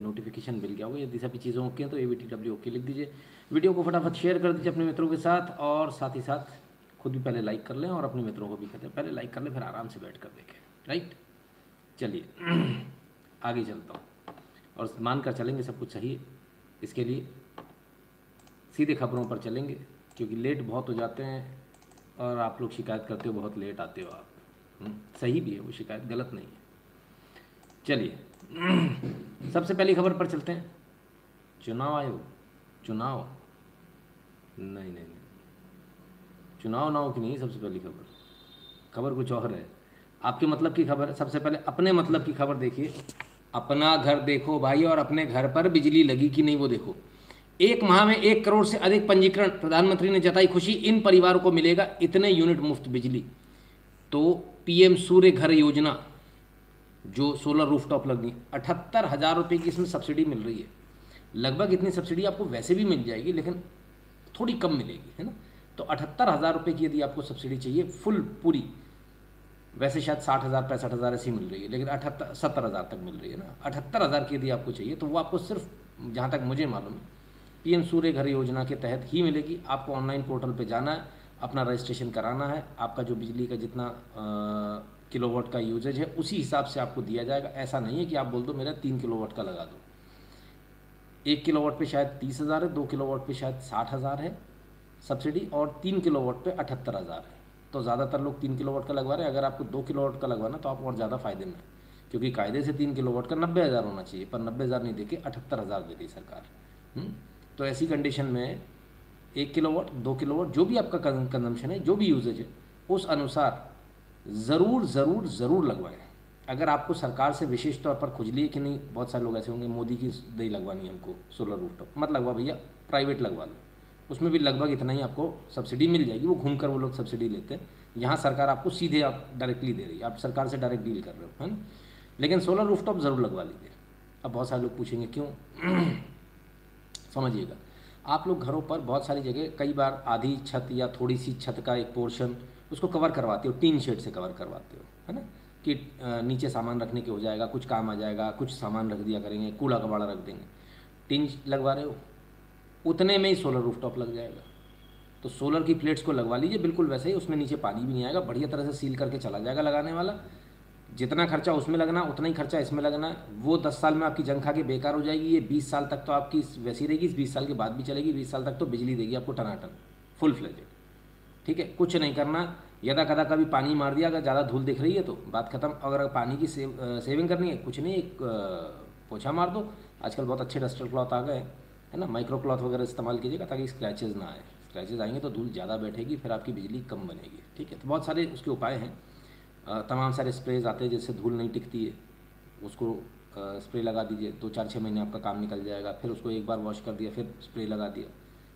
Notification मिल गया होगा। यदि सभी चीज़ें ओके हैं तो ABTW ओके लिख दीजिए। वीडियो को फटाफट शेयर कर दीजिए अपने मित्रों के साथ, और साथ ही साथ खुद भी पहले लाइक कर लें और अपने मित्रों को भी कहते हैं पहले लाइक कर लें, फिर आराम से बैठ कर देखें। राइट, चलिए आगे चलता हूँ और मानकर चलेंगे सब कुछ सही है। इसके लिए सीधे खबरों पर चलेंगे, क्योंकि लेट बहुत हो जाते हैं और आप लोग शिकायत करते हो बहुत लेट आते हो आप। सही भी है, वो शिकायत गलत नहीं है। चलिए सबसे पहली खबर पर चलते हैं। चुनाव आयोग, चुनाव नहीं नहीं नहीं, चुनाव नाव की नहीं सबसे पहली खबर, खबर कुछ और है। आपके मतलब की खबर है। सबसे पहले अपने मतलब की खबर देखिए। अपना घर देखो भाई, और अपने घर पर बिजली लगी कि नहीं वो देखो। 1 माह में 1 करोड़ से अधिक पंजीकरण, प्रधानमंत्री ने जताई खुशी, इन परिवारों को मिलेगा इतने यूनिट मुफ्त बिजली। तो PM सूर्य घर योजना, जो सोलर रूफटॉप लगी, 78,000 रुपये की इसमें सब्सिडी मिल रही है। लगभग इतनी सब्सिडी आपको वैसे भी मिल जाएगी, लेकिन थोड़ी कम मिलेगी, है ना। तो 78,000 रुपये की यदि आपको सब्सिडी चाहिए फुल पूरी, वैसे शायद 60,000 65,000 ऐसी मिल रही है, लेकिन 70,000 तक मिल रही है ना। 78,000 की यदि आपको चाहिए तो वो आपको सिर्फ, जहाँ तक मुझे मालूम है, PM सूर्य घर योजना के तहत ही मिलेगी। आपको ऑनलाइन पोर्टल पे जाना है, अपना रजिस्ट्रेशन कराना है, आपका जो बिजली का जितना किलोवाट का यूजेज है उसी हिसाब से आपको दिया जाएगा। ऐसा नहीं है कि आप बोल दो मेरा 3 किलोवाट का लगा दो। 1 किलोवाट पे शायद 30,000 है, 2 किलोवाट पे शायद 60,000 है सब्सिडी, और 3 किलोवाट पे 78,000 है। तो ज़्यादातर लोग 3 किलोवाट का लगवा रहे हैं। अगर आपको 2 किलोवाट का लगवाना तो आप और ज़्यादा फायदे में, क्योंकि कायदे से 3 किलोवाट का 90,000 होना चाहिए, पर 90,000 नहीं देके 78,000 दे रही सरकार। तो ऐसी कंडीशन में 1 किलोवाट 2 किलोवाट जो भी आपका कंजम्पशन है, जो भी यूजेज है, उस अनुसार ज़रूर ज़रूर ज़रूर लगवाएं। अगर आपको सरकार से विशेष तौर पर खुजली है कि नहीं, बहुत सारे लोग ऐसे होंगे मोदी की दही लगवानी है हमको सोलर रूफटॉप, मत लगवा भैया, प्राइवेट लगवा लो। उसमें भी लगभग इतना ही आपको सब्सिडी मिल जाएगी। वो घूम कर वो लोग सब्सिडी लेते हैं, यहाँ सरकार आपको सीधे आप डायरेक्टली दे रही है, आप सरकार से डायरेक्ट डील कर रहे हो, है ना। लेकिन सोलर रूफटॉप ज़रूर लगवा लीजिए। अब बहुत सारे लोग पूछेंगे क्यों समझिएगा, आप लोग घरों पर बहुत सारी जगह कई बार आधी छत या थोड़ी सी छत का एक पोर्शन उसको कवर करवाते हो, टीन शेड से कवर करवाते हो, है ना, कि नीचे सामान रखने के हो जाएगा, कुछ काम आ जाएगा, कुछ सामान रख दिया करेंगे, कूड़ा कबाड़ा रख देंगे। टीन लगवा रहे हो, उतने में ही सोलर रूफटॉप लग जाएगा। तो सोलर की प्लेट्स को लगवा लीजिए बिल्कुल वैसे ही, उसमें नीचे पानी भी नहीं आएगा, बढ़िया तरह से सील करके चला जाएगा लगाने वाला। जितना खर्चा उसमें लगना उतना ही खर्चा इसमें लगना है। वो 10 साल में आपकी जंग खा के बेकार हो जाएगी, ये 20 साल तक तो आपकी वैसी रहेगी, 20 साल के बाद भी चलेगी, 20 साल तक तो बिजली देगी आपको टनाटन, फुल फ्लेजेड। ठीक है, कुछ नहीं करना। यदा कदा कभी पानी मार दिया, अगर ज़्यादा धूल दिख रही है तो बात खत्म। अगर पानी की सेविंग करनी है, कुछ नहीं, एक पोछा मार दो। आजकल बहुत अच्छे डस्टर क्लॉथ आ गए हैं, है ना, माइक्रो क्लॉथ वगैरह इस्तेमाल कीजिएगा ताकि स्क्रैचेज़ ना आए। स्क्रैचेज़ आएंगे तो धूल ज़्यादा बैठेगी, फिर आपकी बिजली कम बनेगी। ठीक है, तो बहुत सारे उसके उपाय हैं। तमाम सारे स्प्रेज आते हैं जिससे धूल नहीं टिकती है, उसको स्प्रे लगा दीजिए, 2 4 6 महीने आपका काम निकल जाएगा। फिर उसको एक बार वॉश कर दिया, फिर स्प्रे लगा दिया।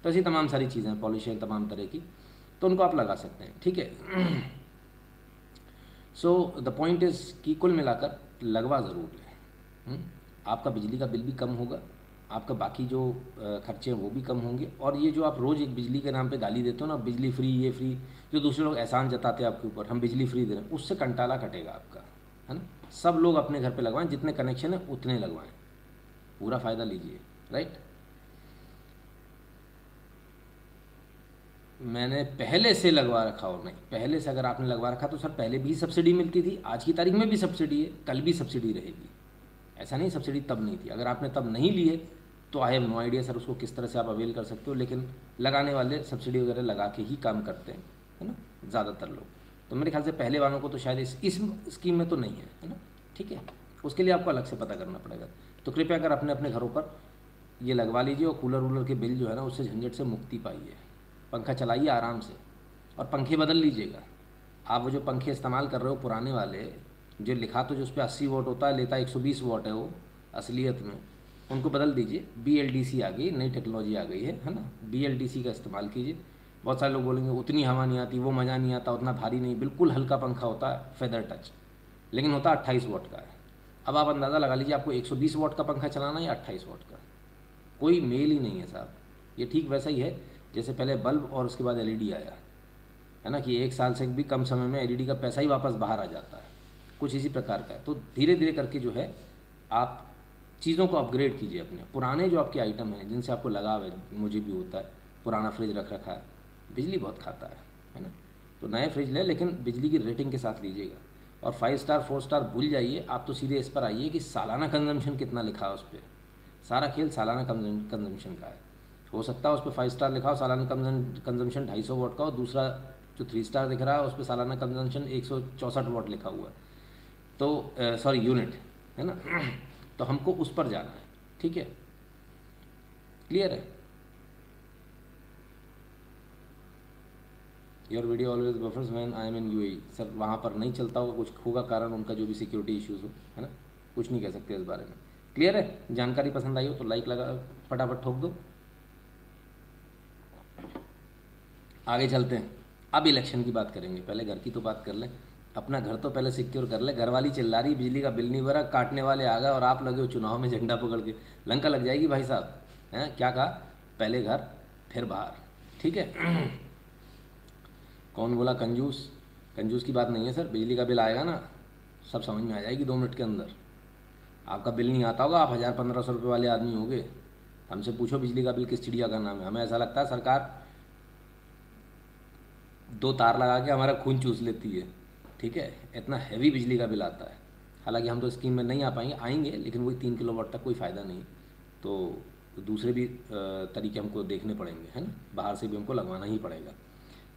तो ऐसी तमाम सारी चीज़ें हैं, पॉलिश है तमाम तरह की, तो उनको आप लगा सकते हैं। ठीक है सो द पॉइंट इज़ कि कुल मिलाकर लगवा ज़रूर लें। आपका बिजली का बिल भी कम होगा, आपका बाकी जो खर्चे हैं वो भी कम होंगे। और ये जो आप रोज़ एक बिजली के नाम पे गाली देते हो ना, बिजली फ्री ये फ्री, जो दूसरे लोग एहसान जताते हैं आपके ऊपर, हम बिजली फ्री दे रहे हैं, उससे कंटाला कटेगा आपका, है ना। सब लोग अपने घर पे लगवाएं, जितने कनेक्शन है उतने लगवाएं, पूरा फ़ायदा लीजिए। राइट, मैंने पहले से लगवा रखा हो, नहीं पहले से अगर आपने लगवा रखा तो सर पहले भी सब्सिडी मिलती थी, आज की तारीख में भी सब्सिडी है, कल भी सब्सिडी रहेगी। ऐसा नहीं सब्सिडी तब नहीं थी। अगर आपने तब नहीं लिए तो I have no idea sir उसको किस तरह से आप अवेल कर सकते हो, लेकिन लगाने वाले सब्सिडी वगैरह लगा के ही काम करते हैं, है ना, ज़्यादातर लोग। तो मेरे ख्याल से पहले वालों को तो शायद इस स्कीम में तो नहीं है ना। ठीक है, उसके लिए आपको अलग से पता करना पड़ेगा। तो कृपया कर अपने अपने घरों पर ये लगवा लीजिए, और कूलर वूलर के बिल जो है ना उससे झंझट से मुक्ति पाइए। पंखा चलाइए आराम से, और पंखे बदल लीजिएगा। आप वो जो पंखे इस्तेमाल कर रहे हो पुराने वाले, जो लिखा तो जो उस पर 80 वाट होता है, लेता 120 वाट है वो असलियत में, उनको बदल दीजिए। BLDC आ गई, नई टेक्नोलॉजी आ गई है ना, BLDC का इस्तेमाल कीजिए। बहुत सारे लोग बोलेंगे उतनी हवा नहीं आती, वो मज़ा नहीं आता, उतना भारी नहीं, बिल्कुल हल्का पंखा होता है, फेदर टच, लेकिन होता 28 वाट का है। अब आप अंदाज़ा लगा लीजिए आपको 120 वाट का पंखा चलाना है या 28 वाट का, कोई मेल ही नहीं है साहब। ये ठीक वैसा ही है जैसे पहले बल्ब और उसके बाद LED आया, है ना, कि 1 साल से भी कम समय में LED का पैसा ही वापस बाहर आ जाता है, कुछ इसी प्रकार का है। तो धीरे धीरे करके जो है आप चीज़ों को अपग्रेड कीजिए अपने। पुराने जो आपके आइटम हैं जिनसे आपको लगाव है, मुझे भी होता है, पुराना फ्रिज रख रखा है, बिजली बहुत खाता है ना, तो नए फ्रिज लें लेकिन बिजली की रेटिंग के साथ लीजिएगा। और 5 स्टार 4 स्टार भूल जाइए, आप तो सीधे इस पर आइए कि सालाना कंजम्पशन कितना लिखा है उस पर। सारा खेल सालाना कंजम्पशन का है। हो सकता है उस पर 5 स्टार लिखा हो, सालाना कंजम्पशन 250 वाट का हो, दूसरा जो 3 स्टार दिख रहा है उस पर सालाना कंजम्पशन 164 वाट लिखा हुआ है, तो सॉरी यूनिट है ना। तो हमको उस पर जाना है, ठीक है, क्लियर है। Your video always buffers when I am in UAE. Sir वहाँ पर नहीं चलता होगा, कुछ होगा कारण उनका, जो भी सिक्योरिटी इश्यूज़ हो, है ना, कुछ नहीं कह सकते इस बारे में। क्लियर है, जानकारी पसंद आई हो तो लाइक लगा फटाफट ठोक दो। आगे चलते हैं, अब इलेक्शन की बात करेंगे, पहले घर की तो बात कर लें। अपना घर तो पहले सिक्योर कर ले। घरवाली चिल्ला रही बिजली का बिल नहीं भरा, काटने वाले आ गए और आप लगे हो चुनाव में झंडा पकड़ के। लंका लग जाएगी भाई साहब, हैं क्या कहा, पहले घर फिर बाहर, ठीक है। कौन बोला कंजूस, कंजूस की बात नहीं है सर, बिजली का बिल आएगा ना, सब समझ में आ जाएगी 2 मिनट के अंदर। आपका बिल नहीं आता होगा, आप 1000-1500 रुपये वाले आदमी होंगे, हमसे पूछो बिजली का बिल किस चिड़िया का नाम है। हमें ऐसा लगता है सरकार 2 तार लगा के हमारा खून चूस लेती है, ठीक है, इतना हैवी बिजली का बिल आता है। हालांकि हम तो स्कीम में नहीं आ पाएंगे, आएंगे लेकिन वही 3 किलोवाट तक कोई फ़ायदा नहीं, तो दूसरे भी तरीके हमको देखने पड़ेंगे, है ना, बाहर से भी हमको लगवाना ही पड़ेगा।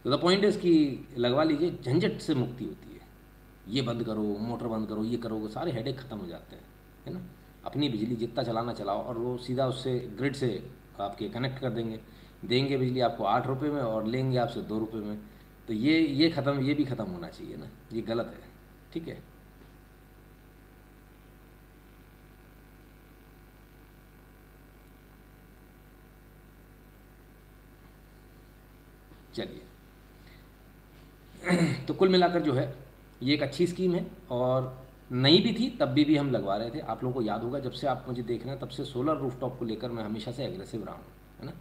तो द पॉइंट इज़ कि लगवा लीजिए, झंझट से मुक्ति होती है। ये बंद करो, मोटर बंद करो, ये करो, सारे हेडेक ख़त्म हो जाते हैं, है ना। अपनी बिजली जितना चलाना चलाओ, और वो सीधा उससे ग्रिड से आपके कनेक्ट कर देंगे, देंगे बिजली आपको 8 रुपये में और लेंगे आपसे 2 रुपये में। तो ये ख़त्म, ये भी ख़त्म होना चाहिए ना, ये गलत है, ठीक है। चलिए, तो कुल मिलाकर जो है ये एक अच्छी स्कीम है, और नई भी थी तब भी हम लगवा रहे थे। आप लोगों को याद होगा, जब से आप मुझे देख रहे हैं तब से सोलर रूफटॉप को लेकर मैं हमेशा से एग्रेसिव रहा हूँ, है ना।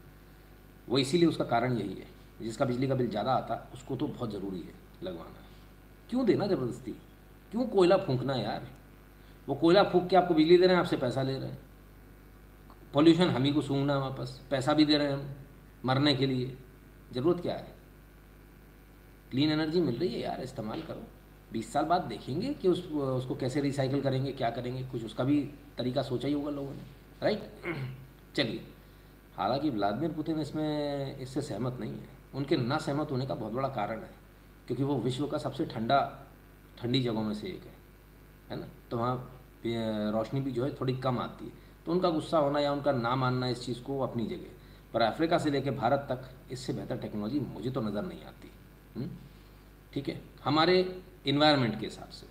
वो इसीलिए, उसका कारण यही है, जिसका बिजली का बिल ज़्यादा आता उसको तो बहुत ज़रूरी है लगवाना। क्यों देना ज़बरदस्ती, क्यों कोयला फूंकना यार। वो कोयला फूंक के आपको बिजली दे रहे हैं, आपसे पैसा ले रहे हैं, पॉल्यूशन हम ही को सूंघना है वापस, पैसा भी दे रहे हैं हम मरने के लिए, ज़रूरत क्या है। क्लीन एनर्जी मिल रही है यार, इस्तेमाल करो। 20 साल बाद देखेंगे कि उसको कैसे रिसाइकिल करेंगे, क्या करेंगे, कुछ उसका भी तरीका सोचा ही होगा लोगों ने, राइट। चलिए, हालांकि व्लादिमीर पुतिन इससे सहमत नहीं है। उनके ना सहमत होने का बहुत बड़ा कारण है, क्योंकि वो विश्व का सबसे ठंडी जगहों में से एक है ना, तो वहाँ रोशनी भी जो है थोड़ी कम आती है। तो उनका गुस्सा होना या उनका ना मानना इस चीज़ को अपनी जगह, पर अफ्रीका से लेकर भारत तक इससे बेहतर टेक्नोलॉजी मुझे तो नज़र नहीं आती। ठीक है, हमारे इन्वायरमेंट के हिसाब से,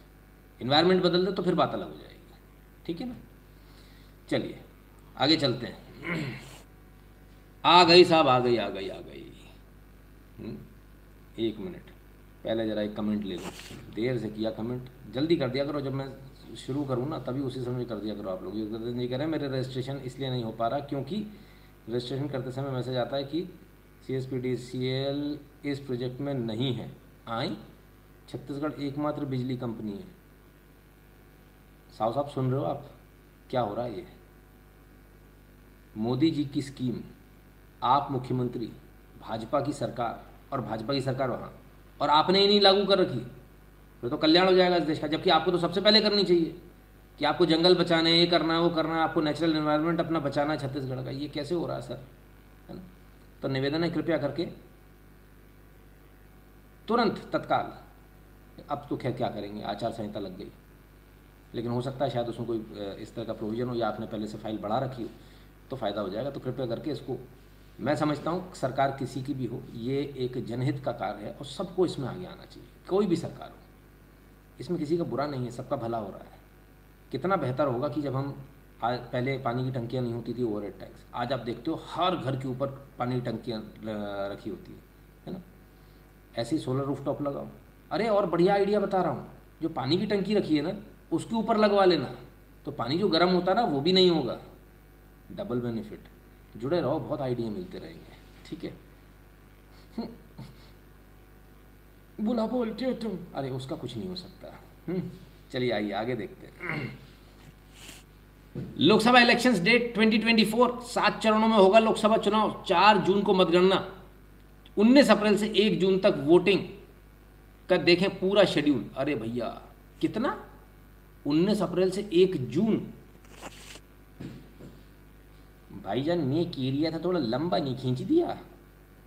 इन्वायरमेंट बदल दे तो फिर बात अलग हो जाएगी, ठीक है ना। चलिए आगे चलते हैं। आ गई साहब, आ गई आ गई आ गई। 1 मिनट, पहले ज़रा एक कमेंट ले लो, देर से किया कमेंट, जल्दी कर दिया करो, जब मैं शुरू करूँ ना तभी उसी समय कर दिया करो आप लोग। ये कह रहे हैं मेरे रजिस्ट्रेशन इसलिए नहीं हो पा रहा क्योंकि रजिस्ट्रेशन करते समय मैसेज आता है कि CSPDCL इस प्रोजेक्ट में नहीं है। आई छत्तीसगढ़ एकमात्र बिजली कंपनी है। साहब साहब सुन रहे हो आप, क्या हो रहा है ये। मोदी जी की स्कीम, आप मुख्यमंत्री, भाजपा की सरकार, और भाजपा की सरकार वहाँ, और आपने ही नहीं लागू कर रखी, फिर तो कल्याण हो जाएगा इस देश का। जबकि आपको तो सबसे पहले करनी चाहिए कि आपको जंगल बचाने, ये करना है वो करना है, आपको नेचुरल एनवायरनमेंट अपना बचाना है छत्तीसगढ़ का। ये कैसे हो रहा है सर, है ना। तो निवेदन है कृपया करके तुरंत तत्काल, अब तो खैर क्या करेंगे, आचार संहिता लग गई, लेकिन हो सकता है शायद उसमें कोई इस तरह का प्रोविज़न हो, या आपने पहले से फाइल बढ़ा रखी हो तो फ़ायदा हो जाएगा। तो कृपया करके इसको, मैं समझता हूँ सरकार किसी की भी हो, ये एक जनहित का कार्य है और सबको इसमें आगे आना चाहिए, कोई भी सरकार हो, इसमें किसी का बुरा नहीं है, सबका भला हो रहा है। कितना बेहतर होगा कि जब हम पहले पानी की टंकियाँ नहीं होती थी, ओवरहेड टैंक्स, आज आप देखते हो हर घर के ऊपर पानी की टंकियाँ रखी होती है ना। ऐसे ही सोलर रूफटॉप लगाओ। अरे और बढ़िया आइडिया बता रहा हूँ, जो पानी की टंकी रखी है ना उसके ऊपर लगवा लेना, तो पानी जो गर्म होता है ना वो भी नहीं होगा, डबल बेनिफिट। जुड़े रहो, बहुत आइडिया मिलते रहेंगे, ठीक है। बुला बोलते हो तुम, अरे उसका कुछ नहीं हो सकता। चलिए आइए आगे देखते हैं। लोकसभा इलेक्शंस डेट 2024, 7 चरणों में होगा लोकसभा चुनाव। 4 जून को मतगणना, 19 अप्रैल से 1 जून तक वोटिंग का देखें पूरा शेड्यूल। अरे भैया कितना, 19 अप्रैल से 1 जून। भाईजान नेक एरिया था, थोड़ा लंबा नहीं खींच दिया,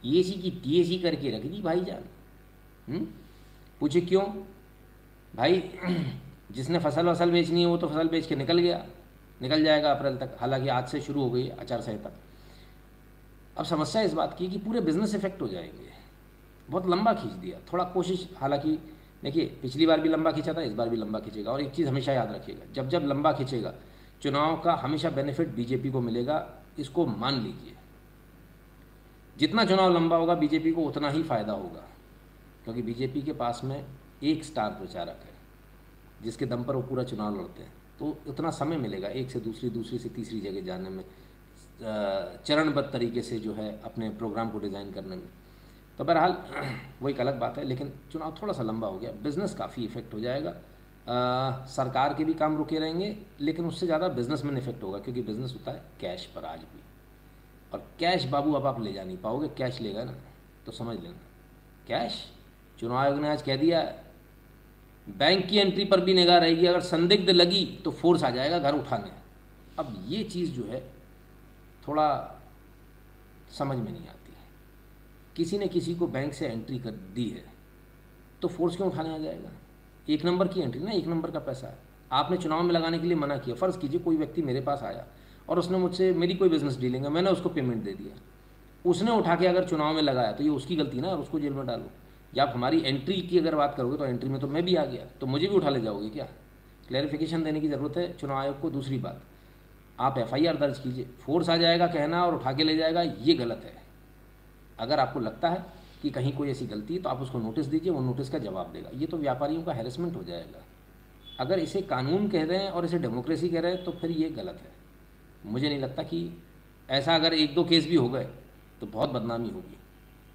एसी की टीएसी करके रख दी भाईजान। पूछे क्यों भाई? जिसने फसल वसल बेचनी है वो तो फसल बेच के निकल गया, निकल जाएगा अप्रैल तक। हालांकि आज से शुरू हो गई आचार संहिता। अब समस्या इस बात की कि पूरे बिजनेस इफेक्ट हो जाएंगे। बहुत लंबा खींच दिया, थोड़ा कोशिश। हालांकि देखिए पिछली बार भी लंबा खींचा था, इस बार भी लंबा खींचेगा। और एक चीज़ हमेशा याद रखिएगा, जब जब लंबा खींचेगा चुनाव का हमेशा बेनिफिट बीजेपी को मिलेगा, इसको मान लीजिए। जितना चुनाव लंबा होगा बीजेपी को उतना ही फायदा होगा, क्योंकि बीजेपी के पास में एक स्टार प्रचारक है जिसके दम पर वो पूरा चुनाव लड़ते हैं। तो उतना समय मिलेगा एक से दूसरी, दूसरी से तीसरी जगह जाने में, चरणबद्ध तरीके से जो है अपने प्रोग्राम को डिज़ाइन करने में। तो बहरहाल वो एक अलग बात है, लेकिन चुनाव थोड़ा सा लंबा हो गया, बिज़नेस काफ़ी इफेक्ट हो जाएगा। सरकार के भी काम रुके रहेंगे, लेकिन उससे ज़्यादा बिजनेस में इफेक्ट होगा, क्योंकि बिजनेस होता है कैश पर आज भी। और कैश बाबू अब आप ले जा नहीं पाओगे। कैश लेगा ना तो समझ लेना, कैश चुनाव आयोग ने आज कह दिया बैंक की एंट्री पर भी निगाह रहेगी, अगर संदिग्ध लगी तो फोर्स आ जाएगा घर उठाने। अब ये चीज़ जो है थोड़ा समझ में नहीं आती है। किसी ने किसी को बैंक से एंट्री कर दी है तो फोर्स क्यों उठाने आ जाएगा? 1 नंबर की एंट्री ना, 1 नंबर का पैसा है, आपने चुनाव में लगाने के लिए मना किया। फ़र्ज़ कीजिए कोई व्यक्ति मेरे पास आया और उसने मुझसे, मेरी कोई बिजनेस डीलिंग है, मैंने उसको पेमेंट दे दिया, उसने उठा के अगर चुनाव में लगाया तो ये उसकी गलती ना, और उसको जेल में डालो। या आप हमारी एंट्री की अगर बात करोगे तो एंट्री में तो मैं भी आ गया, तो मुझे भी उठा ले जाओगे क्या? क्लैरिफिकेशन देने की ज़रूरत है चुनाव आयोग को। दूसरी बात, आप एफआईआर दर्ज कीजिए, फोर्स आ जाएगा कहना और उठा के ले जाएगा, ये गलत है। अगर आपको लगता है कि कहीं कोई ऐसी गलती है तो आप उसको नोटिस दीजिए, वो नोटिस का जवाब देगा। ये तो व्यापारियों का हैरेसमेंट हो जाएगा। अगर इसे कानून कह रहे हैं और इसे डेमोक्रेसी कह रहे हैं तो फिर ये गलत है। मुझे नहीं लगता कि ऐसा अगर 1-2 केस भी हो गए तो बहुत बदनामी होगी,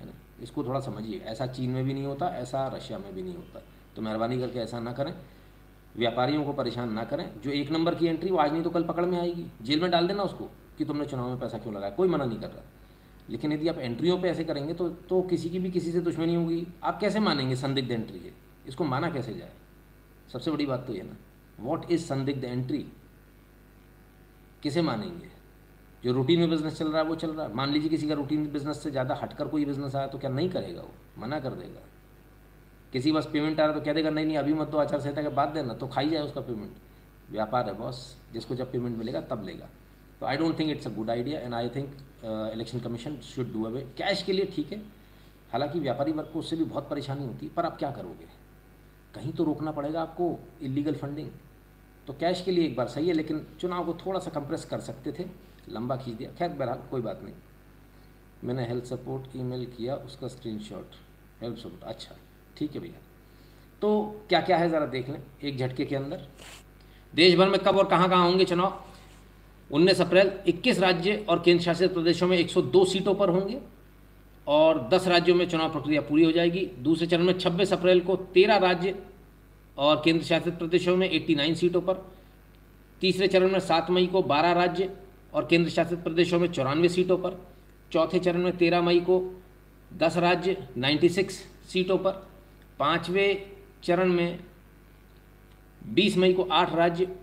है ना। इसको थोड़ा समझिए, ऐसा चीन में भी नहीं होता, ऐसा रशिया में भी नहीं होता। तो मेहरबानी करके ऐसा ना करें, व्यापारियों को परेशान ना करें। जो 1 नंबर की एंट्री, वो आज नहीं तो कल पकड़ में आएगी, जेल में डाल देना उसको कि तुमने चुनाव में पैसा क्यों लगाया, कोई मना नहीं कर रहा। लेकिन यदि आप एंट्रियों पे ऐसे करेंगे तो किसी की भी किसी से दुश्मनी होगी। आप कैसे मानेंगे संदिग्ध एंट्री है? इसको माना कैसे जाए? सबसे बड़ी बात तो ये ना, व्हाट इज़ संदिग्ध एंट्री, किसे मानेंगे? जो रूटीन में बिजनेस चल रहा है वो चल रहा है। मान लीजिए किसी का रूटीन बिजनेस से ज़्यादा हटकर कोई बिजनेस आया तो क्या नहीं करेगा? वो मना कर देगा। किसी बस पेमेंट आ रहा तो कह देगा नहीं नहीं अभी मत दो, आचार संहिता के बाद देना, तो खाई जाए उसका पेमेंट। व्यापार है बॉस, जिसको जब पेमेंट मिलेगा तब लेगा। तो I don't think it's a good idea, and I think election commission should do away. Cash के लिए ठीक है, हालांकि व्यापारी वर्ग को उससे भी बहुत परेशानी होती है, पर आप क्या करोगे? कहीं तो रोकना पड़ेगा आपको इलीगल फंडिंग। तो कैश के लिए एक बार सही है, लेकिन चुनाव को थोड़ा सा कंप्रेस कर सकते थे, लंबा खींच दिया। खैर बहरहाल कोई बात नहीं। मैंने हेल्थ सपोर्ट ईमेल किया, उसका स्क्रीनशॉट, हेल्थ सपोर्ट, अच्छा ठीक है भैया। तो क्या क्या है ज़रा देख लें एक झटके के अंदर। देश भर में कब और कहाँ कहाँ होंगे चुनाव? 19 अप्रैल 21 राज्य और केंद्र शासित प्रदेशों में 102 सीटों पर होंगे और 10 राज्यों में चुनाव प्रक्रिया पूरी हो जाएगी। दूसरे चरण में 26 अप्रैल को 13 राज्य और केंद्र शासित प्रदेशों में 89 सीटों पर। तीसरे चरण में 7 मई को 12 राज्य और केंद्र शासित प्रदेशों में 94 सीटों पर। चौथे चरण में 13 मई को 10 राज्य 96 सीटों पर। पाँचवें चरण में 20 मई को 8 राज्य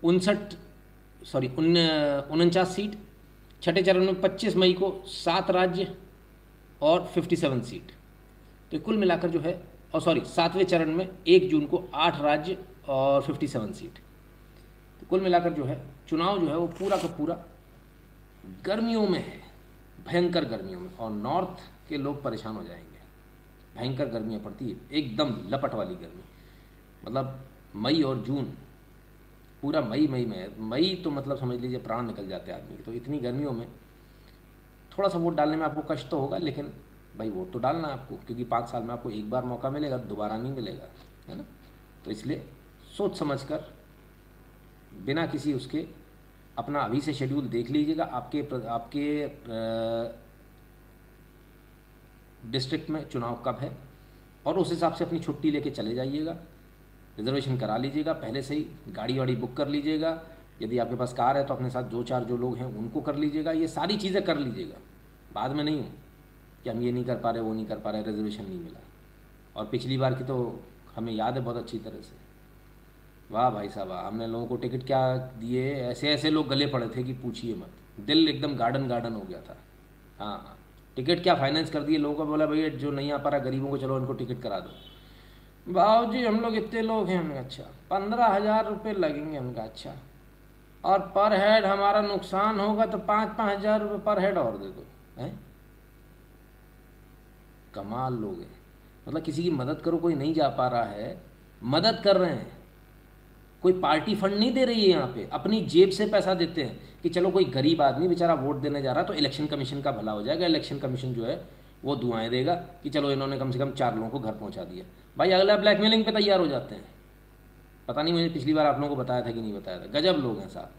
49 सीट। छठे चरण में 25 मई को 7 राज्य और 57 सीट। तो कुल मिलाकर जो है, और सातवें चरण में 1 जून को 8 राज्य और 57 सीट। तो कुल मिलाकर जो है चुनाव जो है वो पूरा का पूरा गर्मियों में है, भयंकर गर्मियों में, और नॉर्थ के लोग परेशान हो जाएंगे। भयंकर गर्मियाँ पड़ती है, एकदम लपट वाली गर्मी। मतलब मई और जून, पूरा मई में, मई तो मतलब समझ लीजिए प्राण निकल जाते हैं आदमी के। तो इतनी गर्मियों में थोड़ा सा वोट डालने में आपको कष्ट तो होगा, लेकिन भाई वोट तो डालना है आपको, क्योंकि 5 साल में आपको एक बार मौका मिलेगा, दोबारा नहीं मिलेगा, है ना। तो इसलिए सोच समझकर, बिना किसी उसके, अपना अभी से शेड्यूल देख लीजिएगा। आपके डिस्ट्रिक्ट में चुनाव कब है, और उस हिसाब से अपनी छुट्टी लेके चले जाइएगा। रिजर्वेशन करा लीजिएगा पहले से ही, गाड़ी वाड़ी बुक कर लीजिएगा, यदि आपके पास कार है तो अपने साथ 2-4 जो लोग हैं उनको कर लीजिएगा, ये सारी चीज़ें कर लीजिएगा। बाद में नहीं हो कि हम ये नहीं कर पा रहे, वो नहीं कर पा रहे, रिजर्वेशन नहीं मिला। और पिछली बार की तो हमें याद है बहुत अच्छी तरह से। वाह भाई साहब वाह, हमने लोगों को टिकट क्या दिए, ऐसे ऐसे लोग गले पड़े थे कि पूछिए मत, दिल एकदम गार्डन गार्डन हो गया था। हाँ हाँ, टिकट क्या फाइनेंस कर दिए लोगों को, बोला भैया जो नहीं आ पा रहा गरीबों को चलो इनको टिकट करा दो। भाव जी हम लोग इतने लोग हैं, हमने अच्छा 15,000 रुपये लगेंगे, हमका अच्छा, और पर हेड हमारा नुकसान होगा तो 5-5 हज़ार रुपये पर हेड और दे दो। हैं, कमाल लोग हैं। मतलब किसी की मदद करो, कोई नहीं जा पा रहा है, मदद कर रहे हैं। कोई पार्टी फंड नहीं दे रही है यहाँ पे, अपनी जेब से पैसा देते हैं कि चलो कोई गरीब आदमी बेचारा वोट देने जा रहा है तो इलेक्शन कमीशन का भला हो जाएगा, इलेक्शन कमीशन जो है वो दुआएं देगा कि चलो इन्होंने कम से कम 4 लोगों को घर पहुँचा दिया। भाई अगला ब्लैकमेलिंग पे तैयार हो जाते हैं। पता नहीं मुझे पिछली बार आप लोगों को बताया था कि नहीं बताया था, गजब लोग हैं साहब।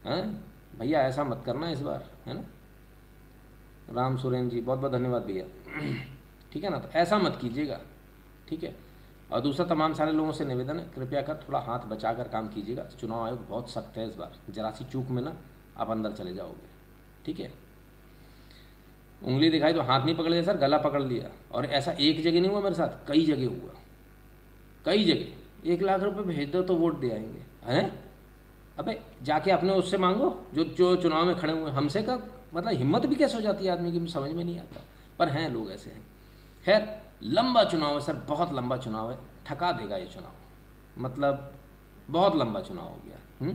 हैं भैया, ऐसा मत करना इस बार, है ना। राम सुरेन जी बहुत बहुत धन्यवाद भैया। ठीक है ना, तो ऐसा मत कीजिएगा, ठीक है। और दूसरा तमाम सारे लोगों से निवेदन है, कृपया कर थोड़ा हाथ बचा कर काम कीजिएगा। चुनाव आयोग बहुत सख्त है इस बार, जरा सी चूक में ना आप अंदर चले जाओगे, ठीक है। उंगली दिखाई तो हाथ नहीं पकड़ लिया सर, गला पकड़ लिया। और ऐसा एक जगह नहीं हुआ मेरे साथ, कई जगह हुआ, कई जगह। 1 लाख रुपए भेज दो तो वोट दे आएंगे, हैं। अबे जाके अपने उससे मांगो जो जो चुनाव में खड़े हुए, हमसे का मतलब हिम्मत भी कैसे हो जाती है आदमी की, समझ में नहीं आता। पर हैं लोग ऐसे हैं। खैर लंबा चुनाव है सर, बहुत लंबा चुनाव है, थका देगा ये चुनाव, मतलब बहुत लंबा चुनाव हो गया।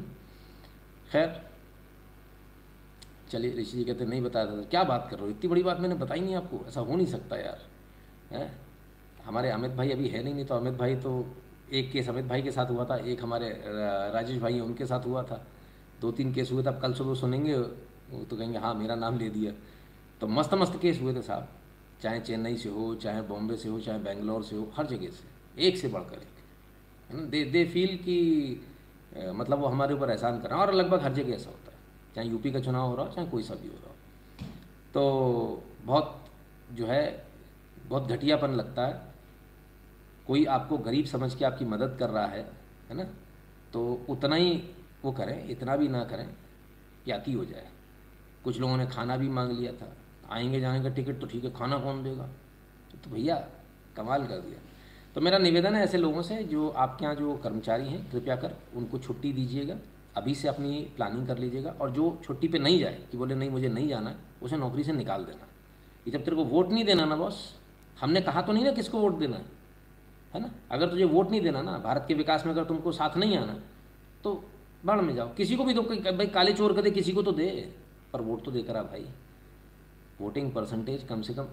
खैर चलिए, ऋषि जी कहते नहीं बताया था, क्या बात कर रहे हो, इतनी बड़ी बात मैंने बताई नहीं आपको, ऐसा हो नहीं सकता यार, हैं। हमारे अमित भाई अभी है नहीं तो अमित भाई तो एक केस अमित भाई के साथ हुआ था, एक हमारे राजेश भाई हैं उनके साथ हुआ था, 2-3 केस हुए थे। अब कल सुबह सुनेंगे वो तो कहेंगे हाँ मेरा नाम ले दिया। तो मस्त मस्त केस हुए थे साहब, चाहे चेन्नई से हो, चाहे बॉम्बे से हो, चाहे बेंगलोर से हो, हर जगह से एक से बढ़कर एक, है ना। दे फील कि मतलब वो हमारे ऊपर एहसान कर रहे हैं, और लगभग हर जगह ऐसा होता है, चाहे यूपी का चुनाव हो रहा हो, चाहे कोई सा भी हो रहा हो। तो बहुत जो है बहुत घटियापन लगता है। कोई आपको गरीब समझ के आपकी मदद कर रहा है ना, तो उतना ही वो करें, इतना भी ना करें कि अति हो जाए। कुछ लोगों ने खाना भी मांग लिया था, आएंगे जाने का टिकट तो ठीक है, खाना कौन देगा, तो भैया कमाल कर दिया। तो मेरा निवेदन है ऐसे लोगों से, जो आपके यहाँ जो कर्मचारी हैं कृपया कर उनको छुट्टी दीजिएगा, अभी से अपनी प्लानिंग कर लीजिएगा। और जो छुट्टी पे नहीं जाए कि बोले नहीं मुझे नहीं जाना है, उसे नौकरी से निकाल देना। कि जब तेरे को वोट नहीं देना ना बॉस, हमने कहा तो नहीं ना किसको वोट देना है ना। अगर तुझे वोट नहीं देना ना, भारत के विकास में अगर तुमको साथ नहीं आना, तो बाढ़ में जाओ, किसी को भी दो, भाई काले चोर कर दे किसी को तो दे, पर वोट तो देकर आ भाई। वोटिंग परसेंटेज कम से कम,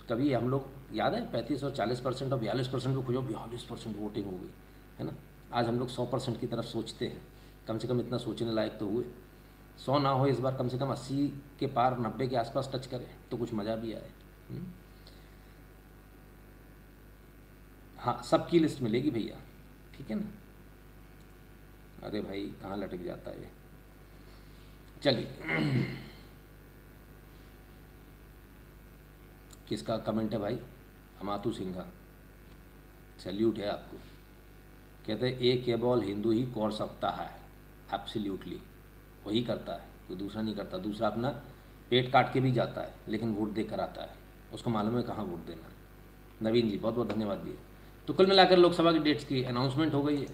कभी हम लोग याद है 35 और 40% और 42% को खोजो, 42% वोटिंग हो गई, है ना। आज हम लोग 100% की तरफ सोचते हैं, कम से कम इतना सोचने लायक तो हुए। 100 ना हो इस बार, कम से कम 80 के पार, 90 के आसपास टच करें तो कुछ मज़ा भी आए। हाँ सबकी लिस्ट मिलेगी भैया, ठीक है ना। अरे भाई कहाँ लटक जाता है। चलिए किसका कमेंट है भाई, अमातु सिंघा, सैल्यूट है आपको। कहते हैं एक केवल हिंदू ही कर सकता है, एब्सोल्युटली वही करता है, कोई दूसरा नहीं करता। दूसरा अपना पेट काट के भी जाता है लेकिन वोट दे कर आता है, उसको मालूम है कहाँ वोट देना है। नवीन जी बहुत बहुत धन्यवाद दिए। तो कुल मिलाकर लोकसभा की डेट्स की अनाउंसमेंट हो गई है।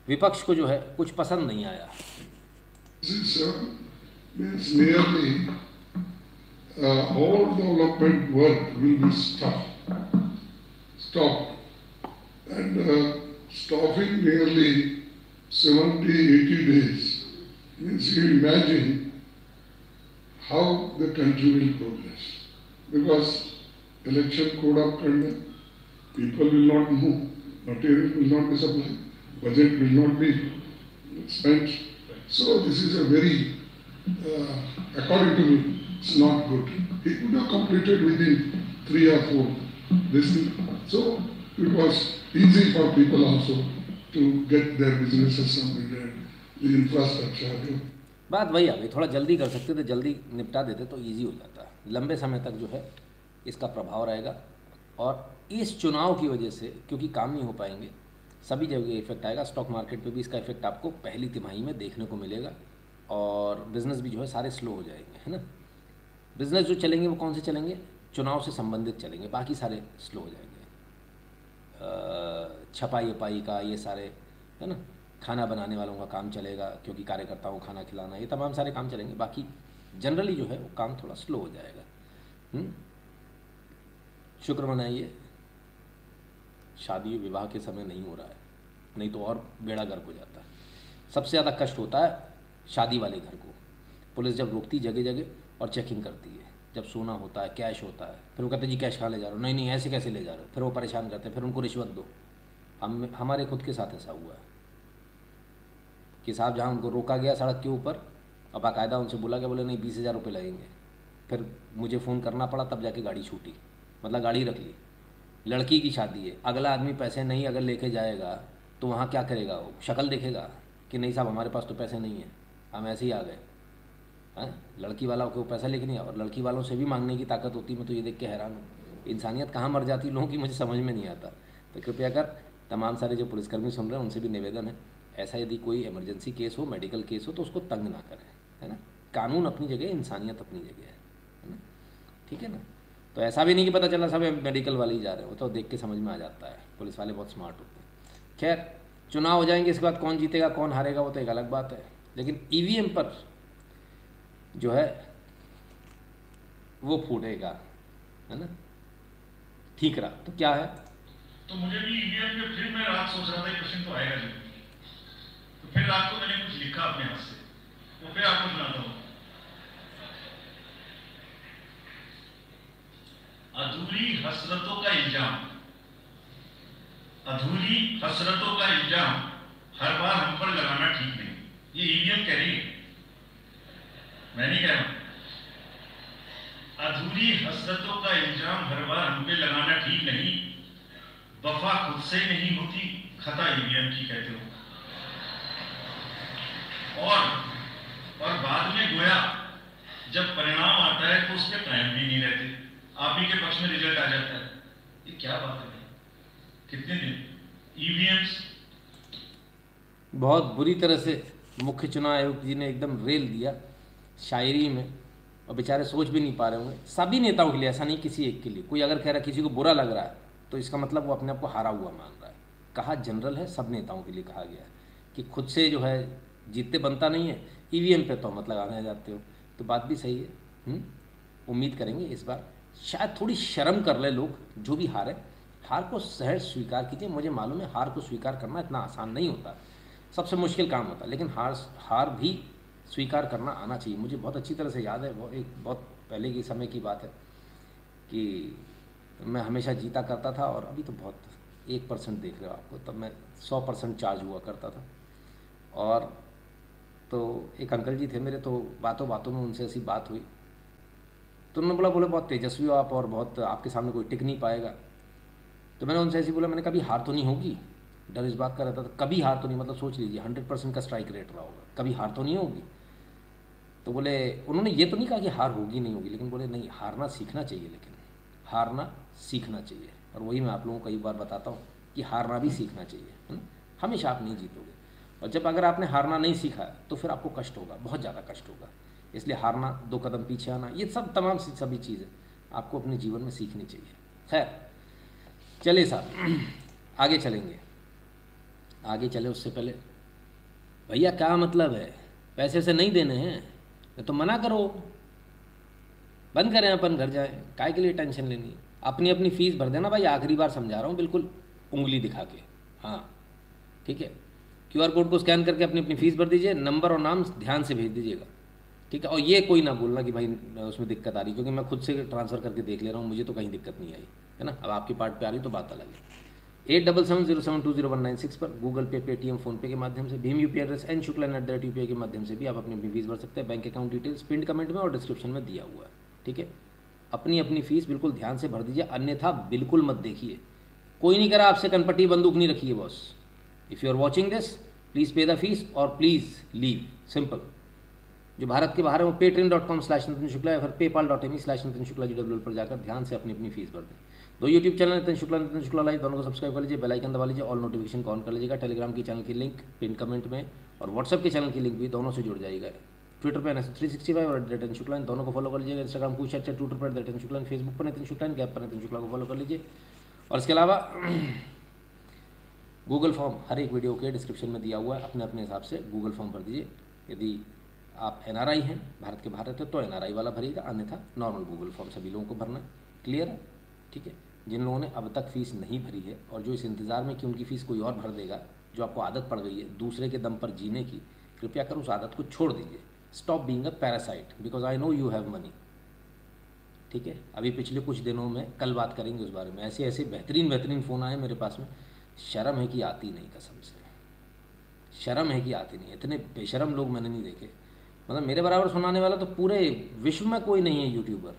विपक्ष को जो है कुछ पसंद नहीं आया। All development work will be stopped, and stopping nearly 70-80 days means you imagine how the country will progress, because election code of conduct, people will not move, material will not be supplied, budget will not be spent. So this is a very, according to me, it's not good. He could have completed within 3 or 4 this thing. So it was easy for people also to get their businesses submitted, the infrastructure. बात वही आ गई, थोड़ा जल्दी कर सकते थे, जल्दी निपटा देते तो इजी हो जाता। लंबे समय तक जो है इसका प्रभाव रहेगा, और इस चुनाव की वजह से क्योंकि काम नहीं हो पाएंगे, सभी जगह इफेक्ट आएगा। स्टॉक मार्केट पे भी इसका इफेक्ट आपको पहली तिमाही में देखने को मिलेगा, और बिज़नेस भी जो है सारे स्लो हो जाएंगे, है ना। बिज़नेस जो चलेंगे वो कौन से चलेंगे? चुनाव से संबंधित चलेंगे, बाकी सारे स्लो हो जाएंगे। छपाई वपाई का ये सारे, है ना, खाना बनाने वालों का काम चलेगा क्योंकि कार्यकर्ताओं को खाना खिलाना, ये तमाम सारे काम चलेंगे। बाकी जनरली जो है वो काम थोड़ा स्लो हो जाएगा। शुक्र मनाइए, शादी विवाह के समय नहीं हो रहा है, नहीं तो और बेड़ा गर्क हो जाता है। सबसे ज़्यादा कष्ट होता है शादी वाले घर को। पुलिस जब रोकती जगह जगह और चेकिंग करती है, जब सोना होता है, कैश होता है, फिर वो कहते हैं जी कैश कहाँ ले जा रहे हो, नहीं नहीं ऐसे कैसे ले जा रहे हो, फिर वो परेशान करते हैं, फिर उनको रिश्वत दो। हमारे खुद के साथ ऐसा हुआ है कि साहब जहाँ उनको रोका गया सड़क के ऊपर, अब बाकायदा उनसे बोला गया, बोले नहीं 20,000 रुपये लगेंगे। फिर मुझे फ़ोन करना पड़ा, तब जाके गाड़ी छूटी, मतलब गाड़ी रख ली। लड़की की शादी है, अगला आदमी पैसे नहीं अगर लेके जाएगा तो वहाँ क्या करेगा? वो शक्ल देखेगा कि नहीं साहब हमारे पास तो पैसे नहीं है, हम ऐसे ही आ गए। हाँ, लड़की वाला को पैसा लेके नहीं, और लड़की वालों से भी मांगने की ताकत होती है। मैं तो ये देख के हैरान हूँ, इंसानियत कहाँ मर जाती लोगों की, मुझे समझ में नहीं आता। तो कृपया कर तमाम सारे जो पुलिसकर्मी सुन रहे हैं उनसे भी निवेदन है, ऐसा यदि कोई इमरजेंसी केस हो, मेडिकल केस हो, तो उसको तंग ना करें, है ना। कानून अपनी जगह, इंसानियत अपनी जगह है ना, ठीक है ना। तो ऐसा भी नहीं कि पता चला सब मेडिकल वाले ही जा रहे हो, तो देख के समझ में आ जाता है, पुलिस वाले बहुत स्मार्ट होते हैं। खैर, चुनाव हो जाएंगे, इसके बाद कौन जीतेगा कौन हारेगा वो तो एक अलग बात है, लेकिन ईवीएम पर जो है वो फूटेगा, है ना। ठीक रहा तो क्या है, तो मुझे भी ईवीएम में फिर मैं रात सोच रहा था क्वेश्चन तो आएगा जरूर, तो फिर रात को मैंने कुछ लिखा अपने हाथ से, तो फिर आपको सुनाता हूँ। अधूरी हसरतों का इल्जाम, अधूरी हसरतों का इल्जाम हर बार हम पर लगाना ठीक नहीं। ये ईवीएम कह रही है, मैं नहीं कह रहा हूं। अधूरी हसरतों का इल्जाम हर बार हम पे लगाना ठीक नहीं, वफा खुद से नहीं होती, खता ईवीएम की कहते हो। और बाद में गोया जब परिणाम आता है तो उसके कायम भी नहीं रहते, आप ही के पक्ष में रिजल्ट आ जाता है। ये क्या बात है, कितने दिन ईवीएम्स बहुत बुरी तरह से मुख्य चुनाव आयोग जी ने एकदम रेल दिया शायरी में, और बेचारे सोच भी नहीं पा रहे होंगे। सभी नेताओं के लिए, ऐसा नहीं किसी एक के लिए। कोई अगर कह रहा है किसी को बुरा लग रहा है तो इसका मतलब वो अपने आप को हारा हुआ मान रहा है। कहा जनरल है, सब नेताओं के लिए कहा गया है कि खुद से जो है जीतते बनता नहीं है, ईवीएम पे तो मतलब लगाने जाते हो। तो बात भी सही है। उम्मीद करेंगे इस बार शायद थोड़ी शर्म कर ले लोग, जो भी हारे, हार को सहज स्वीकार कीजिए। मुझे मालूम है हार को स्वीकार करना इतना आसान नहीं होता, सबसे मुश्किल काम होता है, लेकिन हार भी स्वीकार करना आना चाहिए। मुझे बहुत अच्छी तरह से याद है, वो एक बहुत पहले की समय की बात है कि मैं हमेशा जीता करता था, और अभी तो बहुत 1% देख रहे हो आपको, तब मैं 100% चार्ज हुआ करता था। और तो एक अंकल जी थे मेरे, तो बातों बातों में उनसे ऐसी बात हुई, तो उन्होंने बोले बहुत तेजस्वी हो आप, और बहुत आपके सामने कोई टिक नहीं पाएगा। तो मैंने उनसे ऐसे बोला, मैंने कभी हार तो नहीं होगी, डर इस बात का रहता था, कभी हार तो नहीं, मतलब सोच लीजिए 100% का स्ट्राइक रेट रहा होगा, कभी हार तो नहीं होगी। तो बोले, उन्होंने ये तो नहीं कहा कि हार होगी नहीं होगी, लेकिन बोले नहीं, हारना सीखना चाहिए, लेकिन हारना सीखना चाहिए। और वही मैं आप लोगों को कई बार बताता हूँ कि हारना भी सीखना चाहिए, है ना। हमेशा आप नहीं जीतोगे, और जब अगर आपने हारना नहीं सीखा तो फिर आपको कष्ट होगा, बहुत ज़्यादा कष्ट होगा। इसलिए हारना, 2 कदम पीछे आना, ये सब तमाम सभी चीज़ें आपको अपने जीवन में सीखनी चाहिए। खैर चले साहब, आगे चलेंगे। आगे चले उससे पहले भैया क्या मतलब है, पैसे से नहीं देने हैं तो मना करो, बंद करें, अपन घर जाएं, काय के लिए टेंशन लेनी है। अपनी अपनी फीस भर देना भाई, आखिरी बार समझा रहा हूँ, बिल्कुल उंगली दिखा के। हाँ ठीक है, QR कोड को स्कैन करके अपनी अपनी फीस भर दीजिए, नंबर और नाम ध्यान से भेज दीजिएगा, ठीक है। और ये कोई ना बोलना कि भाई उसमें दिक्कत आ रही, क्योंकि मैं खुद से ट्रांसफ़र करके देख ले रहा हूँ, मुझे तो कहीं दिक्कत नहीं आई, है ना। अब आपकी पार्ट पे आ रही तो बात अलग है। 8770720196 पर गूगल पे, पेटीएम, फ़ोनपे के माध्यम से, भीम UPI एड्रेस n.shukla@UPI के माध्यम से भी आप अपनी अपनी फीस भर सकते हैं। Bank account details pin comment में और डिस्क्रिप्शन में दिया हुआ है, ठीक है। अपनी अपनी फीस बिल्कुल ध्यान से भर दीजिए, अन्यथा बिल्कुल मत देखिए। कोई नहीं करा आपसे कनपट्टी, बंदूक नहीं रखी है boss. If you are watching this, please pay the fees और प्लीज़ लीव, सिंपल। जो भारत के बाहर है वो patreon.com/नितिन शुक्ला या फिर paypal.me/नितिन शुक्ला GWL पर जाकर ध्यान से अपनी अपनी फीस भर दें। दो YouTube channel Nitin Shukla live, दोनों को सब्सक्राइब कर लीजिए, बेल आइकन दबा लीजिए, ऑल नोटिफिकेशन को ऑन कर लीजिएगा। टेलीग्राम की चैनल की लिंक पिन कमेंट में, और व्हाट्सएप के चैनल की लिंक भी दोनों से जुड़ जाएगा। ट्विटर पर NS365 और नितिन शुक्ला, दोनों को फॉलो कर लीजिएगा। इंस्टाग्राम कुछ अच्छा, ट्विटर पर नितिन शुक्ला, फेसबुक पर नितिन शुक्ला, गैप पर नितिन शुक्ला को फॉलो कर लीजिए। और इसके अलावा गूगल फॉर्म हर एक वीडियो के डिस्क्रिप्शन में दिया हुआ है, अपने अपने हिसाब से गूगल फॉर्म भर दीजिए। यदि आप NRI हैं, भारत के बाहर रहते हो, तो NRI वाला भरिएगा, अन्यथा नॉर्मल गूगल फॉर्म सभी लोगों को भरना है। क्लियर है? ठीक है। जिन लोगों ने अब तक फीस नहीं भरी है और जो इस इंतज़ार में कि उनकी फ़ीस कोई और भर देगा, जो आपको आदत पड़ गई है दूसरे के दम पर जीने की, कृपया कर उस आदत को छोड़ दीजिए। Stop being a parasite, because I know you have money. ठीक है। अभी पिछले कुछ दिनों में, कल बात करेंगे उस बारे में, ऐसे ऐसे बेहतरीन फ़ोन आए मेरे पास में, शर्म है कि आती नहीं, कसम से शर्म है कि आती नहीं। इतने बेशर्म लोग मैंने नहीं देखे, मतलब मेरे बराबर सुनाने वाला तो पूरे विश्व में कोई नहीं है यूट्यूबर।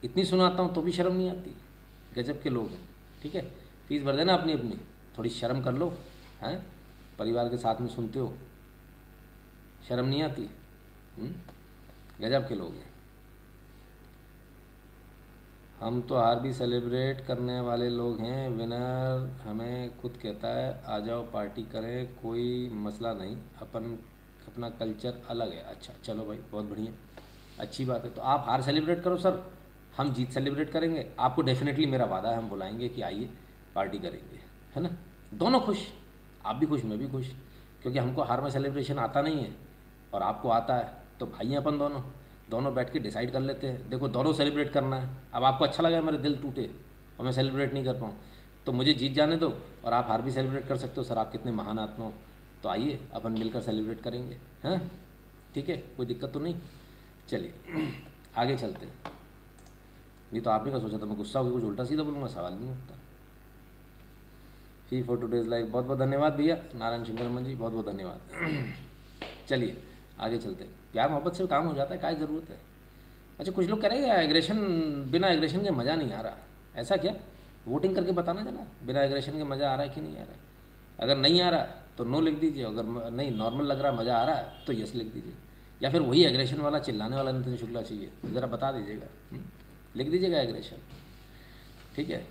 इतनी सुनाता हूँ तो भी शर्म नहीं आती, गजब के लोग हैं। ठीक है। फीस भर देना अपनी अपनी, थोड़ी शर्म कर लो, हैं? परिवार के साथ में सुनते हो, शर्म नहीं आती? गजब के लोग हैं। हम तो हार भी सेलिब्रेट करने वाले लोग हैं। विनर हमें खुद कहता है आ जाओ पार्टी करें, कोई मसला नहीं, अपना कल्चर अलग है। अच्छा चलो भाई, बहुत बढ़िया, अच्छी बात है। तो आप हार सेलिब्रेट करो सर, हम जीत सेलिब्रेट करेंगे। आपको डेफिनेटली मेरा वादा है, हम बुलाएंगे कि आइए पार्टी करेंगे, है ना? दोनों खुश, आप भी खुश, मैं भी खुश, क्योंकि हमको हार में सेलिब्रेशन आता नहीं है और आपको आता है, तो भाई हैं अपन दोनों बैठ के डिसाइड कर लेते हैं। देखो दोनों सेलिब्रेट करना है। अब आपको अच्छा लगा मेरे दिल टूटे और मैं सेलिब्रेट नहीं कर पाऊँ, तो मुझे जीत जाने दो और आप हार भी सेलिब्रेट कर सकते हो। सर आप कितने महान आत्मा हो, तो आइए अपन मिलकर सेलिब्रेट करेंगे, हैं? ठीक है, कोई दिक्कत तो नहीं। चलिए आगे चलते हैं। नहीं तो आपने क्या सोचा था मैं गुस्सा होकर कुछ उल्टा सीधा बोलूँगा? सवाल नहीं उठता। फी फॉर टुडेज लाइव, बहुत बहुत धन्यवाद भैया नारायण शंकर जी, बहुत बहुत धन्यवाद। चलिए आगे चलते हैं। प्यार मोहब्बत से काम हो जाता है, क्या ज़रूरत है? अच्छा कुछ लोग करेंगे एग्रेशन, बिना एग्रेशन के मज़ा नहीं आ रहा, ऐसा क्या? वोटिंग करके बताना जरा, बिना एग्रेशन के मज़ा आ रहा है कि नहीं आ रहा है। अगर नहीं आ रहा है तो नो लिख दीजिए, अगर नहीं नॉर्मल लग रहा है, मज़ा आ रहा है, तो यस लिख दीजिए। या फिर वही एग्रेशन वाला चिल्लाने वाला नितिन शुक्ला चाहिए, ज़रा बता दीजिएगा, लिख दीजिएगा एग्रेशन। ठीक है।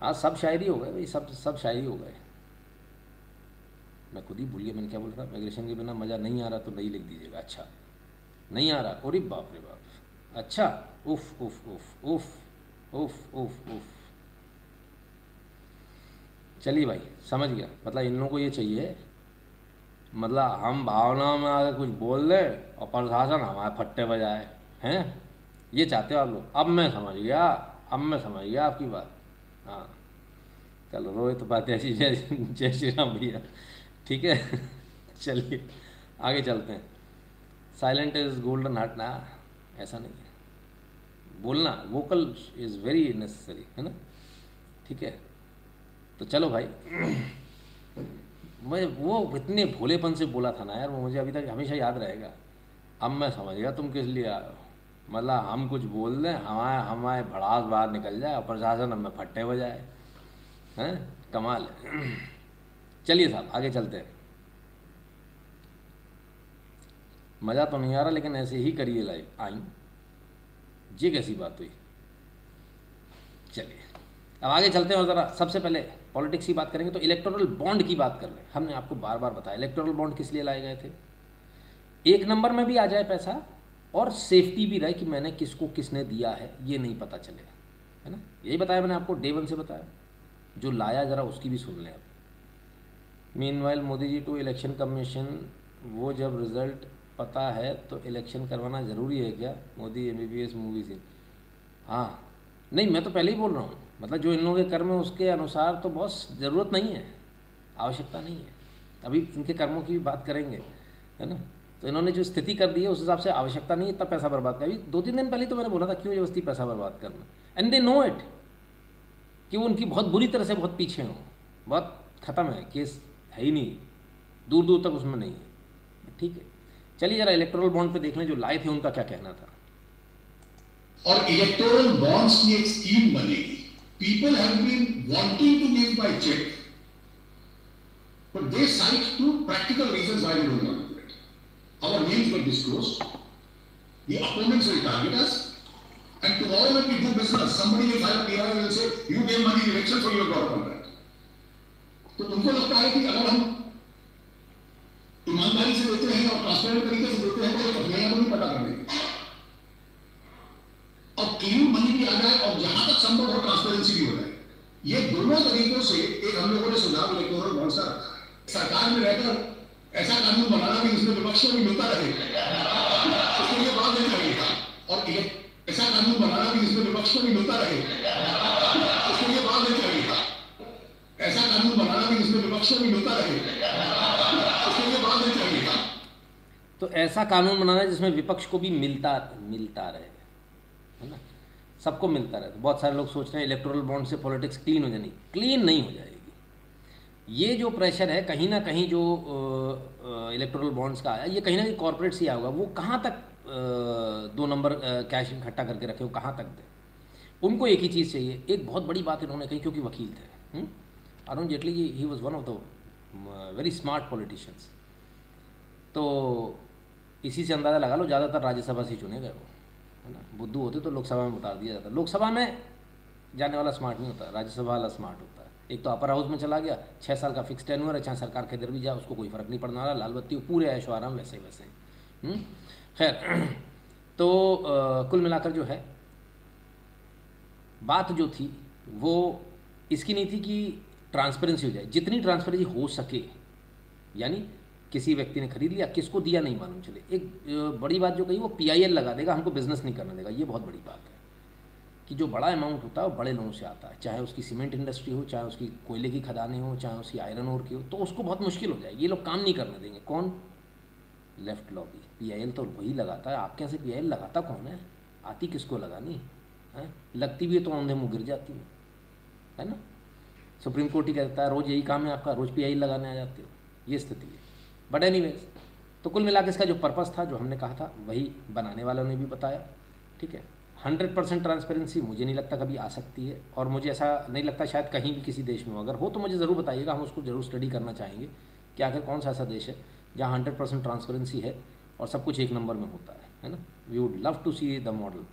हाँ सब शायरी हो गए भाई, सब शायरी हो गए। मैं खुद ही भूल गया मैंने क्या बोल रहा था। एग्रेशन के बिना मज़ा नहीं आ रहा तो नहीं लिख दीजिएगा। अच्छा नहीं आ रहा, अरे बाप रे बाप। अच्छा उफ उफ उफ उफ उफ उफ उफ। चलिए भाई समझ गया, मतलब इन लोगों को ये चाहिए, मतलब हम भावनाओं में आकर कुछ बोल दें और प्रशासन हमारे फट्टे बजाए, हैं? ये चाहते हो आप लोग। अब मैं समझ गया आपकी बात। हाँ चलो, रोहित उपाध्याय जी, जय श्री राम भैया। ठीक है चलिए आगे चलते हैं। साइलेंट इज गोल्डन हार्ट ना, ऐसा नहीं है, बोलना वोकल इज़ वेरी नेसेसरी, है ना? ठीक है। तो चलो भाई मैं वो इतने भोलेपन से बोला था ना यार, वो मुझे अभी तक हमेशा याद रहेगा। अब मैं समझ गया तुम किस लिए आए हो, मतलब हम कुछ बोल दें, हमारे भड़ास बाहर निकल जाए और प्रशासन हमें फट्टे बजाए, हैं? कमाल है। चलिए साहब आगे चलते हैं। मज़ा तो नहीं आ रहा, लेकिन ऐसे ही करिए लाइव। आई ये कैसी बात हुई? चलिए अब आगे चलते हैं और ज़रा सबसे पहले पॉलिटिक्स की बात करेंगे, तो इलेक्टोरल बॉन्ड की बात कर रहे हैं। हमने आपको बार बार बताया इलेक्टोरल बॉन्ड किस लिए लाए गए थे। एक नंबर में भी आ जाए पैसा और सेफ्टी भी रहे कि मैंने किसको किसने दिया है ये नहीं पता चले, है ना? यही बताया मैंने आपको, डे 1 से बताया। जो लाया ज़रा उसकी भी सुन लें अब। Meanwhile Modi ji to election commission, वो जब रिजल्ट पता है तो इलेक्शन करवाना ज़रूरी है क्या? मोदी MBBS मूवी से। हाँ नहीं, मैं तो पहले ही बोल रहा हूँ, मतलब जो इन लोगों के कर्म है उसके अनुसार तो बहुत ज़रूरत नहीं है, आवश्यकता नहीं है। अभी इनके कर्मों की भी बात करेंगे, है ना? तो इन्होंने जो स्थिति कर दी है उस हिसाब से आवश्यकता नहीं है इतना पैसा बर्बाद कर। अभी 2-3 दिन पहले तो मैंने बोला था क्यों जबरदस्ती पैसा बर्बाद करना, एंड दे नो इट कि वो उनकी बहुत बुरी तरह से बहुत पीछे हों, बहुत ख़त्म है, केस है ही नहीं, दूर दूर तक उसमें नहीं है। ठीक है, चलिए जरा इलेक्टोरल बॉन्ड पे देख लें, जो लाए थे उनका क्या कहना था। और इलेक्टोरल बॉन्ड्स की एक स्कीम बनेगी। People have been wanting to give by cheque, but they cite two practical reasons why they don't want to do it. Our names were disclosed, The opponents will target us, and tomorrow when we do business, somebody will file a PR and will say, "You gave money in election, so you have got a contract." तो उनको लगता है कि अगर हम ईमानदारी से देते हैं और ट्रांसपेरेंट तरीके से देते हैं तो अपने आप नहीं पता कर देंगे, और क्लीन मनी भी आ जाए और जहां तक संभव हो ट्रांसपेरेंसी भी हो जाए। ये दोनों तरीकों से एक हम लोगों ने सुझाव इलेक्टोरल बॉन्ड्स का रखा है। सरकार में रहकर ऐसा कानून बनाना भी जिसमें विपक्ष को भी मिलता रहे, उसके लिए बहुत देर लगेगा, और ऐसा कानून बनाना भी जिसमें विपक्ष को भी मिलता रहे, उसके लिए बहुत देर लगेगा। ऐसा कानून बनाना भी जिसमें विपक्ष को भी मिलता रहे, उसके लिए बहुत देर लगेगा। तो ऐसा कानून बनाना है जिसमें विपक्ष को भी मिलता रहे, है ना, सबको मिलता रहे। तो बहुत सारे लोग सोच रहे हैं इलेक्टोरल बॉन्ड से पॉलिटिक्स क्लीन हो जाएगी। क्लीन नहीं हो जाएगी। ये जो प्रेशर है कहीं ना कहीं जो इलेक्टोरल बॉन्ड्स का आया, ये कहीं ना कहीं कॉर्पोरेट से आया होगा। वो कहाँ तक 2 नंबर कैश इकट्ठा करके रखे हो, कहाँ तक दे। उनको एक ही चीज़ चाहिए। एक बहुत बड़ी बात इन्होंने कही, क्योंकि वकील थे Arun Jaitley ji, he was one of the very smart politicians. तो इसी से अंदाज़ा लगा लो ज़्यादातर राज्यसभा से चुने गए वो, है ना। बुद्धू होते तो लोकसभा में उतार दिया जाता। लोकसभा में जाने वाला स्मार्ट नहीं होता, राज्यसभा वाला स्मार्ट होता है। एक तो अपर हाउस में चला गया, 6 साल का फिक्स टेन्योर है, चाहे सरकार के इधर भी जाए उसको कोई फ़र्क नहीं पड़ने वाला, लाल बत्ती पूरे ऐशो आराम वैसे वैसे। खैर, तो कुल मिलाकर जो है बात जो थी वो इसकी नहीं थी कि ट्रांसपेरेंसी हो जाए। जितनी ट्रांसपेरेंसी हो सके, यानी किसी व्यक्ति ने खरीद लिया, किसको दिया नहीं मालूम चले। एक बड़ी बात जो कही, वो PIL लगा देगा, हमको बिजनेस नहीं करने देगा। ये बहुत बड़ी बात है कि जो बड़ा अमाउंट होता है वो बड़े लोगों से आता है, चाहे उसकी सीमेंट इंडस्ट्री हो, चाहे उसकी कोयले की खदानें हो, चाहे उसकी आयरन ओर की हो, तो उसको बहुत मुश्किल हो जाएगी। ये लोग काम नहीं करने देंगे। कौन? Left lobby. PIL तो वही लगाता है। आपके यहाँ से PIL लगाता कौन है? आती किसको लगानी है? लगती भी है तो औंधे मुँह गिर जाती है ना। सुप्रीम कोर्ट ही कहता है रोज़ यही काम है आपका, रोज़ PIL लगाने आ जाते हो। ये स्थिति है। बट एनीवेज, तो कुल मिला के इसका जो पर्पस था, जो हमने कहा था, वही बनाने वालों ने भी बताया। ठीक है, 100% ट्रांसपेरेंसी मुझे नहीं लगता कभी आ सकती है, और मुझे ऐसा नहीं लगता शायद कहीं भी किसी देश में हो। अगर हो तो मुझे ज़रूर बताइएगा, हम उसको ज़रूर स्टडी करना चाहेंगे कि आखिर कौन सा ऐसा देश है जहाँ 100% ट्रांसपेरेंसी है और सब कुछ एक नंबर में होता है ना। We would love to see the model.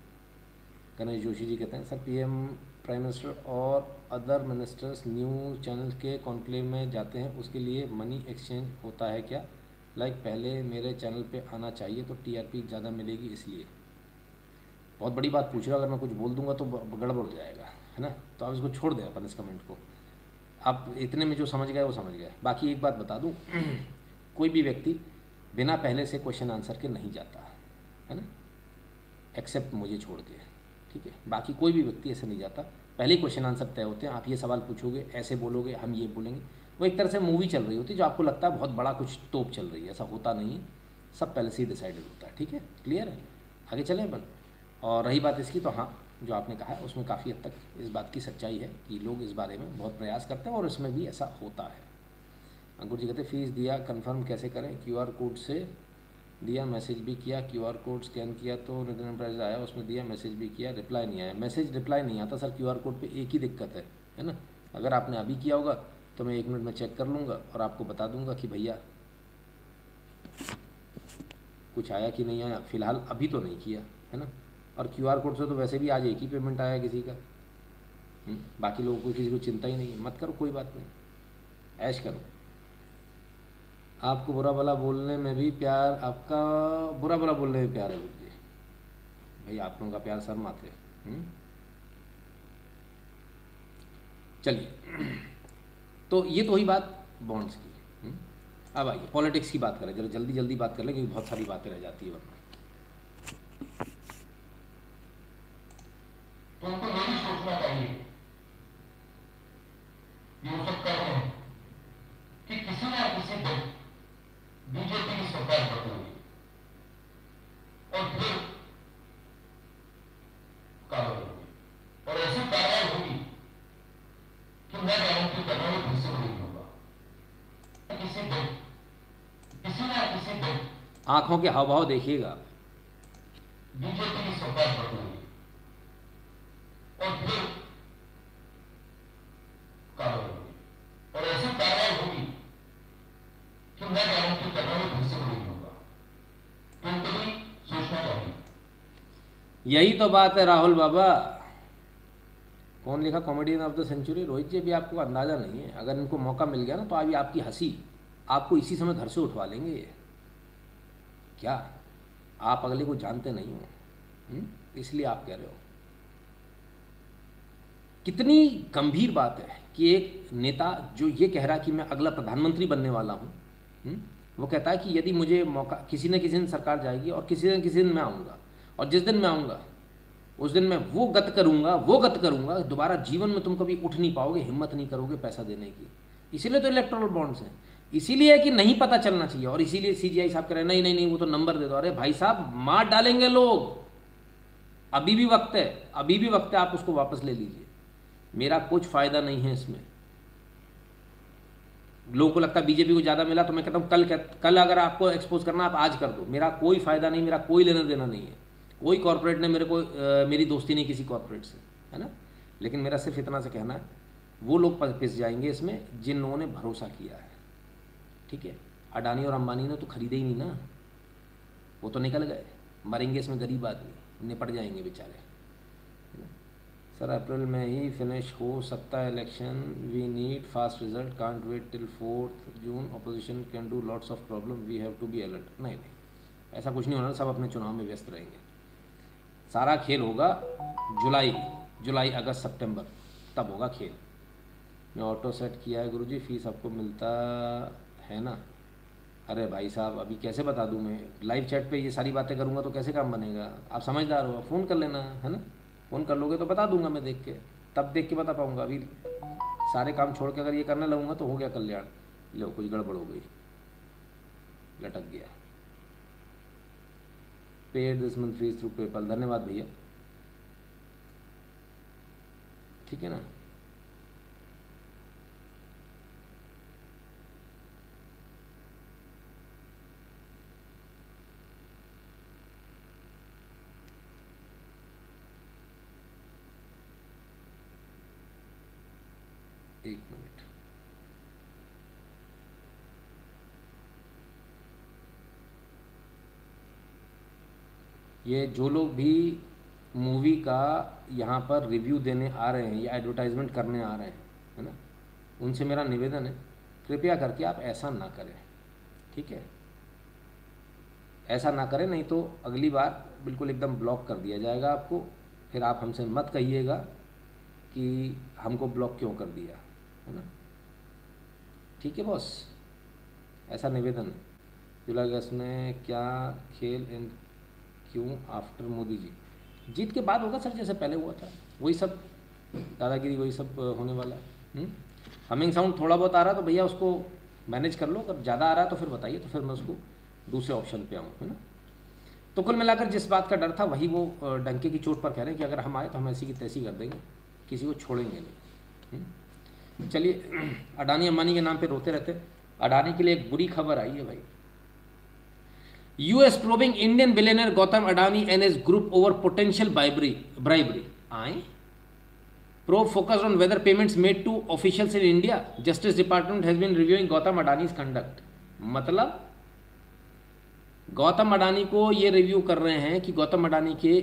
Ganesh Joshi ji कहते हैं, सर PM प्राइम मिनिस्टर और अदर मिनिस्टर्स न्यूज़ चैनल के कॉन्क्लेव में जाते हैं, उसके लिए मनी एक्सचेंज होता है क्या? लाइक पहले मेरे चैनल पे आना चाहिए तो TRP ज़्यादा मिलेगी, इसलिए। बहुत बड़ी बात पूछ रहे हो। अगर मैं कुछ बोल दूंगा तो गड़बड़ हो जाएगा, है ना। तो आप इसको छोड़ दें अपन इस कमेंट को। आप इतने में जो समझ गए वो समझ गए। बाकी एक बात बता दूँ, कोई भी व्यक्ति बिना पहले से क्वेश्चन आंसर के नहीं जाता है ना, एक्सेप्ट मुझे छोड़ के। ठीक है, बाकी कोई भी व्यक्ति ऐसे नहीं जाता। पहले ही क्वेश्चन आंसर तय होते हैं। आप ये सवाल पूछोगे, ऐसे बोलोगे, हम ये बोलेंगे। वो एक तरह से मूवी चल रही होती है, जो आपको लगता है बहुत बड़ा कुछ तोप चल रही है। ऐसा होता नहीं है, सब पहले से ही डिसाइडेड होता है। ठीक है, क्लियर है? आगे चलें अपन। और रही बात इसकी, तो हाँ, जो आपने कहा है उसमें काफ़ी हद तक इस बात की सच्चाई है कि लोग इस बारे में बहुत प्रयास करते हैं और इसमें भी ऐसा होता है। अंकुर जी कहते हैं, फीस दिया कंफर्म कैसे करें? QR कोड से दिया, मैसेज भी किया, QR कोड स्कैन किया तो रिटर्न प्राइस आया, उसमें दिया, मैसेज भी किया, रिप्लाई नहीं आया। मैसेज रिप्लाई नहीं आता सर QR कोड पे। एक ही दिक्कत है ना। अगर आपने अभी किया होगा तो मैं 1 मिनट में चेक कर लूँगा और आपको बता दूंगा कि भैया कुछ आया कि नहीं आया। फ़िलहाल अभी तो नहीं किया, है ना। और QR कोड से तो वैसे भी आज एक ही पेमेंट आया किसी का। बाकी लोगों को किसी को चिंता ही नहीं है। मत करो, कोई बात नहीं, ऐश करो। आपको बुरा भला बोलने में भी प्यार, आपका बुरा भला बोलने में प्यार है जी भाई। आप लोगों का प्यार सर माथे। चलिए, तो ये तो हुई बात बॉन्ड्स की। अब आइए पॉलिटिक्स की बात करें। जरा जल्दी जल्दी बात कर लें क्योंकि बहुत सारी बातें रह जाती है वरना। तो उनको ये भी सोचना चाहिए, ये सब कर रहे हैं कि किसी ना किसी दिन बीजेपी की सरकार बदलेगी और फिर कार्रवाई होगी, और ऐसी कार्रवाई होगी कि मैं गारंटी कर रहा हूं फिर से नहीं होगा। किसी दिन, किसी ना किसी दिन आंखों के हाव भाव देखिएगा, बीजेपी की सरकार बदलेगी और फिर कार्रवाई होगी, और ऐसी कार्रवाई होगी कि मैं गारंटी कर रहा हूं फिर से नहीं होगा। तो उनको भी सोचना चाहिए। यही तो बात है राहुल बाबा। कौन लिखा comedian of the century? Rohit ji, अभी आपको अंदाज़ा नहीं है, अगर इनको मौका मिल गया ना तो अभी आपकी हंसी आपको इसी समय घर से उठवा लेंगे ये। क्या आप अगले को जानते नहीं हो? इसलिए आप कह रहे हो। कितनी गंभीर बात है कि एक नेता जो ये कह रहा कि मैं अगला प्रधानमंत्री बनने वाला हूँ, वो कहता है कि यदि मुझे मौका, किसी न किसी दिन सरकार जाएगी और किसी न किसी दिन मैं आऊँगा, और जिस दिन मैं आऊँगा उस दिन मैं वो गत करूँगा, दोबारा जीवन में तुम कभी उठ नहीं पाओगे, हिम्मत नहीं करोगे पैसा देने की। इसीलिए तो इलेक्टोरल बॉन्ड्स हैं, इसीलिए कि नहीं पता चलना चाहिए, और इसीलिए सीजीआई साहब कह रहे हैं नहीं नहीं नहीं वो तो नंबर दे दो। अरे भाई साहब, मार डालेंगे लोग, अभी भी वक्त है, अभी भी वक्त है, आप उसको वापस ले लीजिए। मेरा कुछ फ़ायदा नहीं है इसमें। लोगों को लगता है बीजेपी को ज़्यादा मिला, तो मैं कहता हूँ कल अगर आपको एक्सपोज करना आप आज कर दो, मेरा कोई फ़ायदा नहीं, मेरा कोई लेना देना नहीं है। कोई कॉर्पोरेट ने मेरी दोस्ती नहीं किसी कॉर्पोरेट से, है ना। लेकिन मेरा सिर्फ इतना से कहना है, वो लोग पिस जाएंगे इसमें जिन लोगों ने भरोसा किया है, ठीक है। अडानी और अंबानी ने तो खरीदे ही नहीं ना, वो तो निकल गए, मरेंगे इसमें गरीब आदमी, निपट जाएंगे बेचारे। सर अप्रैल में ही फिनिश हो सकता है election, we need fast result, can't wait till 4 June, opposition can do lots of problem, we have to be alert. नहीं, ऐसा कुछ नहीं होना, सब अपने चुनाव में व्यस्त रहेंगे। सारा खेल होगा जुलाई अगस्त सितंबर, तब होगा खेल। मैं ऑटो सेट किया है गुरुजी, फीस आपको मिलता है ना? अरे भाई साहब, अभी कैसे बता दूं मैं? लाइव चैट पे ये सारी बातें करूंगा तो कैसे काम बनेगा? आप समझदार हो, फ़ोन कर लेना, है ना। फ़ोन कर लोगे तो बता दूंगा मैं, देख के, तब देख के बता पाऊंगा। अभी सारे काम छोड़ के अगर ये करने लगूंगा तो हो गया कल्याण। लो, कुछ गड़बड़ हो गई, लटक गया। Paid this month fees through PayPal, धन्यवाद भैया, ठीक है ना। एक मिनट, ये जो लोग भी मूवी का यहाँ पर रिव्यू देने आ रहे हैं या एडवर्टाइजमेंट करने आ रहे हैं, है ना, उनसे मेरा निवेदन है, कृपया करके आप ऐसा ना करें, ठीक है। ऐसा ना करें, नहीं तो अगली बार बिल्कुल एकदम ब्लॉक कर दिया जाएगा आपको। फिर आप हमसे मत कहिएगा कि हमको ब्लॉक क्यों कर दिया, है ना, ठीक है बॉस, ऐसा निवेदन है। जुलाई अगस्त में क्या खेल इन क्यों आफ्टर मोदी जी? जीत के बाद होगा सर, जैसे पहले हुआ था, वही सब दादागिरी, वही सब होने वाला है। हमिंग साउंड थोड़ा बहुत आ रहा तो भैया उसको मैनेज कर लो, अगर ज़्यादा आ रहा है तो फिर बताइए, तो फिर मैं उसको दूसरे ऑप्शन पे आऊँ, है ना। तो कुल मिलाकर जिस बात का डर था वही वो डंके की चोट पर कह रहे हैं कि अगर हम आए तो हम ऐसी की तैसी कर देंगे, किसी को छोड़ेंगे नहीं। चलिए, अडानी अंबानी के नाम पे रोते रहते। अडानी के लिए एक बुरी खबर आई है भाई। US probing Indian billionaire Gautam Adani and his group over potential bribery. Probe focused on whether payments made to officials in India. Justice Department has been reviewing Gautam Adani's conduct. मतलब गौतम अडानी को ये रिव्यू कर रहे हैं कि गौतम अडानी के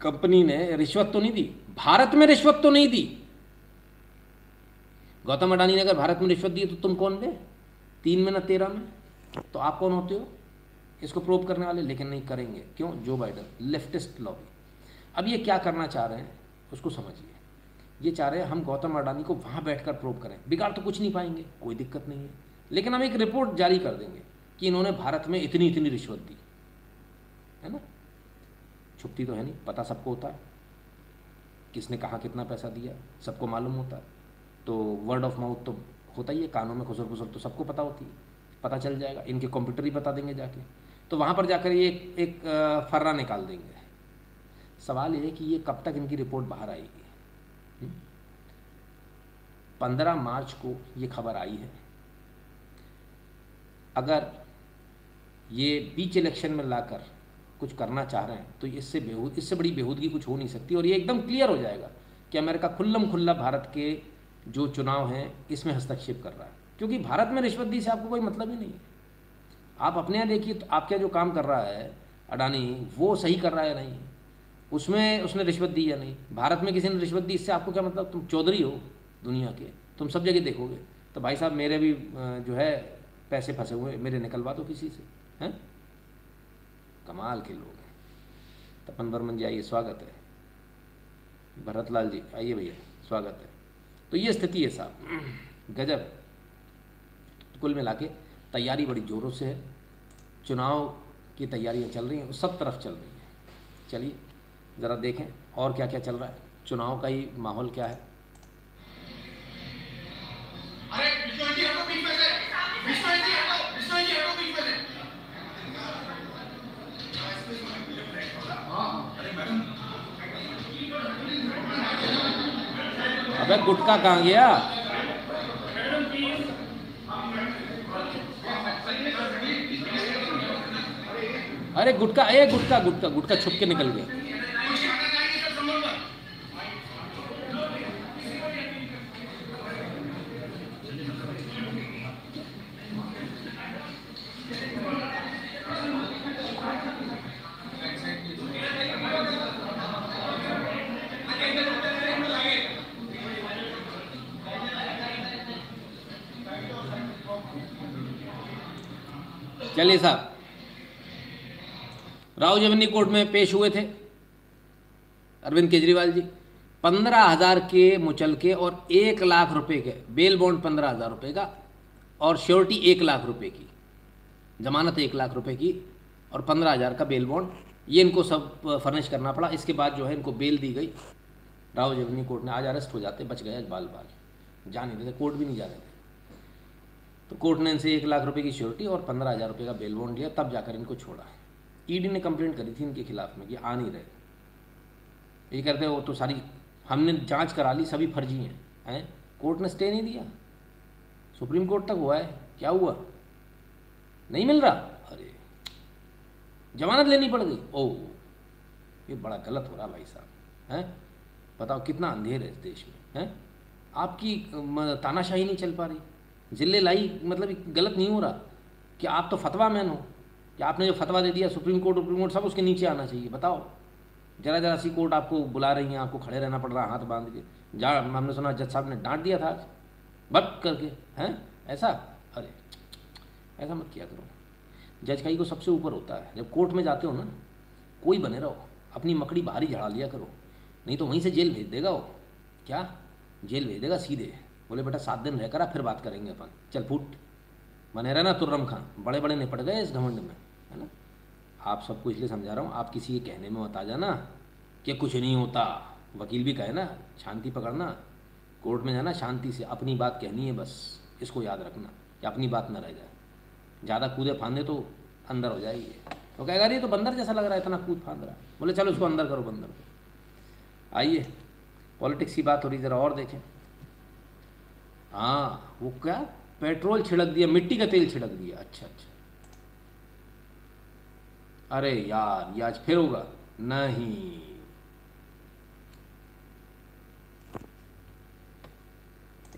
company ने रिश्वत तो नहीं दी, भारत में रिश्वत तो नहीं दी। गौतम अडानी ने अगर भारत में रिश्वत दी तो तुम कौन थे? 3 में ना 13 में, तो आप कौन होते हो इसको प्रोब करने वाले? लेकिन नहीं करेंगे, क्यों? जो बाइडन, लेफ्टिस्ट लॉबी। अब ये क्या करना चाह रहे हैं उसको समझिए। ये चाह रहे हैं हम गौतम अडानी को वहाँ बैठकर प्रोब करें, बिगाड़ तो कुछ नहीं पाएंगे, कोई दिक्कत नहीं है, लेकिन हम एक रिपोर्ट जारी कर देंगे कि इन्होंने भारत में इतनी इतनी रिश्वत दी, है ना। छुपती तो है नहीं, पता सबको होता है, किसने कहाँ कितना पैसा दिया सबको मालूम होता है। तो वर्ड ऑफ माउथ तो होता ही है, कानों में खुसर खुसर तो सबको पता होती है, पता चल जाएगा, इनके कंप्यूटर ही बता देंगे जाके, तो वहाँ पर जाकर ये एक फर्रा निकाल देंगे। सवाल ये है कि ये कब तक इनकी रिपोर्ट बाहर आएगी। 15 मार्च को ये खबर आई है। अगर ये बीच इलेक्शन में लाकर कुछ करना चाह रहे हैं तो इससे बड़ी बेहूदगी कुछ हो नहीं सकती, और ये एकदम क्लियर हो जाएगा कि अमेरिका खुल्लम खुल्ला भारत के जो चुनाव हैं इसमें हस्तक्षेप कर रहा है, क्योंकि भारत में रिश्वत दी से आपको कोई मतलब ही नहीं है। आप अपने यहाँ देखिए तो आपके जो काम कर रहा है अडानी, वो सही कर रहा है नहीं, उसमें उसने रिश्वत दी या नहीं? भारत में किसी ने रिश्वत दी, इससे आपको क्या मतलब? तुम चौधरी हो दुनिया के, तुम सब जगह देखोगे। तो भाई साहब मेरे भी जो है पैसे फंसे हुए, मेरे निकलवा दो किसी से, हैं? कमाल के लोग हैं। तपन बर्मन जी आइए, स्वागत है। भरतलाल जी आइए भैया, स्वागत है। तो ये स्थिति है साहब, गजब। कुल मिला के तैयारी बड़ी ज़ोरों से है, चुनाव की तैयारियां चल रही हैं, सब तरफ चल रही हैं। चलिए ज़रा देखें और क्या क्या चल रहा है, चुनाव का ही माहौल क्या है। अरे विश्वनाथ जी हटो बीच में से, विश्वनाथ जी हटो, विश्वनाथ जी हटो बीच में से। अरे मैडम, अबे गुटका कहाँ गया? अरे गुटका, ए गुटका गुटका गुटका छुप के निकल गया। चलिए साहब, रावजमनी कोर्ट में पेश हुए थे अरविंद केजरीवाल जी। 15,000 के मुचलके और 1 लाख रुपए के बेल बॉन्ड, 15,000 रुपये का, और श्योरिटी 1 लाख रुपए की, जमानत 1 लाख रुपए की, और 15,000 का बेल बॉन्ड। ये इनको सब फर्निश करना पड़ा। इसके बाद जो है इनको बेल दी गई रावजमनी कोर्ट ने। आज अरेस्ट हो जाते, बच गए बाल बाल, जा नहीं देते, कोर्ट भी नहीं जा रहे थे। तो कोर्ट ने इनसे 1 लाख रुपए की श्योरिटी और 15,000 रुपये का बेल बॉन्ड लिया, तब जाकर इनको छोड़ा। ईडी ने कंप्लेंट करी थी इनके खिलाफ में कि आ नहीं रहे, ये कहते वो तो सारी हमने जांच करा ली, सभी फर्जी हैं। कोर्ट ने स्टे नहीं दिया, सुप्रीम कोर्ट तक हुआ है, क्या हुआ? नहीं मिल रहा, अरे जमानत लेनी पड़ गई। ओह, ये बड़ा गलत हो रहा भाई साहब, हैं? बताओ कितना अंधेर है इस देश में, हैं? आपकी तानाशाही नहीं चल पा रही, जिले लाई, मतलब गलत नहीं हो रहा कि आप तो फतवा मैन हो, कि आपने जो फतवा दे दिया सुप्रीम कोर्ट सब उसके नीचे आना चाहिए। बताओ, जरा जरा सी कोर्ट आपको बुला रही हैं, आपको खड़े रहना पड़ रहा है हाथ बांध के। जा, हमने सुना जज साहब ने डांट दिया था आज, बट करके, हैं? ऐसा, अरे ऐसा मत किया करो। जज का ही को सबसे ऊपर होता है। जब कोर्ट में जाते हो ना, कोई बने रहो, अपनी मकड़ी बाहर ही झाड़ा लिया करो, नहीं तो वहीं से जेल भेज देगा वो। क्या जेल भेज देगा सीधे, बोले बेटा 7 दिन रहकर फिर बात करेंगे अपन, चल फूट, बने रहना तुर्रम खां। बड़े बड़े निपट गए इस घमंड में, है ना। आप सबको इसलिए समझा रहा हूँ, आप किसी के कहने में मत आ जाना कि कुछ नहीं होता। वकील भी कहे ना, शांति पकड़ना, कोर्ट में जाना शांति से, अपनी बात कहनी है बस, इसको याद रखना कि अपनी बात ना रह जाए। ज़्यादा कूदे फांदे तो अंदर हो जाएगी। तो कहेगा ये तो बंदर जैसा लग रहा है, इतना कूद फांद रहा है। बोले चलो इसको अंदर करो, बंदर को। आइए, पॉलिटिक्स की बात हो रही, ज़रा और देखें। हाँ, वो क्या पेट्रोल छिड़क दिया, मिट्टी का तेल छिड़क दिया। अच्छा अच्छा, अरे यार ये आज फिर होगा नहीं।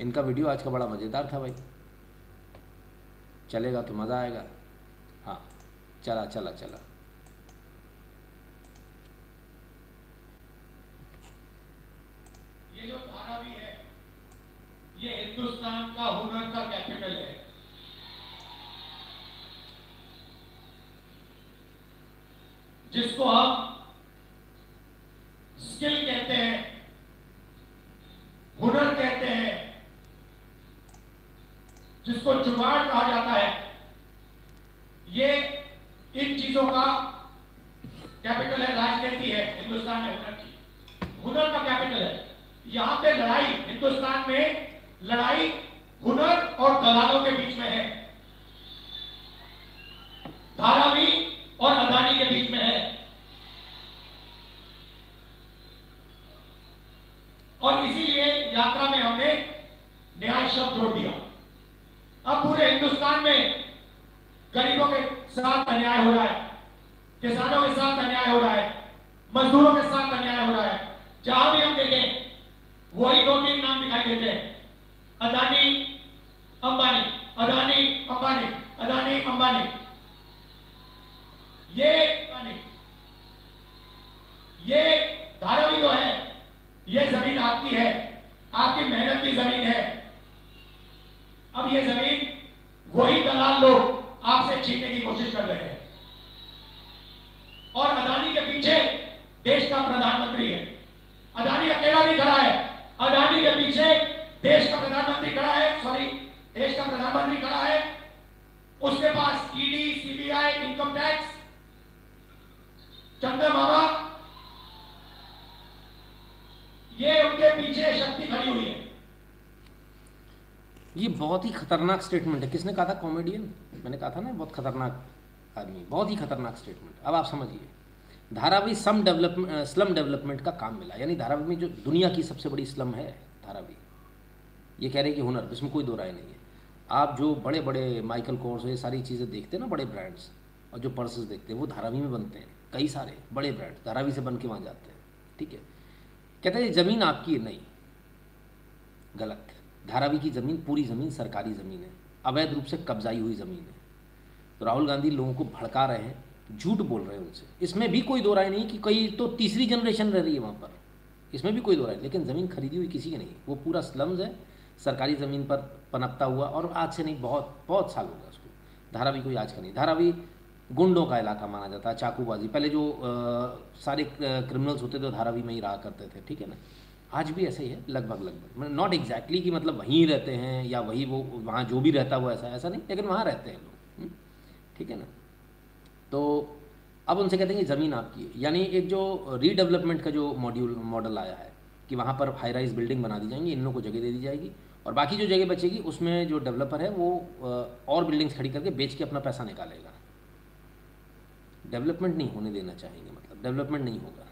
इनका वीडियो आज का बड़ा मज़ेदार था भाई, चलेगा तो मज़ा आएगा। हाँ, चला चला चला। ये जो धारावी है, ये हिंदुस्तान का हुनर का कैपिटल है। जिसको हम स्किल कहते हैं, हुनर कहते हैं, जिसको जुगाड़ कहा जाता है, ये इन चीजों का कैपिटल है। राजनीति है हिंदुस्तान में हुनर की, हुनर का कैपिटल है। यहां पे लड़ाई, हिंदुस्तान में लड़ाई हुनर और दलालों के बीच में है, धारावी और अदानी के बीच में है। और इसीलिए यात्रा में हमने न्याय शब्द जोड़ दिया। अब पूरे हिंदुस्तान में गरीबों के साथ अन्याय हो रहा है, किसानों के साथ अन्याय हो रहा है, मजदूरों के साथ अन्याय हो रहा है। जहां भी हम देखें वही 2-3 नाम दिखाई देते हैं, अदानी अंबानी, अदानी अंबानी, अदानी अंबानी। ये एमएनएम की जमीन है। अब ये जमीन वही दलाल लोग आपसे छीनने की कोशिश कर रहे हैं और अदानी के पीछे देश का प्रधानमंत्री है। अदानी अकेला नहीं खड़ा है, अदानी के पीछे देश का प्रधानमंत्री खड़ा है, सॉरी देश का प्रधानमंत्री खड़ा है, उसके पास ईडी, सीबीआई, इनकम टैक्स, चंद्रमामा, ये उनके पीछे शक्ति खड़ी हुई है। ये बहुत ही खतरनाक स्टेटमेंट है। किसने कहा था? कॉमेडियन। मैंने कहा था ना, बहुत खतरनाक आदमी, बहुत ही खतरनाक स्टेटमेंट। अब आप समझिए, धारावी स्लम डेवलपमेंट का काम मिला, यानी धारावी में जो दुनिया की सबसे बड़ी स्लम है धारावी, ये कह रहे हैं कि हुनर, इसमें कोई दो राय नहीं है। आप जो बड़े बड़े माइकल कोर्स, ये सारी चीज़ें देखते हैं ना, बड़े ब्रांड्स और जो पर्सेस देखते हैं, वो धारावी में बनते हैं। कई सारे बड़े ब्रांड धारावी से बन के वहाँ जाते हैं, ठीक है। कहते हैं ज़मीन आपकी है, नहीं, गलत। धारावी की ज़मीन, पूरी ज़मीन सरकारी ज़मीन है, अवैध रूप से कब्जाई हुई ज़मीन है। तो राहुल गांधी लोगों को भड़का रहे हैं, झूठ बोल रहे हैं उनसे, इसमें भी कोई दो राय नहीं कि कई तो तीसरी जनरेशन रह रही है वहाँ पर, इसमें भी कोई दो राय। लेकिन ज़मीन खरीदी हुई किसी की नहीं, वो पूरा स्लम्स है, सरकारी ज़मीन पर पनपता हुआ, और आज से नहीं, बहुत बहुत साल हो गया उसको। धारावी कोई आज का नहीं। धारावी गुंडों का इलाका माना जाता है, चाकूबाजी, पहले जो सारे क्रिमिनल्स होते थे धारावी में ही रहा करते थे, ठीक है ना। आज भी ऐसे ही है लगभग, नॉट एग्जैक्टली कि मतलब वहीं रहते हैं या वही वो वहाँ जो भी रहता है वो ऐसा नहीं, लेकिन वहाँ रहते हैं लोग, ठीक है ना। तो अब उनसे कहते हैं कि ज़मीन आपकी है, यानी एक जो रीडेवलपमेंट का जो मॉडल आया है कि वहाँ पर हाई राइज बिल्डिंग बना दी जाएंगी, इन लोगों को जगह दे दी जाएगी, और बाकी जो जगह बचेगी उसमें जो डेवलपर है वो और बिल्डिंग्स खड़ी करके बेच के अपना पैसा निकालेगा। डेवलपमेंट नहीं होने देना चाहेंगे, मतलब डेवलपमेंट नहीं होगा।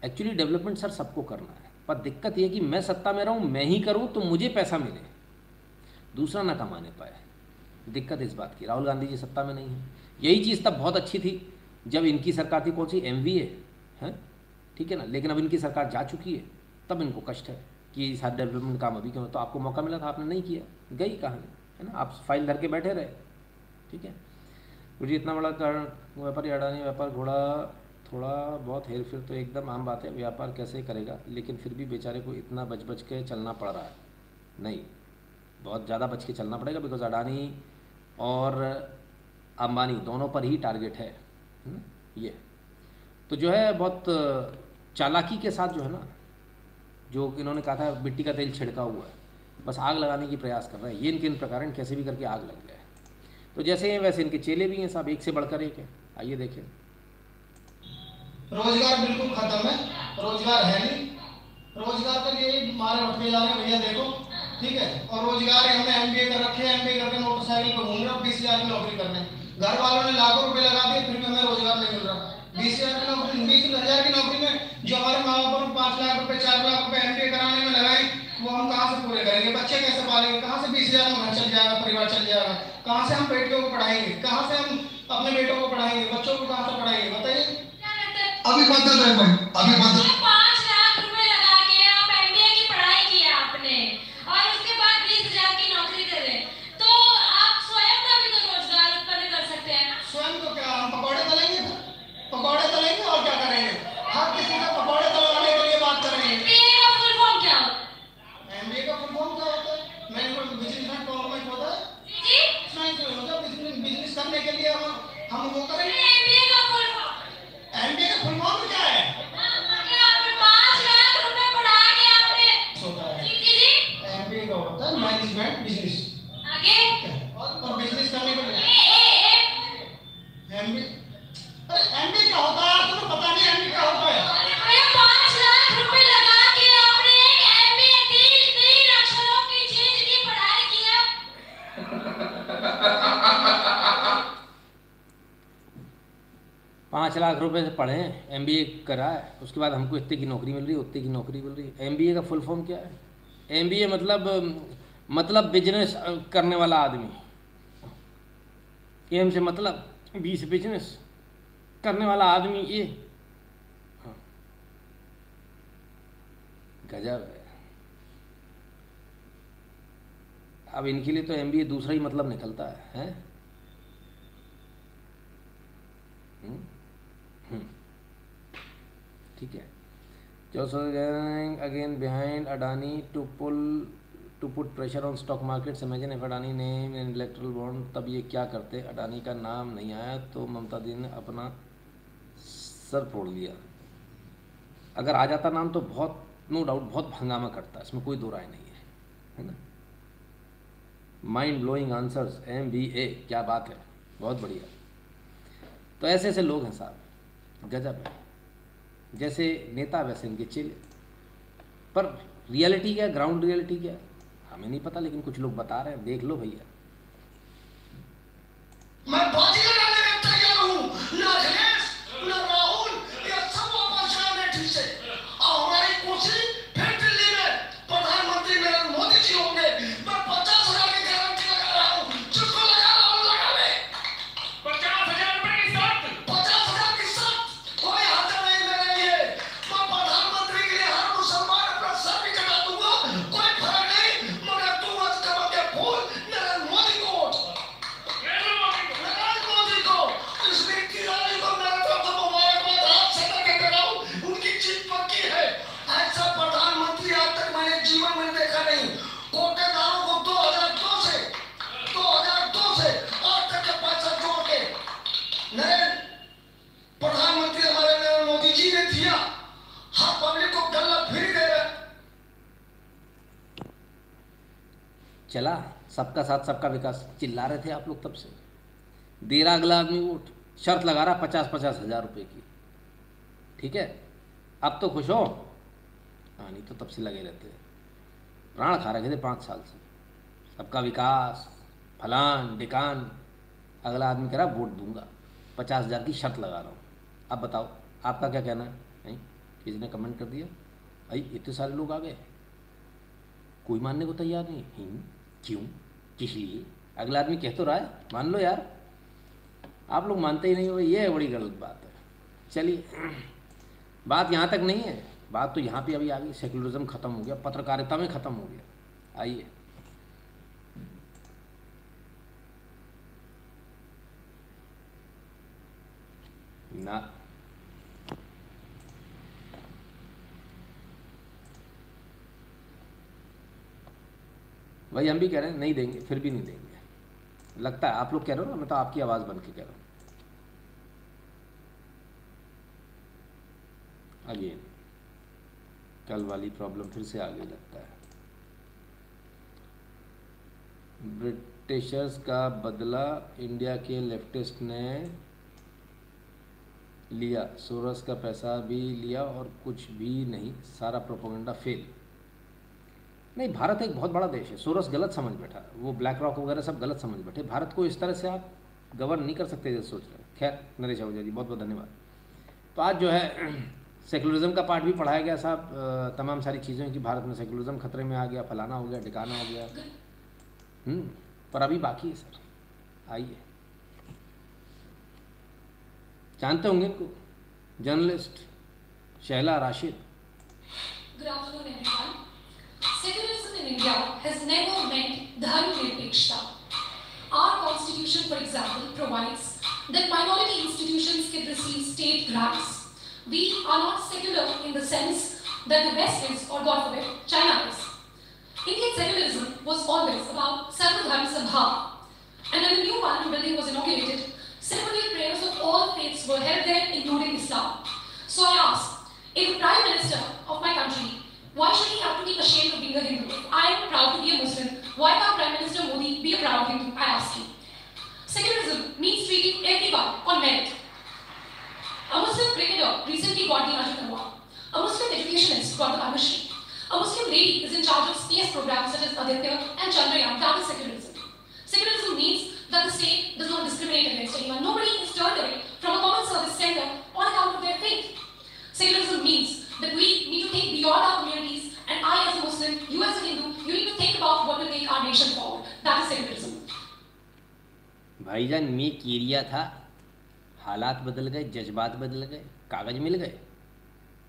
एक्चुअली डेवलपमेंट सर सबको करना है, पर दिक्कत यह कि मैं सत्ता में रहूं, मैं ही करूं तो मुझे पैसा मिले, दूसरा ना कमाने पाए। दिक्कत इस बात की, राहुल गांधी जी सत्ता में नहीं है। यही चीज़ तब बहुत अच्छी थी जब इनकी सरकार थी, कौन सी, MVA है, ठीक है ना। लेकिन अब इनकी सरकार जा चुकी है, तब इनको कष्ट है कि सारे डेवलपमेंट काम अभी क्यों। तो आपको मौका मिला था, आपने नहीं किया, गई कहानी, है ना। आप फाइल धर के बैठे रहे, ठीक है। मुझे इतना बड़ा कारण व्यापारी अडानी व्यापार घोड़ा, थोड़ा बहुत हेर फेर तो एकदम आम बात है, व्यापार कैसे करेगा, लेकिन फिर भी बेचारे को इतना बच के चलना पड़ रहा है। नहीं, बहुत ज़्यादा बच के चलना पड़ेगा, बिकॉज अडानी और अंबानी दोनों पर ही टारगेट है ये। तो जो है बहुत चालाकी के साथ जो है ना, जो इन्होंने कहा था मिट्टी का तेल छिड़का हुआ है, बस आग लगाने की प्रयास कर रहे हैं। ये इनके इन प्रकार कैसे भी करके आग लग जाए। तो जैसे हैं वैसे इनके चेले भी हैं साहब, एक से बढ़कर एक है। आइए देखें। रोजगार बिल्कुल खत्म है, रोजगार है नहीं, रोजगार के लिए मारे उठके जा रहे हैं भैया, देखो, ठीक है। और रोजगार हमने MBA कर रखे हैं, MBA करके मोटरसाइकिल पर घूम रहे, 20,000 की नौकरी करने, घर वालों ने लाखों रुपए लगा दिए, फिर भी हमें रोजगार नहीं मिल रहा। 20,000 की नौकरी, 20,000 की नौकरी में जो हमारे माँ बाप ने 5 लाख रुपए 4 लाख रुपए MBA कराने में लगाए, वो हम कहाँ से पूरे करेंगे? बच्चे कैसे पालेंगे? कहाँ से 20,000 में घर चल जाएगा, परिवार चल जाएगा? कहाँ से हम बेटियों को पढ़ाएंगे? कहाँ से हम अपने बेटों को पढ़ाएंगे? बच्चों को कहाँ से पढ़ाएंगे? बताइए। अभी बदल रहे भाई, अभी बदल। 5 लाख रुपए लगा के आप MBA की पढ़ाई की आपने और उसके बाद 20,000 की नौकरी कर रहे, तो आप स्वयं का भी तो रोजगार उत्पन्न कर सकते हैं। स्वयं तो क्या, हम पकौड़े तलेंगे? पकौड़े तलेंगे और क्या करेंगे? हर किसी का पकौड़े तलवाने के लिए बात करेंगे। MBA का फुल फॉर्म क्या होता है? MBA का फुल फॉर्म क्या होता है? मैनेजमेंट बिजनेस गवर्नमेंट होता है। जी बिजनेस करने के लिए हम वो करेंगे। MBA का फुल फॉर्म, MBA का फुल फॉर्म क्या है? आपने 5 लाख रुपए पढ़ा के आपने होता है जी MBA का होता है मैनेजमेंट बिजनेस। आगे और बिजनेस करने के लिए ए MBA, अरे MBA क्या होता है? आपको तो पता नहीं MBA क्या होता है। भैया 5 लाख रुपए लगा के आपने एक MBA 3 अक्षरों की चीज की पढ़ाई किया। 5 लाख रुपए से पढ़े, MBA करा है, उसके बाद हमको इतने की नौकरी मिल रही है, उतने की नौकरी मिल रही है। MBA का फुल फॉर्म क्या है? MBA मतलब बिजनेस करने वाला आदमी। एम से मतलब 20 बिजनेस करने वाला आदमी, ये हाँ, गजब है। अब इनके लिए तो MBA दूसरा ही मतलब निकलता है, हैं? ठीक है। Again behind Adani to put pressure on stock markets. Imagine if Adani name in electoral bond, तब ये क्या करते? अडानी का नाम नहीं आया तो ममता दी ने अपना सर फोड़ लिया। अगर आ जाता नाम तो बहुत, नो डाउट, बहुत हंगामा करता, इसमें कोई दो राय नहीं है ना। माइंड ब्लोइंग आंसर्स, MBA, क्या बात है, बहुत बढ़िया। तो ऐसे ऐसे लोग हैं साहब, गजब है। जैसे नेता वैसे इनके चेले। पर रियलिटी क्या, ग्राउंड रियलिटी क्या, हमें नहीं पता, लेकिन कुछ लोग बता रहे हैं, देख लो भैया। मैं बाजी लगाने में तैयार हूं, ना अखिलेश ना राहुल, ये सब वापस जाने ठीक से। और हमारी कुर्सी फिर दिल्ली में प्रधानमंत्री नरेंद्र मोदी जी होंगे। मैं 50,000 की गारंटी लगा रहा हूं, जिसको लगा रहा हूं लगा ले। 50,000 रुपए की शर्त, 50,000 की शर्त, कोई हद नहीं मेरे लिए। मैं प्रधानमंत्री के लिए हर मुसलमान अपना सर भी कटा दूंगा, कोई फर्क नहीं, मगर तू मत करो के फूल नरेंद्र मोदी को वोट। नरेंद्र मोदी को, इसलिए किरानी को मेरे तरफ से मुबारकबाद, हाथ से करके दे रहा हूं, उनकी जीत पक्की है। ऐसा प्रधानमंत्री आज तक मैंने जीवन में देखा नहीं। कोटेदारों को 2002 से आज तक के पैसा जोड़ के नरेंद्र प्रधानमंत्री हमारे नरेंद्र मोदी जी ने दिया। हर पब्लिक को गल्ला फ्री दे रहे। चला सबका साथ सबका विकास, चिल्ला रहे थे आप लोग तब से। दे रहा अगला आदमी वोट, शर्त लगा रहा 50-50 हज़ार रुपये की, ठीक है। अब तो खुश हो? हाँ, नहीं तो तब से लगे रहते, प्राण खा रखे थे 5 साल से। सबका विकास, फलान ढिकान, अगला आदमी कह रहा वोट दूंगा, 50,000 की शर्त लगा रहा हूँ। अब बताओ आपका क्या कहना है? नहीं, किसी ने कमेंट कर दिया, भाई इतने सारे लोग आ गए, कोई मानने को तैयार नहीं। क्यों, किस लिए? अगला आदमी कह तो रहा है, मान लो यार, आप लोग मानते ही नहीं हो, ये बड़ी गलत बात है। चलिए, बात यहाँ तक नहीं है, बात तो यहाँ पे अभी आ गई। सेकुलरिज्म खत्म हो गया, पत्रकारिता में खत्म हो गया। आइए, ना भाई हम भी कह रहे हैं नहीं देंगे, फिर भी नहीं देंगे। लगता है आप लोग कह रहे हो ना, मैं तो आपकी आवाज़ बन के कह रहा हूँ। अगेन कल वाली प्रॉब्लम फिर से आ गई लगता है। ब्रिटिशर्स का बदला इंडिया के लेफ्टिस्ट ने लिया, सोरस का पैसा भी लिया और कुछ भी नहीं, सारा प्रोपेगेंडा फेल। नहीं, भारत एक बहुत बड़ा देश है, सोरस गलत समझ बैठा, वो ब्लैक रॉक वगैरह सब गलत समझ बैठे। भारत को इस तरह से आप गवर्न नहीं कर सकते जैसे सोच रहे हैं। खैर, नरेश आहूजा जी बहुत बहुत धन्यवाद। तो आज जो है सेकुलरिज्म का पार्ट भी पढ़ाया गया साहब, तमाम सारी चीज़ें कि भारत में सेकुलरिज्म खतरे में आ गया, फलाना हो गया, ठिकाना हो गया। पर अभी बाकी है सर, आइए। जानते होंगे इनको, journalist Shaila Rashid. Good afternoon, everyone. Secularism in India has never meant dharma-nirpekshta. Our constitution, for example, provides that minority institutions can receive state grants. We are not secular in the sense that the West is, or God forbid, China is. Indian secularism was always about Sarvadharma Sabha. And when the new parliament building was inaugurated, ceremonial prayers of all faiths were held there, including Islam. So I ask, if the Prime Minister of my country, why should he have to be ashamed of being a Hindu? If I am proud to be a Muslim, why can't Prime Minister Modi be a proud Hindu? I ask you. Secularism means treating everyone on merit. A Muslim cricketer recently got the Arjun Award. A Muslim educationist got the Padma Shri. A Muslim lady is in charge of space programs such as Aditya and Chandrayaan. That is secularism. Secularism means that the state does not discriminate against anyone. Nobody is turned away from a common service center on account of their faith. Secularism means that we need to think beyond our communities, and I as a Muslim, you as a Hindu, you need to think about what will take our nation forward. That is secularism. भाईजान मैं कीरिया था, हालात बदल गए, जज्बात बदल गए, कागज मिल गए,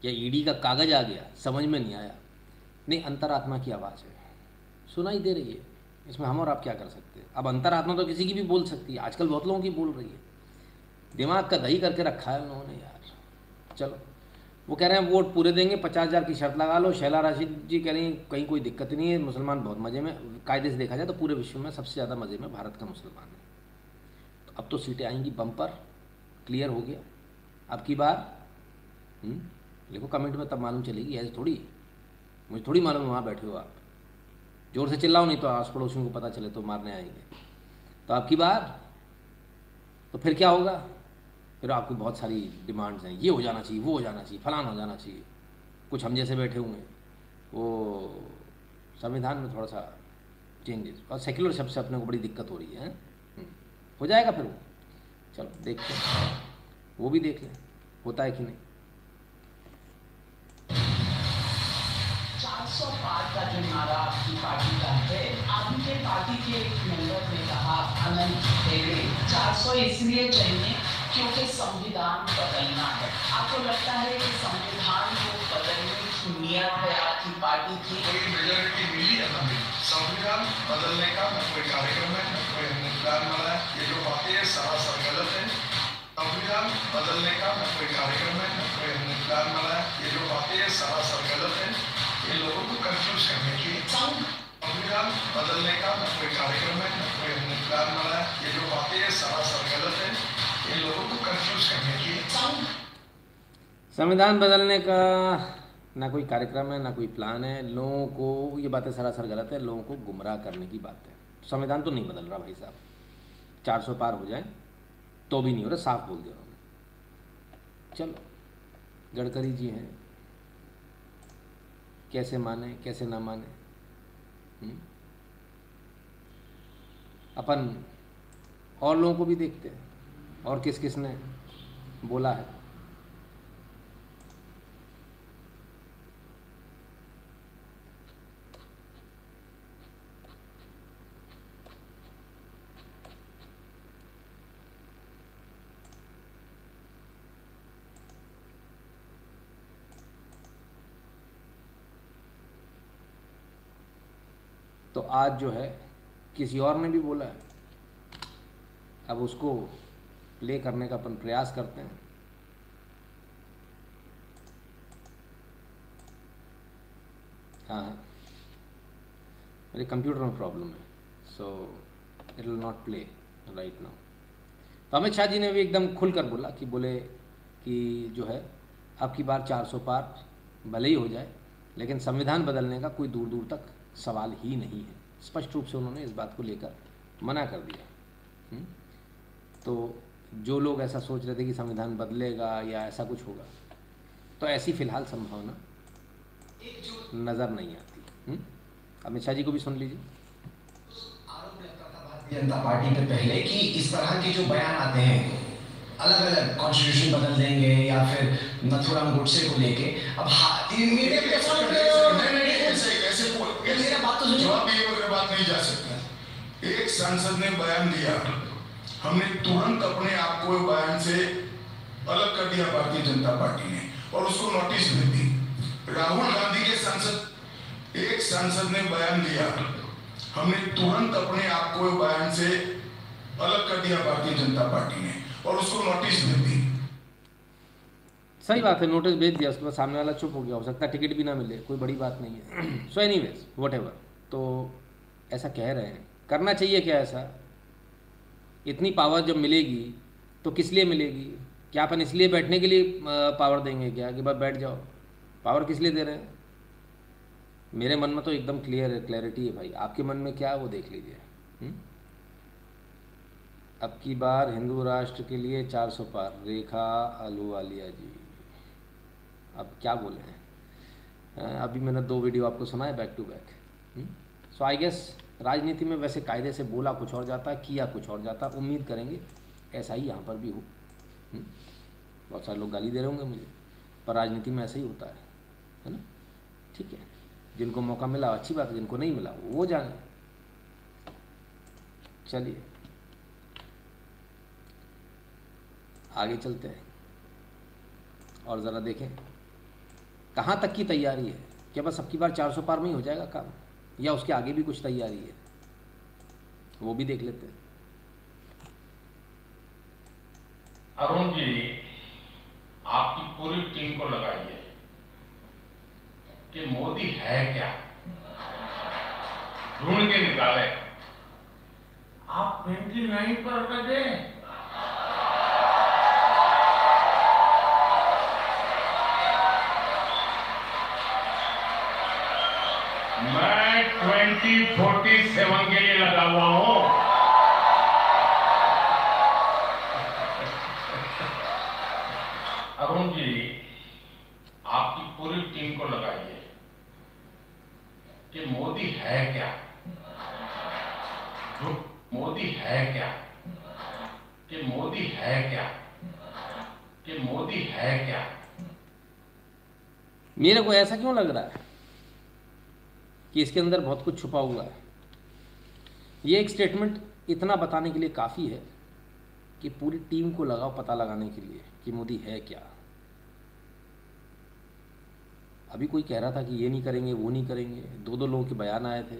या ईडी का कागज आ गया, समझ में नहीं आया। नहीं, अंतरात्मा की आवाज़ है, सुनाई दे रही है, इसमें हम और आप क्या कर सकते हैं। अब अंतरात्मा तो किसी की भी बोल सकती है, आजकल बहुत लोगों की बोल रही है, दिमाग का दही करके रखा है उन्होंने यार। चलो, वो कह रहे हैं वोट पूरे देंगे, 50,000 की शर्त लगा लो। शैला राशिद जी कह रही हैं कहीं कोई दिक्कत नहीं है, मुसलमान बहुत मज़े में। कायदे से देखा जाए तो पूरे विश्व में सबसे ज़्यादा मज़े में भारत का मुसलमान है। तो अब तो सीटें आएंगी बम्पर, क्लियर हो गया। अब की बार लिखो कमेंट में, तब मालूम चलेगी। ऐसे थोड़ी, मुझे थोड़ी मालूम है वहाँ बैठे हो आप। जोर से चिल्लाओ नहीं तो आस पड़ोसियों को पता चले तो मारने आएंगे। तो अब की बार तो फिर क्या होगा? फिर आपकी बहुत सारी डिमांड्स हैं, ये हो जाना चाहिए, वो हो जाना चाहिए, फलाना हो जाना चाहिए। कुछ हम जैसे बैठे हुए हैं, वो संविधान में थोड़ा सा चेंजेस, और सेक्युलर शब्द से अपने को बड़ी दिक्कत हो रही है। हो जाएगा फिर वो, चलो देखते हैं, वो भी देख लें होता है कि नहीं। 400 पार का जो नारा आपकी पार्टी का है, आपके पार्टी के एक मेंबर ने कहा, अनंत हेगड़े, 400 इसलिए चाहिए क्योंकि संविधान बदलना है। आपको लगता है कि संविधान को बदलने की नियत है आपकी पार्टी की? कोई मेजॉरिटी मिली है ना? संविधान बदलने का न कोई कार्यक्रम है, न कोई हमने प्लान बनाया। ये जो बातें हैं सरासर गलत है। संविधान बदलने का न कोई कार्यक्रम है, न कोई हमने प्लान बनाया। ये जो बातें हैं सरासर गलत है। ये लोगों को कंफ्यूज करने की। संविधान बदलने का न कोई कार्यक्रम है, न कोई हमने प्लान बनाया। ये जो बातें हैं सरासर गलत है। ये लोगों को कंफ्यूज करने की। संविधान बदलने का ना कोई कार्यक्रम है, ना कोई प्लान है। लोगों को ये बातें सरासर गलत है, लोगों को गुमराह करने की बात है। संविधान तो नहीं बदल रहा भाई साहब, 400 पार हो जाए तो भी नहीं हो रहा, साफ बोल दिया उन्होंने। चलो गडकरी जी हैं, कैसे माने कैसे ना माने। अपन और लोगों को भी देखते हैं, और किस किस ने बोला है। तो आज जो है किसी और ने भी बोला है, अब उसको प्ले करने का अपन प्रयास करते हैं। हाँ, मेरे कंप्यूटर में प्रॉब्लम है, so it will not play right now. तो अमित शाह जी ने भी एकदम खुलकर बोला कि जो है अब की बार 400 पार भले ही हो जाए, लेकिन संविधान बदलने का कोई दूर दूर तक सवाल ही नहीं है। स्पष्ट रूप से उन्होंने इस बात को लेकर मना कर दिया। तो जो लोग ऐसा सोच रहे थे कि संविधान बदलेगा या ऐसा कुछ होगा, तो ऐसी फिलहाल संभावना नज़र नहीं आती। अमित शाह जी को भी सुन लीजिए। आरोप लगता था भारतीय जनता पार्टी पे पहले कि इस तरह के जो बयान आते हैं, अलग अलग कॉन्स्टिट्यूशन बदल देंगे या फिर नथुराम गोडसे को लेके, अब मेरा बात तो जवाब दिए बगैर बात नहीं जा सकता। एक सांसद ने बयान दिया, हमने तुरंत अपने आप को बयान से अलग कर दिया भारतीय जनता पार्टी ने, और उसको नोटिस भी दी। राहुल गांधी के सांसद, एक सांसद ने बयान दिया, हमने तुरंत अपने आप को बयान से अलग कर दिया भारतीय जनता पार्टी ने, और उसको नोटिस भी दी। सही बात है, नोटिस भेज दिया, उसके बाद सामने वाला चुप हो गया। हो सकता है टिकट भी ना मिले, कोई बड़ी बात नहीं है। सो एनीवेज व्हाटएवर, तो ऐसा कह रहे हैं, करना चाहिए क्या ऐसा? इतनी पावर जब मिलेगी तो किस लिए मिलेगी? क्या अपन इसलिए बैठने के लिए पावर देंगे क्या कि बस बैठ जाओ? पावर किस लिए दे रहे हैं? मेरे मन में तो एकदम क्लियर है, क्लैरिटी है भाई। आपके मन में क्या है वो देख लीजिए। अब की बार हिंदू राष्ट्र के लिए 400 पार, रेखा आलूवालिया जी। अब क्या बोले हैं, अभी मैंने 2 वीडियो आपको सुना है back to back. So I guess राजनीति में वैसे कायदे से बोला कुछ और जाता है, किया कुछ और जाता है। उम्मीद करेंगे ऐसा ही यहाँ पर भी हो। बहुत सारे लोग गाली दे रहे होंगे मुझे, पर राजनीति में ऐसा ही होता है ना? ठीक है, जिनको मौका मिला अच्छी बात है, जिनको नहीं मिला वो जाने। चलिए आगे चलते हैं और ज़रा देखें कहाँ तक की तैयारी है। क्या बस अब की बार 400 पार में ही हो जाएगा काम, या उसके आगे भी कुछ तैयारी है? वो भी देख लेते हैं। अरुण जी, आपकी पूरी टीम को लगाइए, कि मोदी है क्या, ढूंढ के निकाले। आप 29 पर अटक गए। मैं 2047 के लिए लगा हुआ हूं। अरुण जी, आपकी पूरी टीम को लगाइए कि मोदी है क्या, मोदी है क्या, कि मोदी है क्या, कि मोदी है क्या। मेरे को ऐसा क्यों लग रहा है कि इसके अंदर बहुत कुछ छुपा हुआ है। ये एक स्टेटमेंट इतना बताने के लिए काफ़ी है कि पूरी टीम को लगाओ पता लगाने के लिए कि मोदी है क्या। अभी कोई कह रहा था कि ये नहीं करेंगे वो नहीं करेंगे, दो दो लोगों के बयान आए थे,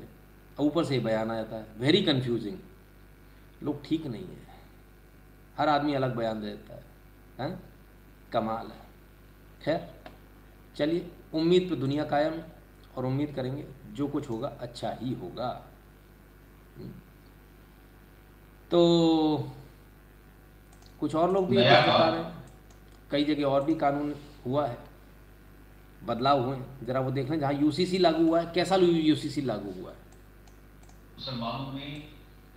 ऊपर से बयान आया था, वेरी कंफ्यूजिंग। लोग ठीक नहीं है, हर आदमी अलग बयान देता है, कमाल है। खैर चलिए, उम्मीद पे दुनिया कायम है और उम्मीद करेंगे जो कुछ होगा अच्छा ही होगा। तो कुछ और लोग भी बता रहे हैं, कई जगह और भी कानून हुआ है, बदलाव हुए हैं। जरा वो देख लें, जहाँ यूसीसी लागू हुआ है, कैसा यूसीसी लागू हुआ है। मुसलमानों में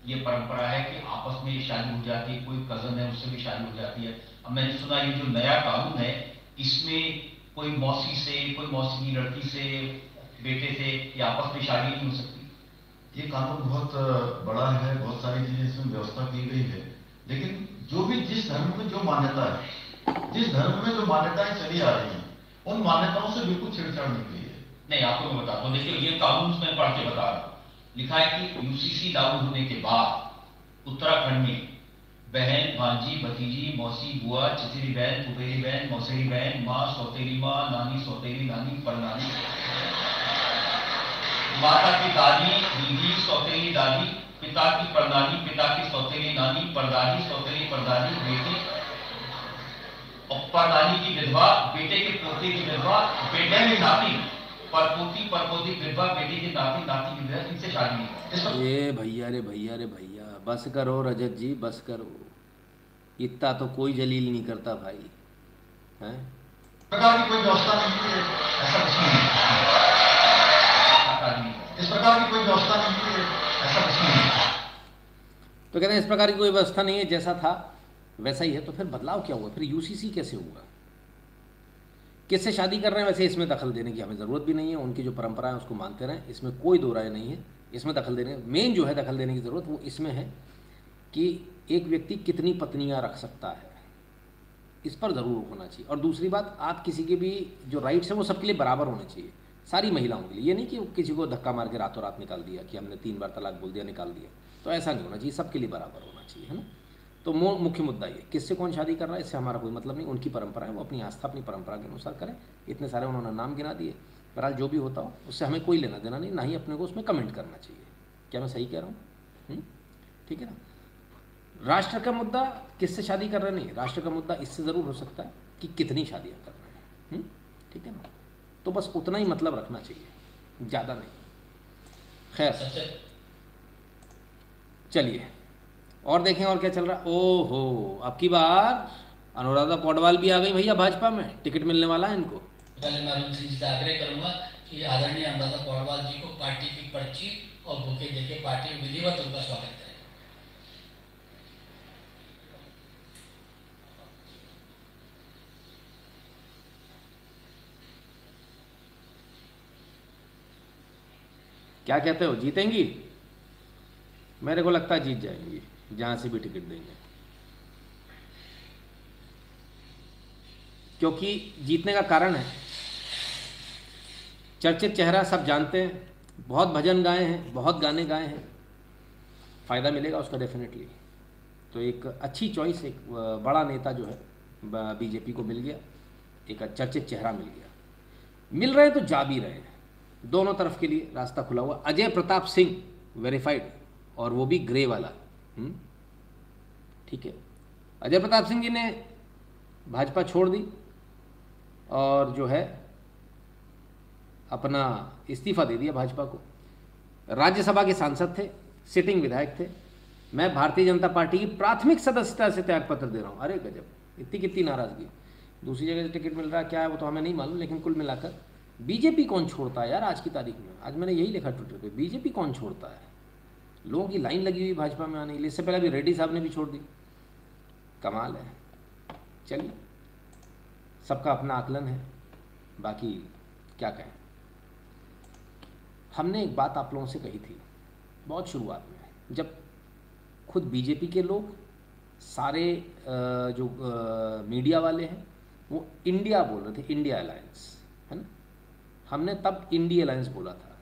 ये परंपरा है कि आपस में शादी हो जाती है, कोई कजन है उससे भी शादी हो जाती है। अब मैंने सुना ये जो नया कानून है इसमें कोई मौसी से, कोई मौसी की लड़की से, बेटे से ये आपस में शादी नहीं हो सकती। ये कानून बहुत बड़ा है, बहुत सारी चीजें इसमें व्यवस्था की गई है, लेकिन जो भी जिस धर्म में जो मान्यता है, जिस धर्म में जो मान्यताएं चली आ रही हैं, उन मान्यताओं से बिल्कुल छेड़छाड़ निकली है। नहीं, आपको मैं बताता हूँ, देखिए ये कानून मैं पढ़ के बता रहा हूँ। लिखा है कि यूसीसी लागू होने के बाद उत्तराखंड में बहन, भांजी, भतीजी, मौसी, बुआ, चचेरी बहन, फुफेरी बहन, मौसेरी बहन, माँ, सौतेली माँ, नानी, सौतेली नानी, परनानी, माता की दादी, दीदी, सौतेली दादी, पिता की परनानी, पिता की सौतेली नानी, परदानी, सौतेली परदानी, बेटी और परदानी की विधवा, बेटे के पोते की विधवा, बेटे की नाती, परपोती, परपोती विधवा, बेटी की नाती, नाती की विधवा, इनसे शादी नहीं। ये भैया रे भैया रे भैया, बस करो रजत जी, बस करो। इतना तो कोई जलील नहीं करता भाई, हैं? प्रकार की कोई व्यवस्था नहीं है, ऐसा कुछ नहीं है। इस प्रकार की कोई व्यवस्था नहीं है, ऐसा कुछ नहीं है। तो कहते हैं इस प्रकार की कोई व्यवस्था नहीं है, जैसा था वैसा ही है। तो फिर बदलाव क्या हुआ, फिर यूसीसी कैसे हुआ, किससे शादी कर रहे हैं? वैसे इसमें दखल देने की हमें ज़रूरत भी नहीं है, उनकी जो परंपरा है उसको मानते रहें, इसमें कोई दो राय नहीं है। इसमें दखल देने, मेन जो है दखल देने की ज़रूरत वो इसमें है कि एक व्यक्ति कितनी पत्नियां रख सकता है, इस पर ज़रूर होना चाहिए। और दूसरी बात, आप किसी के भी जो राइट्स हैं वो सबके लिए बराबर होने चाहिए, सारी महिलाओं के लिए। ये नहीं कि किसी को धक्का मार के रातों रात निकाल दिया कि हमने 3 बार तलाक बोल दिया, निकाल दिया, तो ऐसा नहीं होना चाहिए, सबके लिए बराबर होना चाहिए, है ना। तो मुख्य मुद्दा ये, किससे कौन शादी कर रहा है इससे हमारा कोई मतलब नहीं, उनकी परंपरा है, वो अपनी आस्था अपनी परंपरा के अनुसार करें। इतने सारे उन्होंने नाम गिना दिए, बहरहाल जो भी होता हो उससे हमें कोई लेना देना नहीं, ना ही अपने को उसमें कमेंट करना चाहिए। क्या मैं सही कह रहा हूँ? ठीक है ना। राष्ट्र का मुद्दा किससे शादी कर रहे नहीं, राष्ट्र का मुद्दा इससे ज़रूर हो सकता है कि कितनी शादियाँ कर रहे हैं, ठीक है ना। तो बस उतना ही मतलब रखना चाहिए, ज़्यादा नहीं। खैर चलिए और देखें और क्या चल रहा। ओहो, अब की बार अनुराधा पौडवाल भी आ गई भैया भाजपा में, टिकट मिलने वाला है इनको। पहले मैं अरुण सिंह जी से आग्रह करूंगा कि आदरणीय अनुराधा पौडवाल जी को पार्टी की पर्ची और बुके देके पार्टी में विधिवत उनका स्वागत करें। क्या कहते हो, जीतेंगी? मेरे को लगता है जीत जाएंगी, जहां से भी टिकट देंगे, क्योंकि जीतने का कारण है चर्चित चेहरा, सब जानते हैं, बहुत भजन गाए हैं, बहुत गाने गाए हैं, फ़ायदा मिलेगा उसका डेफिनेटली। तो एक अच्छी चॉइस, एक बड़ा नेता जो है बीजेपी को मिल गया, एक चर्चित चेहरा मिल गया। मिल रहे हैं तो जा भी रहे हैं, दोनों तरफ के लिए रास्ता खुला हुआ। अजय प्रताप सिंह वेरीफाइड, और वो भी ग्रे वाला, ठीक है। अजय प्रताप सिंह जी ने भाजपा छोड़ दी और जो है अपना इस्तीफा दे दिया भाजपा को। राज्यसभा के सांसद थे, सिटिंग विधायक थे। मैं भारतीय जनता पार्टी की प्राथमिक सदस्यता से त्यागपत्र दे रहा हूँ। अरे गजब, इतनी कितनी नाराजगी। दूसरी जगह से टिकट मिल रहा है, क्या है वो तो हमें नहीं मालूम, लेकिन कुल मिलाकर बीजेपी कौन छोड़ता है यार आज की तारीख में। आज मैंने यही लिखा ट्विटर पे, बीजेपी कौन छोड़ता है। लोगों की लाइन लगी हुई भाजपा में आने के लिए। इससे पहले अभी रेड्डी साहब ने भी छोड़ दी। कमाल है। चलिए, सबका अपना आकलन है, बाकी क्या कहें। हमने एक बात आप लोगों से कही थी बहुत शुरुआत में, जब खुद बीजेपी के लोग सारे जो मीडिया वाले हैं वो इंडिया बोल रहे थे, इंडिया अलायंस, है ना। हमने तब इंडिया अलायंस बोला था,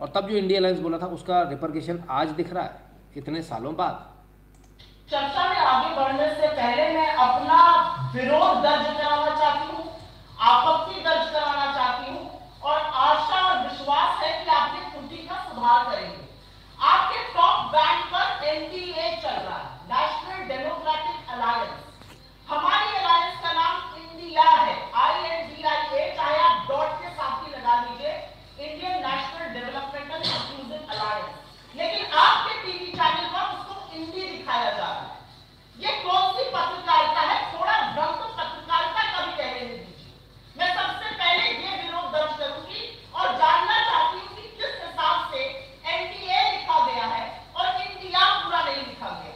और तब जो इंडिया अलायंस बोला था उसका रिपरकेशन आज दिख रहा है इतने सालों बाद। चर्चा में आगे बढ़ने से पहले मैं अपना विरोध दर्ज कराना चाहती हूँ, आपत्ति दर्ज कराना चाहती हूँ, और आशा और विश्वास है कि आपकी त्रुटि का सुधार करेंगे। आपके टॉप बैंड पर एनडीए चल रहा है, नेशनल डेमोक्रेटिक अलायंस। हमारी अलायंस का नाम इंडिया है, INDIA, चाहे आप डॉट के साथ ही लगा लीजिए, Indian national developmental inclusive alliance. लेकिन आपके टीवी चैनल पर उसको इंडी दिखाया जा रहा है। ये कौन सी पत्रकारिता है? थोड़ा भ्रम तो पत्रकारिता का भी कहने दीजिए। मैं सबसे पहले ये विरोध दर्ज करूंगी और जानना चाहती हूँ कि किस हिसाब से एनडीए लिखा गया है और इंडिया पूरा नहीं लिखा गया।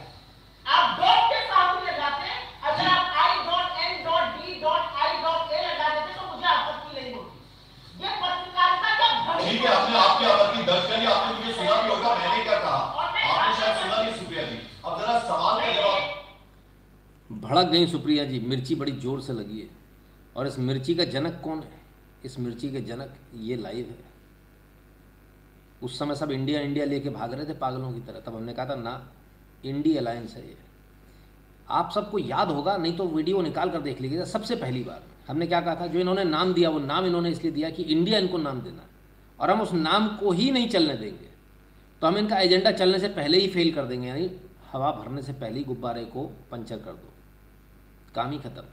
आप डॉट के साथ ही लगाते हैं, अगर आप I.N.D.I.A लगा देते तो मुझे आपत्ति नहीं होती। ये पत्रकारिता का भ्रम। ठीक है, आपने आपकी आपत्ति दर्ज करी, आपने मुझे सुना भी होगा, मैंने क्या कहा आपने शायद सुना नहीं सुप्रिया जी। अब जरा सवाल का जवाब। भड़क गई सुप्रिया जी, मिर्ची बड़ी जोर से लगी है। और इस मिर्ची का जनक कौन है? इस मिर्ची के जनक ये लाइव है। उस समय सब इंडिया इंडिया लेके भाग रहे थे पागलों की तरह, तब हमने कहा था ना, इंडिया अलायंस है ये। आप सबको याद होगा, नहीं तो वीडियो निकाल कर देख लीजिएगा। सबसे पहली बार हमने क्या कहा था, जो इन्होंने नाम दिया वो नाम इन्होंने इसलिए दिया कि इंडिया इनको नाम देना, और हम उस नाम को ही नहीं चलने देंगे। तो हम इनका एजेंडा चलने से पहले ही फेल कर देंगे, यानी हवा भरने से पहले ही गुब्बारे को पंचर कर दो, काम ही खत्म।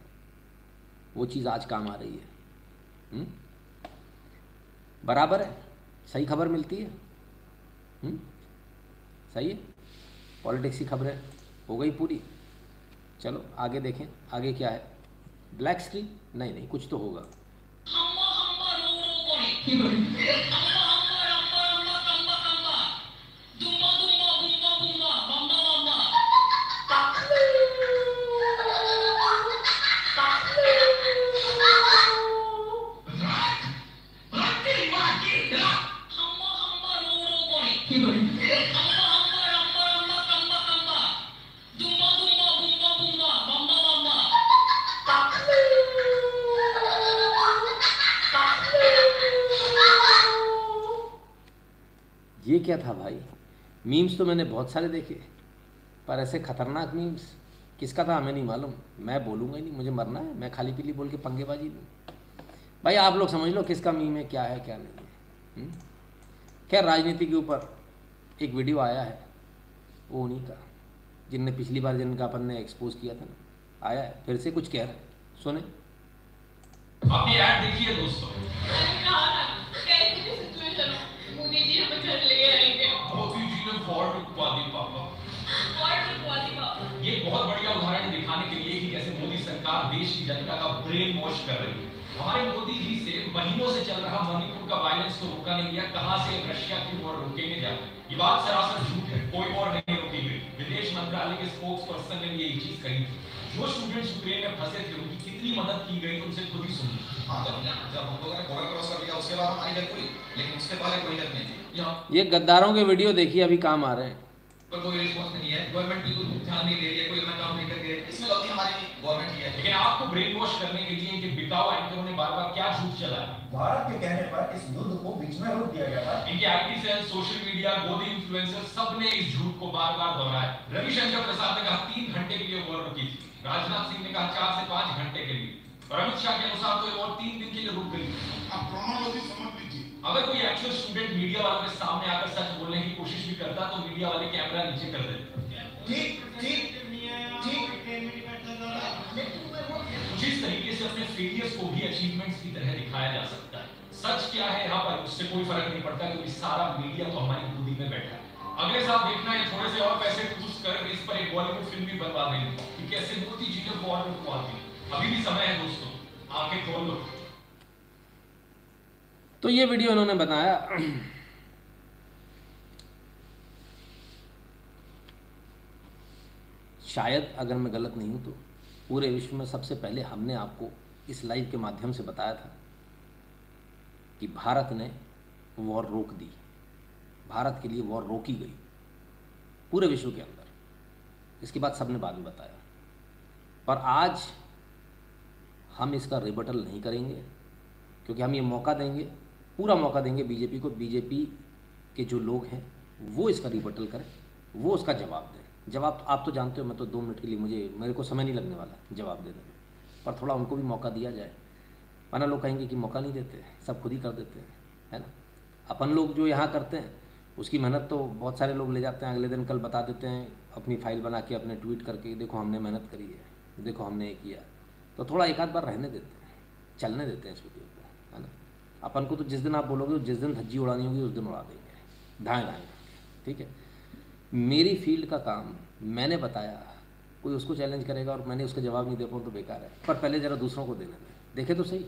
वो चीज़ आज काम आ रही है। बराबर है, सही खबर मिलती है। सही है, पॉलिटिक्स की खबरें हो गई पूरी। चलो आगे देखें, आगे क्या है। ब्लैक स्क्रीन नहीं, कुछ तो होगा। ये क्या था भाई? मीम्स तो मैंने बहुत सारे देखे, पर ऐसे खतरनाक मीम्स किसका था हमें नहीं मालूम। मैं बोलूँगा ही नहीं, मुझे मरना है। मैं खाली पीली बोल के पंगेबाजी दूँ भाई। आप लोग समझ लो किसका मीम है, क्या है क्या नहीं है। खैर, राजनीति के ऊपर एक वीडियो आया है, वो उन्हीं का जिनने पिछली बार जिनका अपन ने एक्सपोज किया था ना, आया है फिर से कुछ कह रहे हैं, सुने। अपनी ऐड देखिए दोस्तों। मोदी जी हमें घर ले आएंगे। मोदी जी ने फॉर्ड रुकवा दी पापा। ये बहुत बढ़िया उदाहरण दिखाने के लिए कि कैसे मोदी सरकार देश की जनता का ब्रेन वॉश कर रही है। हमारे मोदी जी से महीनों से चल रहा मणिपुर का वायलेंस को रोका नहीं गया, कहां से रशिया की ओर रोकेंगे जाते। ये बात सरासर झूठ है, कोई और नहीं रोकी गई। विदेश मंत्रालय के स्पोक्स पर्सन ने ये चीज कही थी। जो स्टूडेंट्स यूक्रेन में फंसे थे उनकी कितनी मदद की गई उनसे खुद ही सुनिए। हाँ, जब हम लोगों ने बॉर्डर क्रॉस कर लिया उसके बाद हमारी हेल्प हुई, लेकिन उसके पहले कोई हेल्प नहीं थी। ये गद्दारों के वीडियो देखिए, अभी काम आ रहे हैं। पर कोई रिस्पॉन्स नहीं है, गवर्नमेंट बिल्कुल ध्यान नहीं दे रही है, कोई अपना काम नहीं कर रही है। इसमें गलती हमारी गवर्नमेंट की है। लेकिन आपको ब्रेन वॉश करने के लिए इनके बिकाऊ एंकरों ने बार-बार क्या झूठ चलाया। भारत के कहने पर इस युद्ध को बीच में रोक दिया गया था। इनके आईटी सेल, सोशल मीडिया, गोदी इन्फ्लुएंसर सब ने इस झूठ को बार-बार दोहराया। रविशंकर प्रसाद ने कहा 3 घंटे के लिए वॉर रुकी थी। राजनाथ सिंह ने कहा 4 से 5 घंटे के लिए, और अमित शाह के अनुसार तो वॉर 3 दिन के लिए रुक गई। आप क्रोनोलॉजी समझ लीजिए। अगर कोई एक्चुअल स्टूडेंट मीडिया वालों के सामने आकर सच बोलने की कोशिश भी करता तो मीडिया वाले कैमरा नीचे कर देते। कुछ इस तरीके से अपने फेलियर्स को भी अचीवमेंट्स की तरह दिखाया जा सकता है। सच क्या है यहाँ पर उससे कोई फर्क नहीं पड़ता, क्योंकि सारा मीडिया तो हमारी गोदी में बैठा है। अगले साल देखना है थोड़े से और पैसे ठूस कर इस पर एक बॉलीवुड फिल्म भी बनवा देंगे कि कैसे मोदी जी ने बॉलीवुड को आती। अभी भी समय है दोस्तों, आंखें खोल लो। तो ये वीडियो इन्होंने बनाया। शायद अगर मैं गलत नहीं हूं तो पूरे विश्व में सबसे पहले हमने आपको इस लाइव के माध्यम से बताया था कि भारत ने वॉर रोक दी, भारत के लिए वॉर रोकी गई पूरे विश्व के अंदर। इसकी बात सबने बाद में बताया, पर आज हम इसका रिबटल नहीं करेंगे, क्योंकि हम ये मौका देंगे, पूरा मौका देंगे बीजेपी को। बीजेपी के जो लोग हैं वो इसका रिबटल करें, वो उसका जवाब दें। जवाब आप तो जानते हो, मैं तो 2 मिनट के लिए मेरे को समय नहीं लगने वाला जवाब देने में, पर थोड़ा उनको भी मौका दिया जाए, वरना लोग कहेंगे कि मौका नहीं देते, सब खुद ही कर देते हैं, है ना। अपन लोग जो यहाँ करते हैं उसकी मेहनत तो बहुत सारे लोग ले जाते हैं, अगले दिन कल बता देते हैं अपनी फाइल बना के, अपने ट्वीट करके, देखो हमने मेहनत करी है, देखो हमने ये किया। तो थोड़ा एक आध बार रहने देते हैं, चलने देते हैं इस वीडियो को, है ना। अपन को तो जिस दिन आप बोलोगे, जिस दिन धज्जी उड़ानी होगी उस दिन उड़ा देंगे, धाएँ धाएँ, ठीक है। मेरी फील्ड का काम मैंने बताया, कोई उसको चैलेंज करेगा और मैंने उसका जवाब नहीं दे पाऊँ तो बेकार है। पर पहले ज़रा दूसरों को देने दें, देखे तो सही,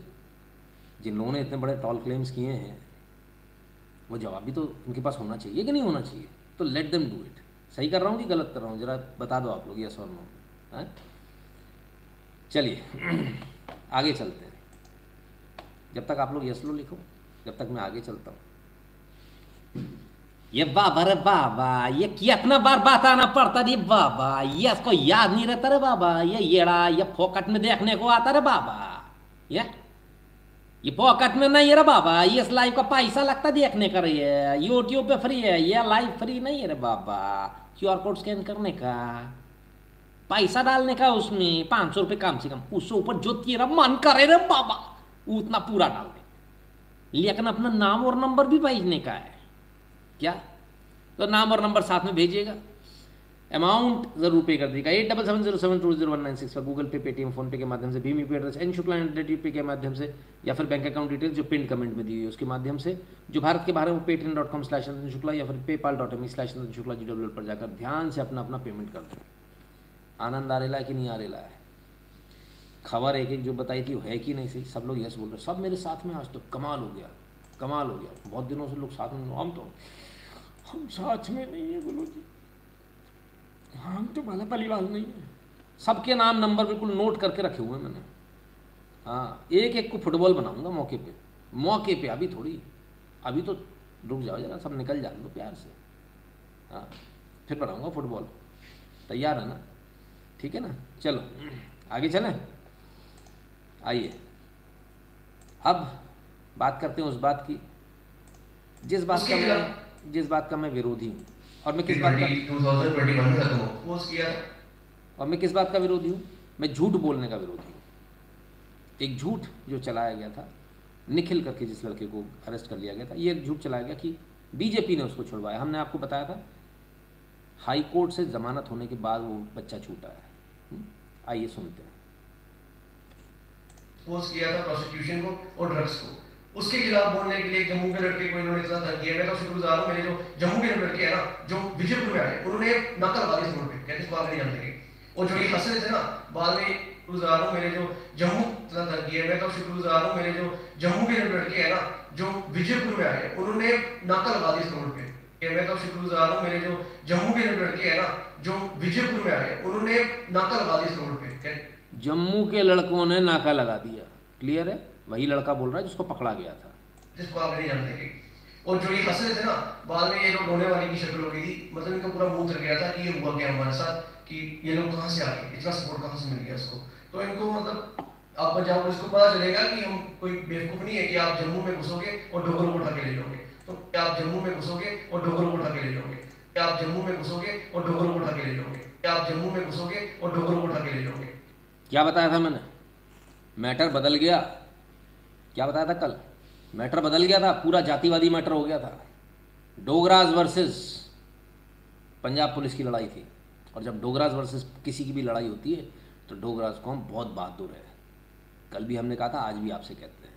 जिन लोगों ने इतने बड़े टॉल क्लेम्स किए हैं वो जवाब भी तो उनके पास होना चाहिए कि नहीं होना चाहिए। तो लेट देम डू इट। सही कर रहा हूँ कि गलत कर रहा हूँ, ज़रा बता दो आप लोग, यस और नो। हैं, चलिए आगे चलते हैं। जब तक आप लोग यस लो लिखो, जब तक मैं आगे चलता हूँ। ये बाबा रे बाबा, ये कितना बार बताना पड़ता रे बाबा, ये इसको याद नहीं रहता रे बाबा, ये येड़ा ये फोकट में देखने को आता रे बाबा, ये पॉकेट में नहीं है रे बाबा, ये इस लाइव का पैसा लगता देखने का रे, यूट्यूब पे फ्री है, ये लाइव फ्री नहीं है रे बाबा। QR कोड स्कैन करने का, पैसा डालने का, उसमें 500 रुपये कम से कम, उससे ऊपर जो तेरा मन करे रे बाबा उतना पूरा डाल दे, लेकिन अपना नाम और नंबर भी भेजने का है क्या। तो नाम और नंबर साथ में भेजिएगा, अमाउंट जरूर पे कर देगा। 8770720196 पर गूगल पे, पेटीएम, फोन पे के माध्यम से, भीम यूपी एड्रेस nshukla@UPI के माध्यम से, या फिर बैंक अकाउंट डिटेल्स जो पिन कमेंट में दी हुई है उसके माध्यम से। जो भारत के बाहर है वो paytm.com/anjanshukla या फिर paypal.me/anjanshukla GWL पर जाकर ध्यान से अपना अपना पेमेंट कर दें। आनंद आ रहा है कि नहीं आ रहा है? खबर एक एक जो बताई थी वो है कि नहीं सही? सब लोग यस बोल रहे, सब मेरे साथ में आज तो कमाल हो गया, कमाल हो गया। बहुत दिनों से लोग साथ में, हम साथ में नहीं है बोलो जी, हम तो भला पलीवाल नहीं है। सबके नाम नंबर बिल्कुल नोट करके रखे हुए हैं मैंने। हाँ, एक एक को फुटबॉल बनाऊंगा मौके पे, अभी थोड़ी, अभी तो रुक जाओ जरा, सब निकल जाए दो प्यार से। हाँ, फिर बनाऊंगा फुटबॉल, तैयार है ना? ठीक है ना, चलो आगे चलें। आइए अब बात करते हैं उस बात की जिस बात का मैं विरोधी हूँ, और मैं किस बात का 2021 में खत्म हो किया, और मैं किस बात का विरोधी हूँ? मैं झूठ बोलने का विरोधी हूँ। एक झूठ जो चलाया गया था, निखिल करके जिस लड़के को अरेस्ट कर लिया गया था, ये झूठ चलाया गया कि बीजेपी ने उसको छुड़वाया। हमने आपको बताया था हाई कोर्ट से जमानत होने के बाद वो बच्चा छूटा है। आइए सुनते हैं। पोस्ट किया था प्रोसिक्यूशन को और ड्रग्स को, उसके खिलाफ बोलने के लिए जम्मू के लड़के को इन्होंने इतना धन किया। मैं तो शुक्रगुजार हूं, मेरे जो जम्मू के लड़के हैं ना, जो विजयपुर में आए, उन्होंने नकल वाली इस रोड पे कहते इसको आगे नहीं जानते, और जो ये हंस रहे थे ना बाद में, शुक्रगुजार हूं मेरे जो जम्मू इतना धन किया। मैं तो शुक्रगुजार हूं, मेरे जो जम्मू के लड़के हैं ना, जो विजयपुर में आए, उन्होंने नकल वाली इस रोड पे। मैं तो शुक्रगुजार हूं, मेरे जो जम्मू के लड़के हैं ना, जो विजयपुर में आए, उन्होंने नकल वाली इस रोड पे। जम्मू के लड़कों ने नाका लगा दिया। क्लियर है? वही लड़का बोल रहा है जिसको पकड़ा गया था, जिसको आप नहीं जानते थे। और जो ये हंस रहे थे ना बाद में, ये लोग रोने वाली की शक्ल हो गई थी, मतलब इनका पूरा मुंह उतर गया था कि ये हुआ क्या हमारे साथ, कि ये लोग कहाँ से आ गए, इतना सपोर्ट कहाँ से मिल गया इसको। तो इनको मतलब आप जब इसको पता चलेगा कि हम कोई बेवकूफ नहीं है कि आप जम्मू में घुसोगे और डोगरों को उठा के ले लोगे। तो आप जम्मू में घुसोगे और डोगरों को उठा के ले लोगे, आप जम्मू में घुसोगे और डोगरों को उठा के ले लोगे, आप जम्मू में घुसोगे और डोगरों को उठा के ले लोगे। क्या बताया था मैंने? मैटर बदल गया। क्या बताया था कल? मैटर बदल गया था, पूरा जातिवादी मैटर हो गया था। डोगराज वर्सेस पंजाब पुलिस की लड़ाई थी, और जब डोगराज वर्सेस किसी की भी लड़ाई होती है तो डोगराज कौम बहुत बहादुर है। कल भी हमने कहा था, आज भी आपसे कहते हैं,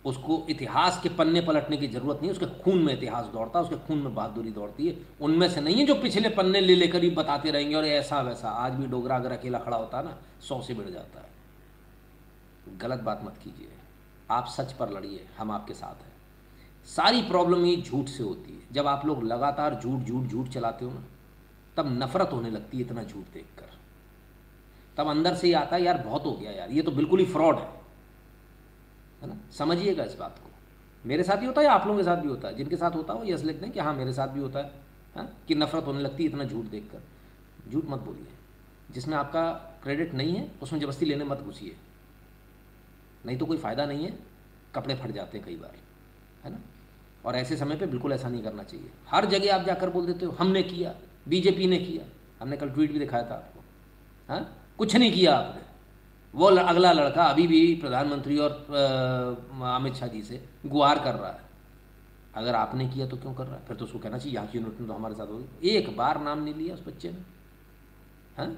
उसको इतिहास के पन्ने पलटने की जरूरत नहीं है, उसके खून में इतिहास दौड़ता है, उसके खून में बहादुरी दौड़ती है। उनमें से नहीं है जो पिछले पन्ने ले लेकर ही बताते रहेंगे और ऐसा वैसा। आज भी डोगरा अगर अकेला खड़ा होता है ना 100 से बढ़ जाता है। गलत बात मत कीजिए, आप सच पर लड़िए, हम आपके साथ हैं। सारी प्रॉब्लम ही झूठ से होती है। जब आप लोग लगातार झूठ झूठ झूठ चलाते हो ना, तब नफरत होने लगती है इतना झूठ देखकर। तब अंदर से ही आता है यार बहुत हो गया यार, ये तो बिल्कुल ही फ्रॉड है ना। समझिएगा इस बात को। मेरे साथ ही होता है या आप लोगों के साथ भी होता है? जिनके साथ होता हो यस लिख दें कि हाँ मेरे साथ भी होता है, हाँ? कि नफरत होने लगती है इतना झूठ देखकर। झूठ मत बोलिए, जिसमें आपका क्रेडिट नहीं है उसमें ज़बरदस्ती लेने मत घुसिए, नहीं तो कोई फ़ायदा नहीं है, कपड़े फट जाते हैं कई बार, है ना। और ऐसे समय पे बिल्कुल ऐसा नहीं करना चाहिए। हर जगह आप जाकर बोल देते हो हमने किया, बीजेपी ने किया। हमने कल ट्वीट भी दिखाया था आपको, हाँ? कुछ नहीं किया आपने। वो अगला लड़का अभी भी प्रधानमंत्री और अमित शाह जी से गुहार कर रहा है। अगर आपने किया तो क्यों कर रहा है? फिर तो उसको कहना चाहिए यहाँ की यूनिट तो हमारे साथ होगी। एक बार नाम नहीं लिया उस बच्चे ने, हाँ?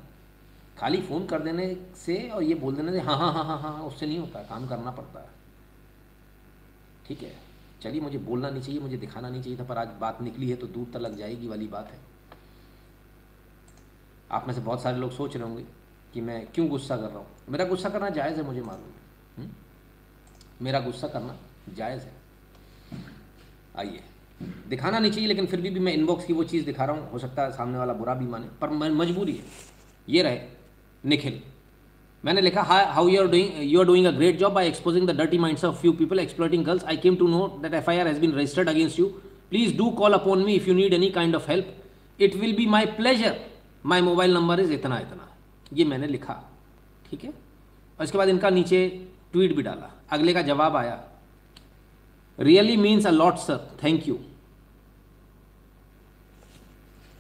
खाली फ़ोन कर देने से और ये बोल देने से हाँ हाँ हाँ हाँ हाँ उससे नहीं होता, काम करना पड़ता है। ठीक है, चलिए, मुझे बोलना नहीं चाहिए, मुझे दिखाना नहीं चाहिए था, पर आज बात निकली है तो दूर तक लग जाएगी वाली बात है। आप में से बहुत सारे लोग सोच रहे होंगे कि मैं क्यों गुस्सा कर रहा हूँ। मेरा गुस्सा करना जायज़ है, मुझे मालूम है, मेरा गुस्सा करना जायज़ है। आइए, दिखाना नहीं चाहिए लेकिन फिर भी मैं इनबॉक्स की वो चीज़ दिखा रहा हूँ। हो सकता है सामने वाला बुरा भी माने, पर मजबूरी है। ये रहे निखिल, मैंने लिखा how you are doing a great job by exposing the dirty minds of few people exploiting girls. I came to know that FIR has been registered against you. Please do call upon me if you need any kind of help. It will be my pleasure. My mobile number is इतना इतना। ये मैंने लिखा, ठीक है। और इसके बाद इनका नीचे ट्वीट भी डाला। अगले का जवाब आया, really means a lot sir, thank you.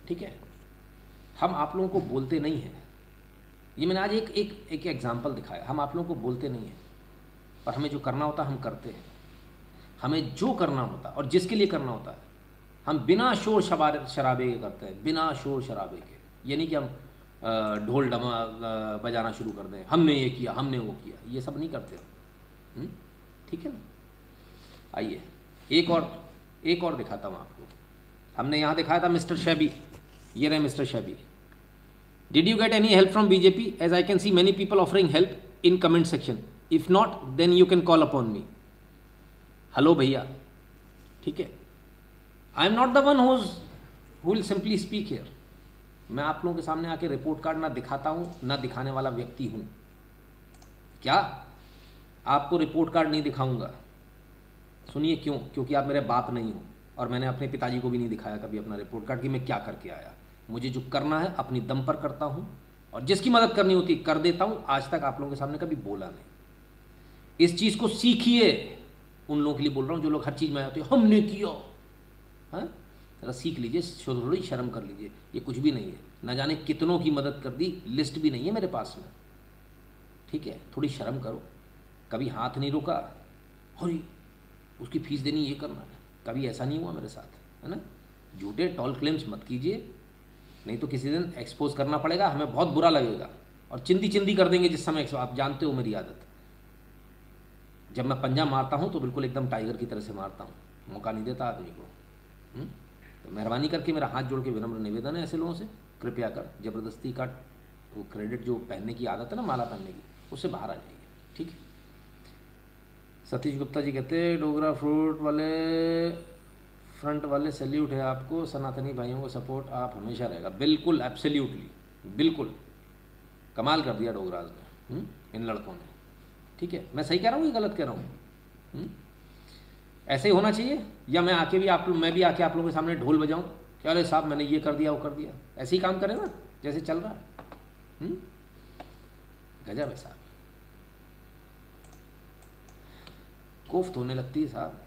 ठीक है, हम आप लोगों को बोलते नहीं हैं। ये मैंने आज एक एग्जाम्पल दिखाया। हम आप लोगों को बोलते नहीं हैं, पर हमें जो करना होता है हम करते हैं। हमें जो करना होता है और जिसके लिए करना होता है हम बिना शोर शराबे के करते हैं, बिना शोर शराबे के। ये नहीं कि हम ढोल डमा बजाना शुरू कर दें, हमने ये किया हमने वो किया, ये सब नहीं करते। ठीक है ना। आइए एक और दिखाता हूँ आपको। हमने यहाँ दिखाया था मिस्टर शैबी, ये रहे mister shabby. Did you get any help from BJP? As I can see many people offering help in comment section. If not, then you can call upon me. Hello भैया, ठीक है। I am not the one who will simply speak here. मैं आप लोगों के सामने आके report card ना दिखाता हूँ ना दिखाने वाला व्यक्ति हूँ। क्या आपको रिपोर्ट कार्ड नहीं दिखाऊंगा? सुनिए क्यों? क्योंकि आप मेरे बाप नहीं हो और मैंने अपने पिताजी को भी नहीं दिखाया कभी अपना रिपोर्ट कार्ड कि मैं क्या करके आया। मुझे जो करना है अपनी दम पर करता हूँ और जिसकी मदद करनी होती कर देता हूँ। आज तक आप लोगों के सामने कभी बोला नहीं। इस चीज़ को सीखिए। उन लोगों के लिए बोल रहा हूँ जो लोग हर चीज़ में आते हैं हमने किया, हाँ, जरा सीख लीजिए, थोड़ी शर्म कर लीजिए। ये कुछ भी नहीं है, ना जाने कितनों की मदद कर दी, लिस्ट भी नहीं है मेरे पास में। ठीक है, थोड़ी शर्म करो। कभी हाथ नहीं रोका और उसकी फीस देनी ये करना है, कभी ऐसा नहीं हुआ मेरे साथ, है ना। झूठे टॉल क्लेम्स मत कीजिए, नहीं तो किसी दिन एक्सपोज करना पड़ेगा, हमें बहुत बुरा लगेगा और चिंदी चिंदी कर देंगे जिस समय। आप जानते हो मेरी आदत, जब मैं पंजा मारता हूँ तो बिल्कुल एकदम टाइगर की तरह से मारता हूँ, मौका नहीं देता आदमी को। तो मेहरबानी करके मेरा हाथ जोड़ के विनम्र निवेदन है ऐसे लोगों से, कृपया कर जबरदस्ती का वो क्रेडिट जो पहनने की आदत है ना, माला पहनने की, उससे बाहर आ जाइए। ठीक है। सतीश गुप्ता जी कहते हैं डोगरा फ्रंट वाले सैल्यूट है आपको, सनातनी भाइयों को सपोर्ट आप हमेशा रहेगा। बिल्कुल, एब्सोल्युटली, बिल्कुल कमाल कर दिया डोगराज ने, इन लड़कों ने। ठीक है, मैं सही कह रहा हूँ या गलत कह रहा हूँ? ऐसे ही होना चाहिए। या मैं आके भी मैं भी आके आप लोगों के सामने ढोल बजाऊं कि अरे साहब मैंने ये कर दिया वो कर दिया? ऐसे ही काम करें ना जैसे चल रहा है। गजब है साहब, कोफ्त होने लगती है साहब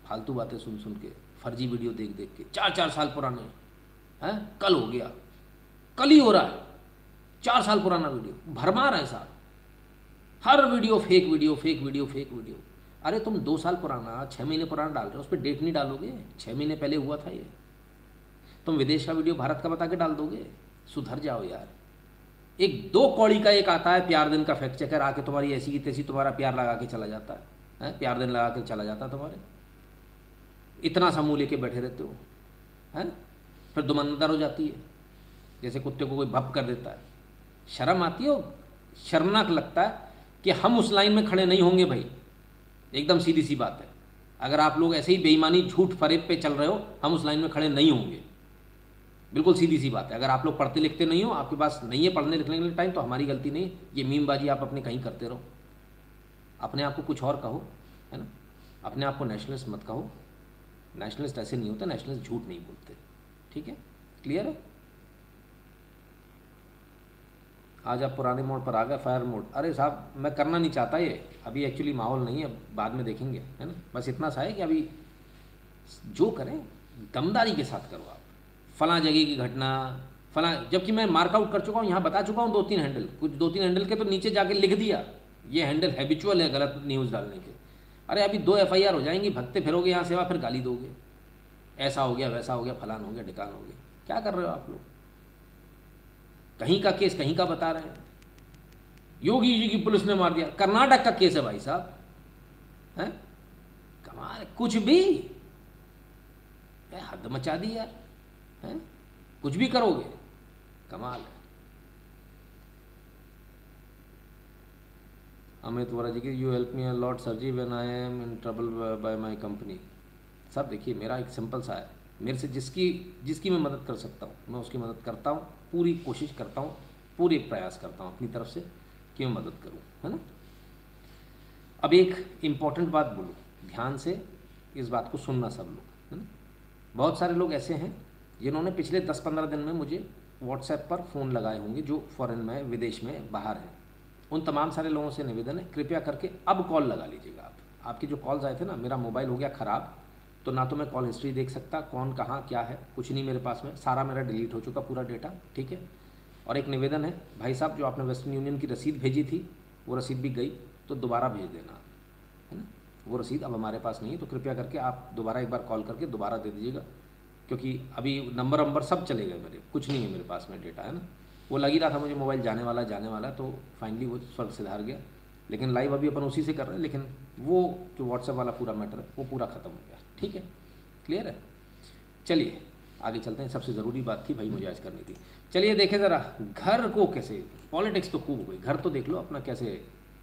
फालतू बातें सुन सुन के, फर्जी वीडियो देख देख के। 4-4 साल पुराने हैं, कल हो गया, कल ही हो रहा है। 4 साल पुराना वीडियो भरमार है साहब, हर video fake video fake video fake video. अरे तुम 2 साल पुराना 6 महीने पुराना डाल रहे हो, उस पर डेट नहीं डालोगे? 6 महीने पहले हुआ था ये। तुम विदेश का वीडियो भारत का बता के डाल दोगे? सुधर जाओ यार। एक 2 कौड़ी का एक आता है प्यार दिन का फैक्ट चेकर, आके तुम्हारी ऐसी की तैसी तुम्हारा प्यार लगा के चला जाता है। हैं, प्यार देने लगा कर चला जाता तुम्हारे, इतना सा मुँह लेके बैठे रहते हो हैं, फिर दुमंदर हो जाती है जैसे कुत्ते को कोई भप कर देता है। शर्म आती हो, शर्मनाक लगता है कि हम उस लाइन में खड़े नहीं होंगे भाई, एकदम सीधी सी बात है। अगर आप लोग ऐसे ही बेईमानी झूठ फरेब पे चल रहे हो, हम उस लाइन में खड़े नहीं होंगे, बिल्कुल सीधी सी बात है। अगर आप लोग पढ़ते लिखते नहीं हो, आपके पास नहीं है पढ़ने लिखने के लिए टाइम, तो हमारी गलती नहीं, ये मीमबाजी आप अपने कहीं करते रहो, अपने आप को कुछ और कहो, है ना। अपने आप को नेशनलिस्ट मत कहो, नेशनलिस्ट ऐसे नहीं होते, नेशनलिस्ट झूठ नहीं बोलते, ठीक है, क्लियर है। आज आप पुराने मोड पर आ गए, फायर मोड। अरे साहब मैं करना नहीं चाहता ये, अभी एक्चुअली माहौल नहीं है, बाद में देखेंगे, है ना। बस इतना सा है कि अभी जो करें दमदारी के साथ करो आप। फलां जगह की घटना, फलां, जबकि मैं मार्कआउट कर चुका हूँ, यहाँ बता चुका हूँ 2-3 हैंडल, कुछ 2-3 हैंडल के तो नीचे जाके लिख दिया ये हैंडल हैबिचुअल है गलत न्यूज़ डालने के। अरे अभी 2 FIR हो जाएंगी, भगते फिरोगे यहाँ सेवा, फिर गाली दोगे, ऐसा हो गया वैसा हो गया, फलान हो गया ढिकान हो गया। क्या कर रहे हो आप लोग, कहीं का केस कहीं का बता रहे हैं। योगी जी की पुलिस ने मार दिया, कर्नाटक का केस है भाई साहब, हैं, कमाल, कुछ भी हद मचा दी यार, हैं, कुछ भी करोगे, कमाल है। अमित वोरा जी की, you help me a lot sir ji when I am in trouble by my company. सब देखिए मेरा एक सिंपल सा है, मेरे से जिसकी मैं मदद कर सकता हूँ मैं उसकी मदद करता हूँ, पूरी कोशिश करता हूँ, पूरी प्रयास करता हूँ अपनी तरफ से कि मैं मदद करूँ, है ना। अब एक इम्पॉर्टेंट बात बोलूँ, ध्यान से इस बात को सुनना सब लोग, है ना। बहुत सारे लोग ऐसे हैं जिन्होंने पिछले 10-15 दिन में मुझे व्हाट्सएप पर फ़ोन लगाए होंगे, जो फ़ॉरेन में, विदेश में, बाहर हैं। उन तमाम सारे लोगों से निवेदन है, कृपया करके अब कॉल लगा लीजिएगा आप। आपके जो कॉल्स आए थे ना, मेरा मोबाइल हो गया ख़राब, तो ना तो मैं कॉल हिस्ट्री देख सकता, कौन कहाँ क्या है, कुछ नहीं मेरे पास में, सारा मेरा डिलीट हो चुका पूरा डेटा, ठीक है। और एक निवेदन है भाई साहब, जो आपने वेस्टर्न यूनियन की रसीद भेजी थी वो रसीद भी गई, तो दोबारा भेज देना, है ना। वो रसीद अब हमारे पास नहीं है, तो कृपया करके आप दोबारा एक बार कॉल करके दोबारा दे दीजिएगा, क्योंकि अभी नंबर सब चले गए मेरे, कुछ नहीं है मेरे पास में डेटा, है ना। वो लग ही रहा था मुझे मोबाइल जाने वाला, तो फाइनली वो स्वर्ग से धार गया। लेकिन लाइव अभी अपन उसी से कर रहे हैं, लेकिन वो जो व्हाट्सएप वाला पूरा मैटर है वो पूरा ख़त्म हो गया, ठीक है, क्लियर है। चलिए आगे चलते हैं, सबसे ज़रूरी बात थी भाई मुझे आज करनी थी। चलिए देखें ज़रा घर को कैसे, पॉलिटिक्स तो खूब हो गई, घर तो देख लो अपना कैसे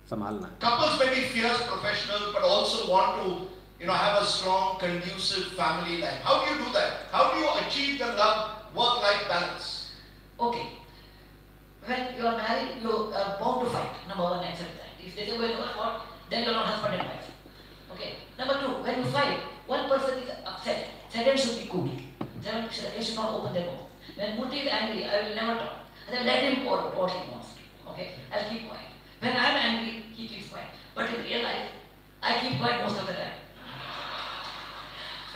संभालना है। Couples may be fierce professional but also want to have a strong conducive family life. How do you do that? How do you achieve the love work life balance? Okay, when you are married you are bound to fight, number one, accept that. If they say well you are not, then you are not husband and wife. Okay, number two, when you fight, one person is upset, second should be cool, they should not open their mouth. When Murthy is angry, I will never talk. I will let him pour what he wants. Okay, I'll keep quiet. When I am angry, he keeps quiet. But in real life, I keep quiet most of the time.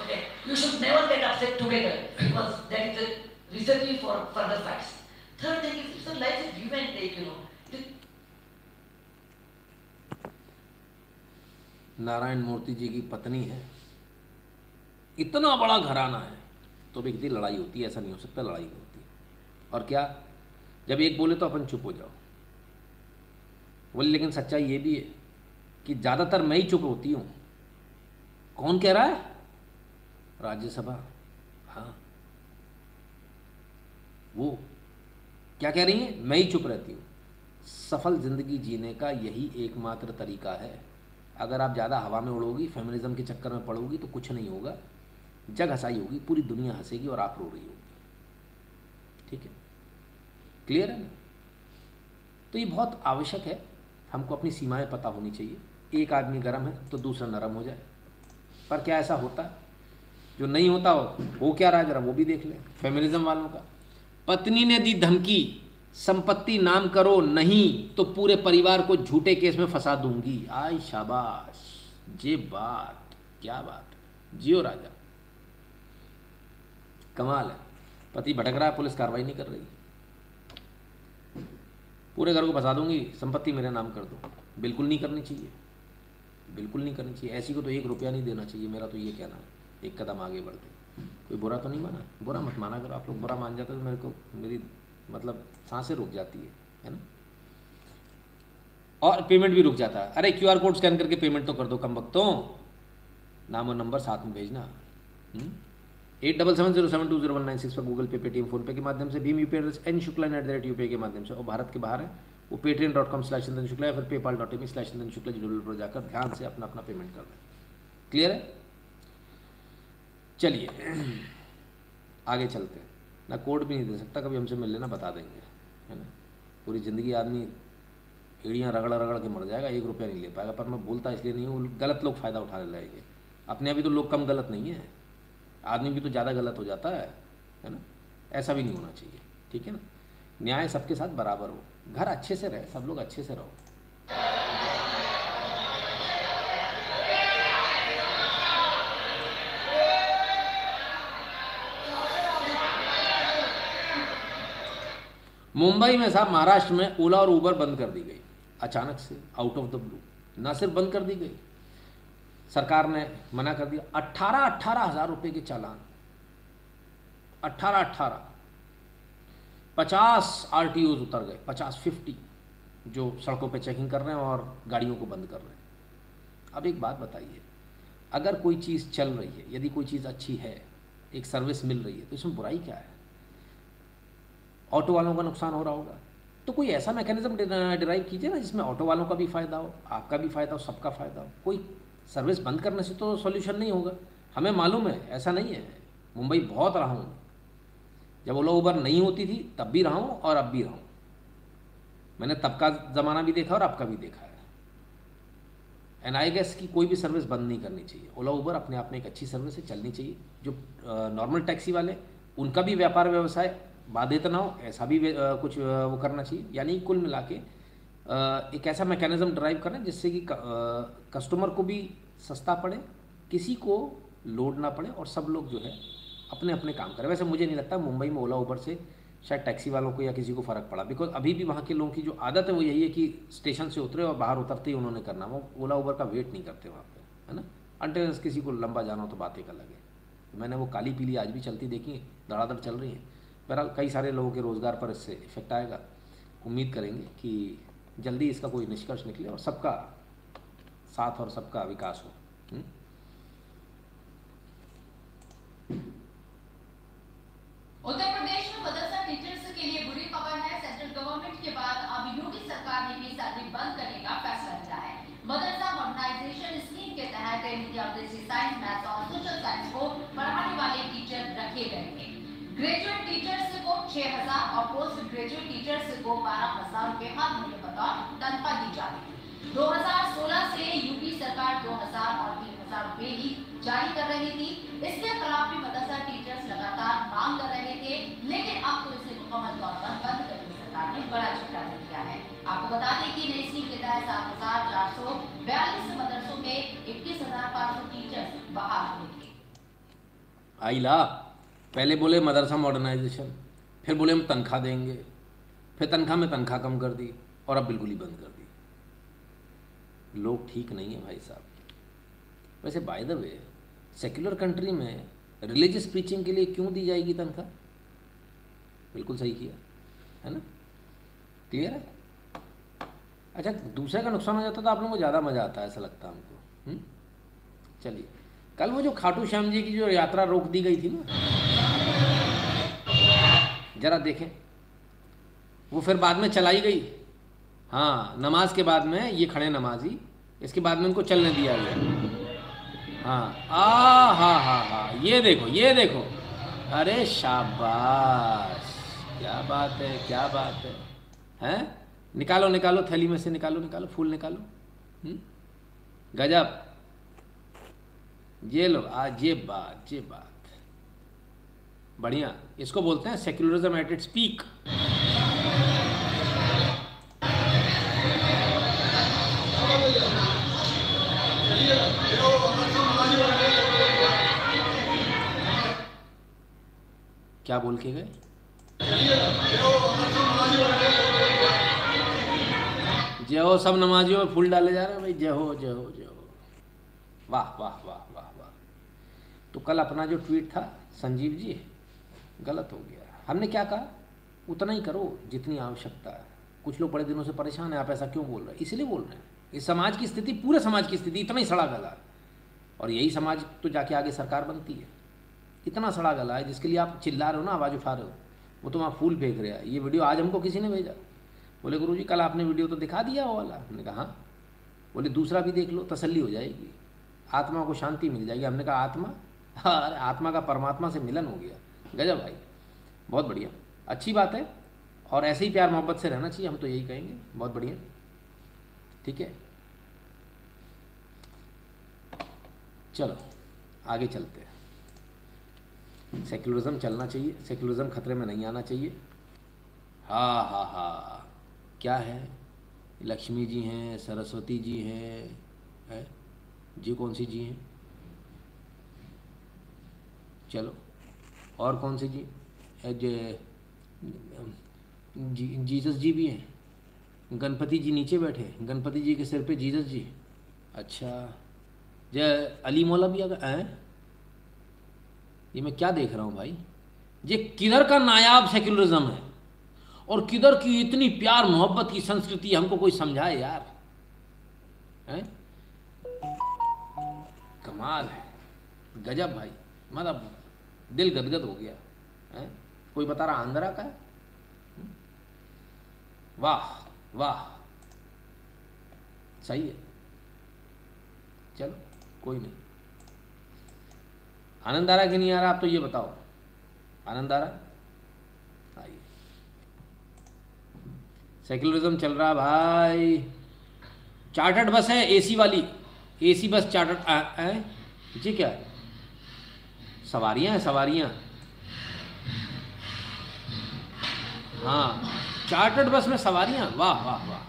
Okay, you should never get upset together because that is the recipe for further fights. Third thing is, so life is give and take, Narayan मूर्ति जी की पत्नी है, इतना बड़ा घराना है, तो भी कितनी लड़ाई होती है, ऐसा नहीं हो सकता लड़ाई नहीं होती। और क्या, जब एक बोले तो अपन चुप हो जाओ बोले, लेकिन सच्चाई ये भी है कि ज़्यादातर मैं ही चुप होती हूँ। कौन कह रहा है, राज्यसभा, हाँ वो क्या कह रही है, मैं ही चुप रहती हूँ। सफल ज़िंदगी जीने का यही एकमात्र तरीका है। अगर आप ज़्यादा हवा में उड़ोगी, फेमिनिज्म के चक्कर में पड़ोगी, तो कुछ नहीं होगा, जग हंसाई होगी, पूरी दुनिया हंसेगी और आप रो रही होगी, ठीक है, क्लियर है ना। तो ये बहुत आवश्यक है, हमको अपनी सीमाएं पता होनी चाहिए। एक आदमी गर्म है तो दूसरा नरम हो जाए, पर क्या ऐसा होता है? जो नहीं होता हो क्या रहा है, जरा वो भी देख ले फेमिनिज्म वालों का। पत्नी ने दी धमकी, संपत्ति नाम करो नहीं तो पूरे परिवार को झूठे केस में फंसा दूंगी। आय शाबाश, ये बात, क्या बात, जियो राजा, कमाल है। पति भटक रहा है, पुलिस कार्रवाई नहीं कर रही, पूरे घर को फंसा दूंगी, संपत्ति मेरे नाम कर दो। बिल्कुल नहीं करनी चाहिए, बिल्कुल नहीं करनी चाहिए। ऐसी को तो 1 रुपया नहीं देना चाहिए, मेरा तो ये कहना है। एक कदम आगे बढ़ते, कोई बुरा तो नहीं माना, बुरा मत माना। अगर आप लोग बुरा मान जाते तो मेरी सांसें रुक जाती है ना। और पेमेंट भी रुक जाता है। अरे QR कोड स्कैन करके पेमेंट तो कर दो कम वक्तों, नाम और नंबर साथ में भेजना। 8770720196 पर गूगल पे, पेटीएम, फोनपे के माध्यम से, भीम UPI एड्रेस nshukla@UPI के माध्यम से, और भारत के बाहर है वो patreon.com/chandan-shukla या फिर paypal.me/chandan-shukla पर जाकर ध्यान से अपना अपना पेमेंट कर दें। क्लियर है? चलिए आगे चलते हैं। ना कोड भी नहीं दे सकता, कभी हमसे मिल लेना, बता देंगे, है ना। पूरी ज़िंदगी आदमी एड़ियाँ रगड़ रगड़ के मर जाएगा, 1 रुपया नहीं ले पाएगा। पर मैं बोलता इसलिए नहीं हूँ, गलत लोग फ़ायदा उठाने लगेंगे। अपने अभी तो लोग कम गलत नहीं है, आदमी भी तो ज़्यादा गलत हो जाता है ना। ऐसा भी नहीं होना चाहिए, ठीक है ना। न्याय सबके साथ बराबर हो, घर अच्छे से रहे, सब लोग अच्छे से रहो। मुंबई में साहब, महाराष्ट्र में ओला और उबर बंद कर दी गई अचानक से, आउट ऑफ द ब्लू। ना सिर्फ बंद कर दी गई, सरकार ने मना कर दिया। 18 हज़ार रुपये के चालान, 18 50 RTOs उतर गए, 50 जो सड़कों पे चेकिंग कर रहे हैं और गाड़ियों को बंद कर रहे हैं। अब एक बात बताइए, अगर कोई चीज़ चल रही है, यदि कोई चीज़ अच्छी है, एक सर्विस मिल रही है, तो इसमें बुराई क्या है? ऑटो वालों का नुकसान हो रहा होगा तो कोई ऐसा मैकेनिज्म डिराइव कीजिए ना जिसमें ऑटो वालों का भी फ़ायदा हो, आपका भी फ़ायदा हो, सबका फ़ायदा हो। कोई सर्विस बंद करने से तो सॉल्यूशन नहीं होगा, हमें मालूम है, ऐसा नहीं है। मुंबई बहुत रहा हूँ, जब ओला उबर नहीं होती थी तब भी रहा हूँ और अब भी रहा हूँ। मैंने तब का ज़माना भी देखा और अब का भी देखा है। एंड आई गेस कि कोई भी सर्विस बंद नहीं करनी चाहिए। ओला उबर अपने आप में एक अच्छी सर्विस है, चलनी चाहिए। जो नॉर्मल टैक्सी वाले, उनका भी व्यापार व्यवसाय बाधित ना हो, ऐसा भी कुछ वो करना चाहिए। यानी कुल मिला के एक ऐसा मैकेनिज्म ड्राइव करें जिससे कि कस्टमर को भी सस्ता पड़े, किसी को लोड ना पड़े, और सब लोग जो है अपने अपने काम करें। वैसे मुझे नहीं लगता मुंबई में ओला उबर से शायद टैक्सी वालों को या किसी को फ़र्क पड़ा, बिकॉज अभी भी वहाँ के लोगों की जो आदत है वो यही है कि स्टेशन से उतरे और बाहर उतरते ही उन्होंने करना, वो ओला उबर का वेट नहीं करते वहाँ पे, है ना। अनटिल किसी को लंबा जाना हो तो बातें का लगे। मैंने वो काली पीली आज भी चलती देखी है, धड़ाधड़ चल रही हैं। बहरहाल कई सारे लोगों के रोज़गार पर इससे इफेक्ट आएगा। उम्मीद करेंगे कि जल्दी इसका कोई निष्कर्ष निकले और सबका साथ और सबका विकास हो। उत्तर प्रदेश में मदरसा टीचर्स के लिए बुरी खबर है। सेंट्रल गवर्नमेंट के बाद अब योगी सरकार ने भी सैलरी बंद करने का फैसला लिया है। मदरसा मॉडर्नाइजेशन स्कीम के तहत साइंस, मैथ्स और सोशल साइंस को पढ़ाने वाले टीचर रखे गए थे। ग्रेजुएट टीचर्स को 6,000 और पोस्ट ग्रेजुएट टीचर्स को 12,000 रुपए हर महीने बतौर तनख्वाह दी जाती। 2016 से यूपी सरकार 2,000 और 3,000 रुपए ही जारी कर रही थी। इसके खिलाफ भी मदरसा टीचर्स लगातार मांग कर रहे थे, लेकिन अब तो इसे मुकम्मल तौर पर बंद करके सरकार ने बड़ा झटका दे दिया है। आपको बता दें कि नई स्कीम के तहत 7,442 मदरसों में 21,500 टीचर्स बहाल हुए थे। आइला पहले बोले मदरसा मॉडर्नाइजेशन, फिर बोले हम तनख्वाह देंगे, फिर तनख्वाह में तनख्वाह कम कर दी और अब बिल्कुल ही बंद कर दी। लोग ठीक नहीं है भाई साहब। वैसे by the way, secular country में रिलीजियस प्रीचिंग के लिए क्यों दी जाएगी तनख्वाह? बिल्कुल सही किया, है ना। क्लियर है। अच्छा, दूसरे का नुकसान हो जाता तो आप लोगों को ज़्यादा मज़ा आता है, ऐसा लगता है हमको। चलिए, कल वो जो खाटू श्याम जी की जो यात्रा रोक दी गई थी ना, जरा देखें, वो फिर बाद में चलाई गई। हाँ, नमाज के बाद में ये खड़े नमाजी, इसके बाद में उनको चलने दिया गया। हाँ, हाँ, ये देखो, ये देखो, अरे शाबाश, क्या बात है, क्या बात है, हैं? निकालो निकालो, थैली में से निकालो निकालो, फूल निकालो। गजब, ये लो, आज ये बात बढ़िया। इसको बोलते हैं सेक्युलरिज्म एट इट्स पीक। क्या बोल के गए? जय हो। सब नमाजियों में फूल डाले जा रहे हैं भाई, जय हो जय हो जय हो। वाह वाह वाह वाह वाह। तो कल अपना जो ट्वीट था संजीव जी, गलत हो गया। हमने क्या कहा? उतना ही करो जितनी आवश्यकता है, कुछ लोग बड़े दिनों से परेशान हैं, आप ऐसा क्यों बोल रहे हैं? इसलिए बोल रहे हैं, इस समाज की स्थिति, पूरे समाज की स्थिति इतना ही सड़ा गला है, और यही समाज तो जाके आगे सरकार बनती है। इतना सड़ा गला है, जिसके लिए आप चिल्ला रहे हो ना, आवाज़ उठा रहे हो, वो तो वहाँ फूल फेंक रहे हैं। ये वीडियो आज हमको किसी ने भेजा, बोले गुरुजी कल आपने वीडियो तो दिखा दिया वो वाला। हमने कहा हाँ। बोले दूसरा भी देख लो, तसल्ली हो जाएगी, आत्मा को शांति मिल जाएगी। हमने कहा आत्मा? अरे आत्मा का परमात्मा से मिलन हो गया। गजब भाई, बहुत बढ़िया, अच्छी बात है, और ऐसे ही प्यार मोहब्बत से रहना चाहिए, हम तो यही कहेंगे। बहुत बढ़िया, ठीक है, चलो आगे चलते हैं। सेक्युलरिज्म चलना चाहिए, सेक्युलरिज्म खतरे में नहीं आना चाहिए। हाँ हाँ हाँ, क्या है, लक्ष्मी जी हैं, सरस्वती जी हैं, है जी, कौन सी जी हैं? चलो, और कौन सी जी? जीसस जी भी हैं, गणपति जी नीचे बैठे, गणपति जी के सिर पे जीसस जी। अच्छा, जय अली मौला भी अगर हैं? ये मैं क्या देख रहा हूँ भाई, ये किधर का नायाब सेक्युलरिज्म है, और किधर की इतनी प्यार मोहब्बत की संस्कृति, हमको कोई समझाए यार, हैं? कमाल है, गजब भाई, मतलब दिल गदगद हो गया है। कोई बता रहा आंध्रा का है, वाह वाह, सही है, चलो कोई नहीं। आनंद आ रहा कि नहीं आ रहा, आप तो ये बताओ, आनंद आ रहा? आइए, सेक्युलरिज्म चल रहा भाई। चार्टर्ड बस है, एसी वाली, एसी बस चार्टर्ड जी, क्या है? सवारियां हैं, सवारियां, हाँ, चार्टर्ड बस में सवारियां, वाह वाह वाह,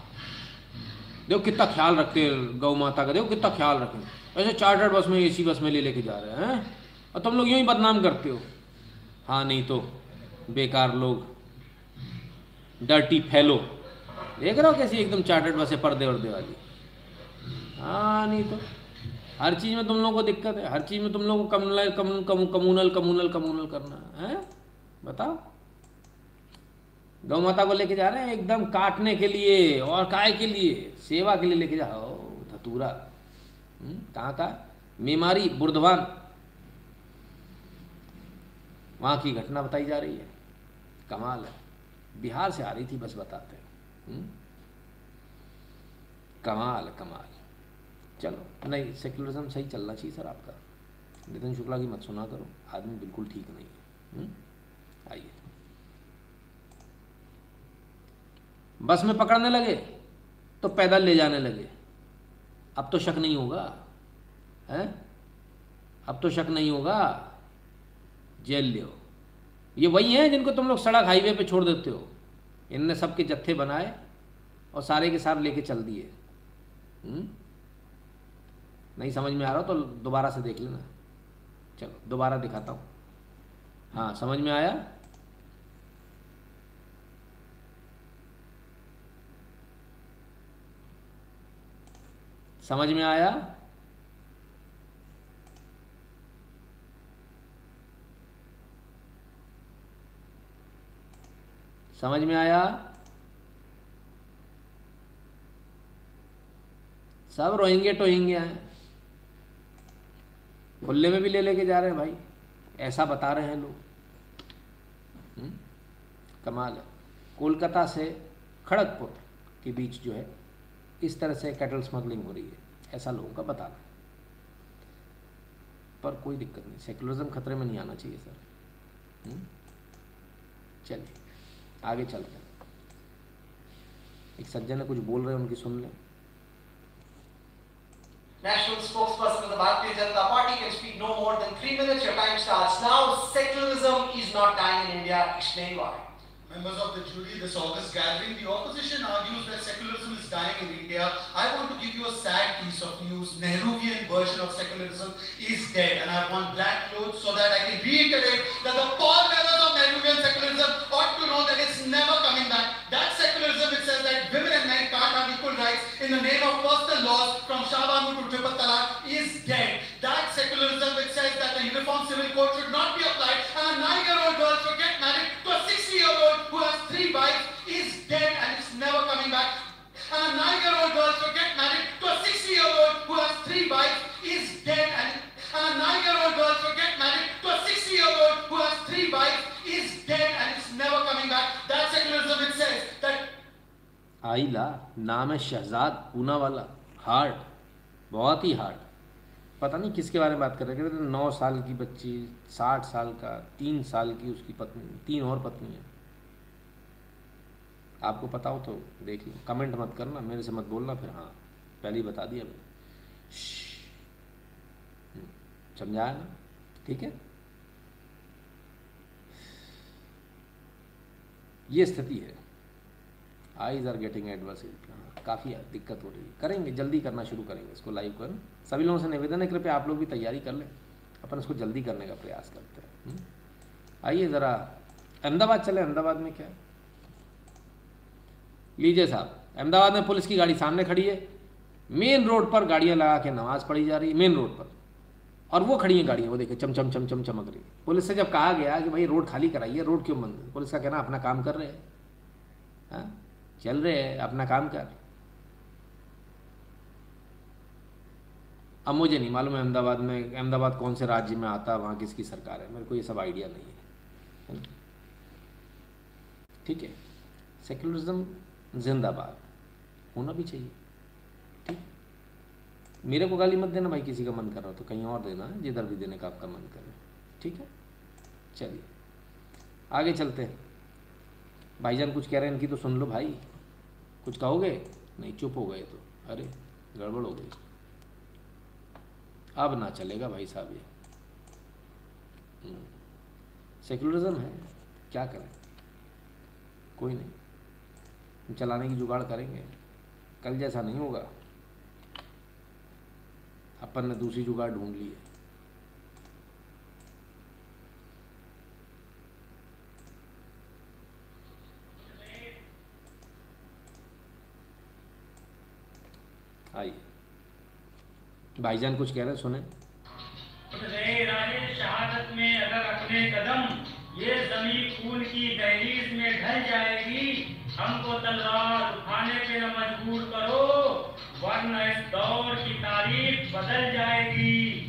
देखो कितना ख्याल रखते हैं गौ माता का, देखो कितना ख्याल रखें। ऐसे चार्टर्ड बस में, एसी बस में ले लेके जा रहे हैं, और तुम लोग यूं ही बदनाम करते हो। हाँ नहीं तो बेकार लोग, डर्टी फेलो, देख रहे हो कैसी एकदम चार्टर्ड बस है, पर्दे वर्दे वाली। हाँ नहीं तो हर चीज़ में तुम लोगों को दिक्कत है, हर चीज़ में तुम लोगों को कम्युनल करना है। बताओ, गौ माता को लेके जा रहे हैं एकदम काटने के लिए, और काय के लिए? सेवा के लिए लेके जाओ। धतूरा कहाँ का? मेमारी, बुर्दवान, वहाँ की घटना बताई जा रही है, कमाल है। बिहार से आ रही थी बस, बताते हैं, कमाल कमाल। चलो, नहीं सेक्युलरिज्म सही चलना चाहिए सर आपका। नितिन शुक्ला की मत सुना करो, आदमी बिल्कुल ठीक नहीं है। आइए, बस में पकड़ने लगे तो पैदल ले जाने लगे। अब तो शक नहीं होगा, हैं? अब तो शक नहीं होगा, जेल लो। ये वही हैं जिनको तुम लोग सड़क हाईवे पे छोड़ देते हो। इनने सबके जत्थे बनाए और सारे के सारे लेके चल दिए। नहीं समझ में आ रहा तो दोबारा से देख लेना। चलो दोबारा दिखाता हूँ। हाँ, समझ में आया? समझ में आया? समझ में आया? सब रोहिंगे टोहिंगे हैं, खुले में भी ले लेके जा रहे हैं भाई, ऐसा बता रहे हैं लोग। कमाल है। कोलकाता से खड़गपुर के बीच जो है इस तरह से कैटल स्मगलिंग हो रही है, ऐसा लोगों का बताना। पर कोई दिक्कत नहीं, सेक्युलरिज्म खतरे में नहीं आना चाहिए सर। चलिए आगे चलते हैं। एक सज्जन है कुछ बोल रहे हैं, उनकी सुन लें। National spokesperson of the Bharatiya Janata Party can speak no more than 3 minutes. Your time starts now. Secularism is not dying in India. Explain why. Members of the jury, this August gathering, the opposition argues that secularism is dying in India. I want to give you a sad piece of news. Nehruvian version of secularism is dead, and I have one black cloth so that I can reiterate that the pallbearers of Nehruvian secularism ought to know that it's never coming back. That secularism which says that women and men can't have equal rights in the name of personal laws from Shabanu to Triple Talaq is dead. That secularism which says that the Uniform Civil Code should not be applied and a 9-year-old girl should get married to a 60-year-old who has 3 wives is dead, and it's never coming आइला नाम है शहजाद पूना वाला, hard, बहुत ही hard. पता नहीं किसके बारे में बात कर रहे थे, 9 साल की बच्ची, 60 साल का, 3 साल की उसकी पत्नी, 3 और पत्नी है। आपको पता हो तो देख लो, कमेंट मत करना, मेरे से मत बोलना फिर। हाँ पहले ही बता दिया मैंने, समझाया ना, ठीक है। ये स्थिति है, आईज आर गेटिंग एडवर्स, काफ़ी दिक्कत हो रही है। करेंगे, जल्दी करना शुरू करेंगे इसको लाइव कर। सभी लोगों से निवेदन है, कृपया आप लोग भी तैयारी कर लें, अपन इसको जल्दी करने का प्रयास करते हैं। आइए ज़रा अहमदाबाद चले। अहमदाबाद में क्या है लीजिए साहब, अहमदाबाद में पुलिस की गाड़ी सामने खड़ी है, मेन रोड पर गाड़ियाँ लगा के नमाज़ पढ़ी जा रही है, मेन रोड पर, और वो खड़ी हैं गाड़ियाँ, वो देखिए चम चम चम चम चमक रही है। पुलिस से जब कहा गया कि भाई रोड खाली कराइए, रोड क्यों बंद है, पुलिस का कहना अपना काम कर रहे हैं, हाँ चल रहे हैं अपना काम कर। अब मुझे नहीं मालूम है अहमदाबाद कौन से राज्य में आता है, वहाँ किसकी सरकार है, मेरे को ये सब आइडिया नहीं है, ठीक है। सेक्युलरिज्म जिंदाबाद होना भी चाहिए, ठीक। मेरे को गाली मत देना भाई, किसी का मन कर रहा हो तो कहीं और देना, जिधर भी देने का आपका मन करे, ठीक है। चलिए आगे चलते हैं। भाईजान कुछ कह रहे हैं, इनकी तो सुन लो भाई, कुछ कहोगे? नहीं, चुप हो गए तो, अरे गड़बड़ हो गई, अब ना चलेगा भाई साहब ये। सेक्युलरिज्म है, क्या करें, कोई नहीं, चलाने की जुगाड़ करेंगे। कल जैसा नहीं होगा, अपन ने दूसरी जुगाड़ ढूंढ ली है। आइए भाईजान कुछ कह रहे हैं, सुने। राजे शहादत में अगर अपने कदम ये जमीन खून की दहलीज में ढल जाएगी, हमको तलवार उठाने पे न मजबूर करो, वरना इस दौर की तारीख बदल जाएगी।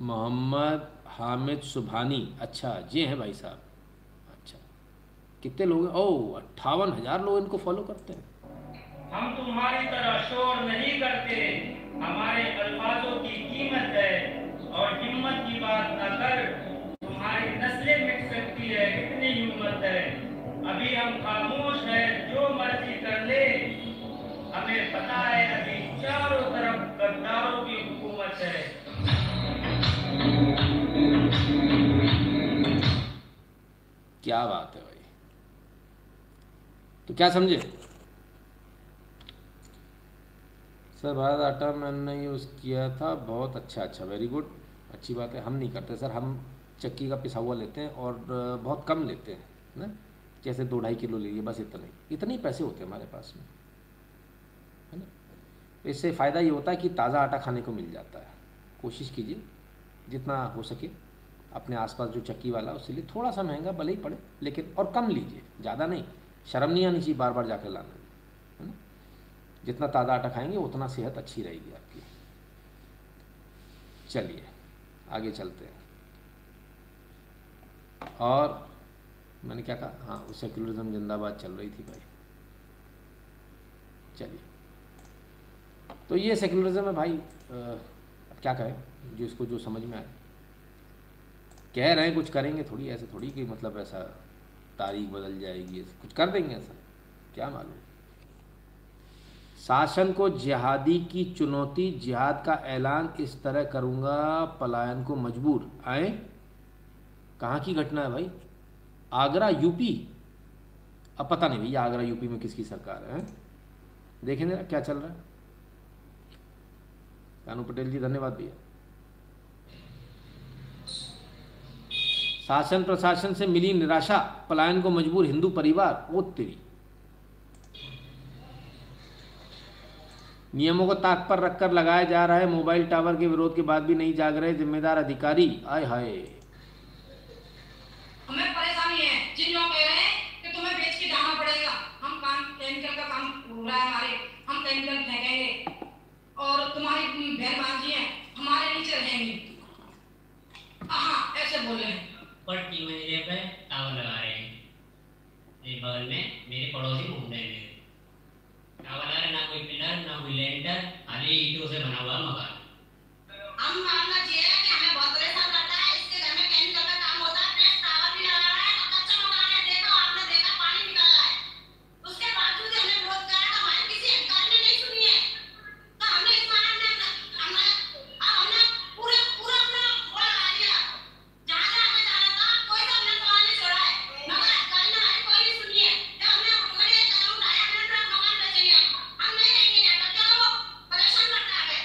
मोहम्मद हामिद सुभानी, अच्छा ये हैं भाई साहब, अच्छा कितने लोग हैं? ओह 58,000 लोग इनको फॉलो करते हैं। हम तुम्हारी तरह शोर नहीं करते, हमारे अल्फाजों की कीमत है, और हिम्मत की बात न कर, तुम्हारी नस्लें मिट सकती है, इतनी हिम्मत है। अभी हम खामोश हैं, जो मर्जी कर ले, हमें पता है अभी चारों तरफ गद्दारों की हुकूमत है। क्या बात है भाई, तो क्या समझे सर? भारत आटा मैंने यूज़ किया था, बहुत अच्छा, वेरी गुड, अच्छी बात है। हम नहीं करते सर, हम चक्की का पिसा हुआ लेते हैं और बहुत कम लेते हैं ना, जैसे 2-2.5 किलो लीजिए, बस इतने ही पैसे होते हैं हमारे पास में, है ना। इससे फ़ायदा ये होता है कि ताज़ा आटा खाने को मिल जाता है। कोशिश कीजिए जितना हो सके, अपने आसपास जो चक्की वाला उससे लिए, थोड़ा सा महंगा भले ही पड़े, लेकिन और कम लीजिए, ज़्यादा नहीं। शर्म नहीं आनी चाहिए बार बार जाकर लाने, है ना। जितना ताज़ा आटा खाएंगे उतना सेहत अच्छी रहेगी आपकी। चलिए आगे चलते हैं। और मैंने क्या कहा, हाँ सेक्युलरिज्म जिंदाबाद चल रही थी भाई। चलिए तो ये सेक्युलरिज्म है भाई, अब क्या करें, जिसको जो समझ में आए। कह रहे हैं कुछ करेंगे, थोड़ी ऐसे थोड़ी कि मतलब ऐसा तारीख बदल जाएगी, ऐसा कुछ कर देंगे, ऐसा क्या मालूम। शासन को जिहादी की चुनौती, जिहाद का ऐलान इस तरह करूंगा पलायन को मजबूर आए। कहाँ की घटना है भाई? आगरा यूपी। अब पता नहीं भैया आगरा यूपी में किसकी सरकार है, देखें जरा क्या चल रहा है। कानू पटेल जी धन्यवाद भैया। शासन प्रशासन से मिली निराशा, पलायन को मजबूर हिंदू परिवार। ओ तेरी, नियमों को ताक पर रखकर लगाया जा रहा है मोबाइल टावर के विरोध के बाद भी नहीं जाग रहे जिम्मेदार अधिकारी। आय हाय, हमें परेशानी है, जिन लोग कह रहे हैं कि तुम्हें बेच के जाना पड़ेगा, हम काम केमिकल का काम हो रहा है हमारे, हम केमिकल फेंकेंगे और तुम्हारी बहन भांजी है हमारे नीचे रहेंगी। हाँ ऐसे बोल रहे हैं। पट्टी में पे टावर लगा रहे हैं, बगल में मेरे पड़ोसी मुंबई में क्या बना रहे, ना कोई पिलर ना कोई लेंटर, खाली ईंटों से बना हुआ मकान। हम मानना चाहिए कि हमें बहुत परेशान करता है, इसके घर में केमिकल का काम होता है, प्लस टावर भी लगा रहा है, कच्चा मकान है, देखो आपने देखा पानी निकल रहा है, उसके बावजूद हमने विरोध करा तो हमारे किसी अधिकारी ने नहीं सुनी है। तो हमने इस बार हमने पूरा पूरा अपना वो लगा दिया, जहाँ जहाँ हमें जाना था कोई सा हमने सवाल नहीं छोड़ा है, मगर अधिकारी ने हमारी कोई नहीं सुनी है। जब हमने बड़े कदम उठाए, हमने अपना मकान बेच लिया, हम नहीं रहेंगे यहाँ पर, क्या वो परेशान करता है।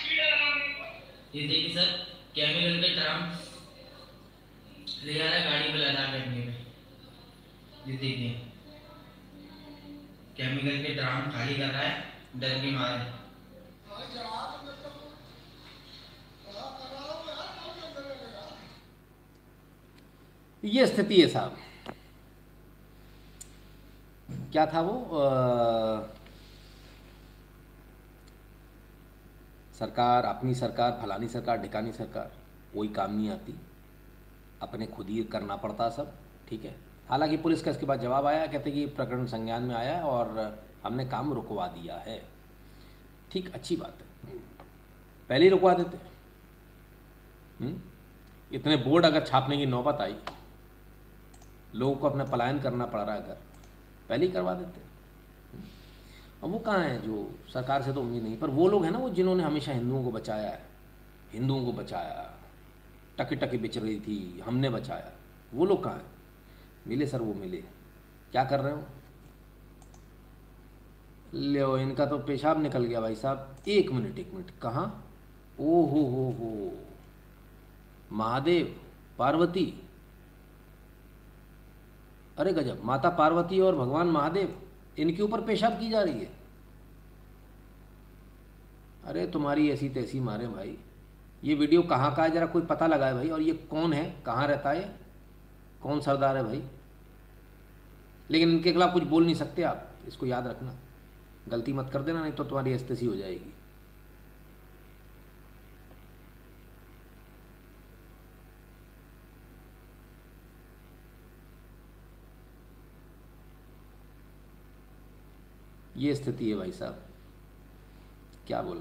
ये देखिए सर, केमिकल के ड्रम ले आ रहा है गाड़ी में लदा करने में, ये देखिए केमिकल के ड्रम खाली कर रहा है डर के मारे। ये स्थिति है साहब। क्या था वो सरकार, अपनी सरकार, फलानी सरकार, ढिकानी सरकार, कोई काम नहीं आती, अपने खुद ही करना पड़ता सब। ठीक है, हालांकि पुलिस का इसके बाद जवाब आया, कहते कि प्रकरण संज्ञान में आया और हमने काम रुकवा दिया है। ठीक, अच्छी बात है, पहले ही रुकवा देते। इतने बोर्ड अगर छापने की नौबत आई, लोगों को अपना पलायन करना पड़ रहा है, अगर पहले ही करवा देते। अब वो कहाँ हैं जो सरकार से तो उम्मीद नहीं, पर वो लोग हैं ना वो जिन्होंने हमेशा हिंदुओं को बचाया है, हिंदुओं को बचाया, टके टके बिच रही थी, हमने बचाया। वो लोग कहाँ हैं? मिले सर, वो मिले। क्या कर रहे हो? ले इनका तो पेशाब निकल गया भाई साहब। एक मिनट, कहाँ? ओ हो, महादेव, पार्वती, अरे गजब, माता पार्वती और भगवान महादेव, इनके ऊपर पेशाब की जा रही है। अरे तुम्हारी ऐसी तैसी मारे भाई। ये वीडियो कहाँ का है जरा कोई पता लगाए भाई, और ये कौन है, कहाँ रहता है, कौन सरदार है भाई। लेकिन इनके खिलाफ कुछ बोल नहीं सकते आप, इसको याद रखना, गलती मत कर देना, नहीं तो तुम्हारी ऐसी तैसी हो जाएगी। ये स्थिति है भाई साहब, क्या बोले।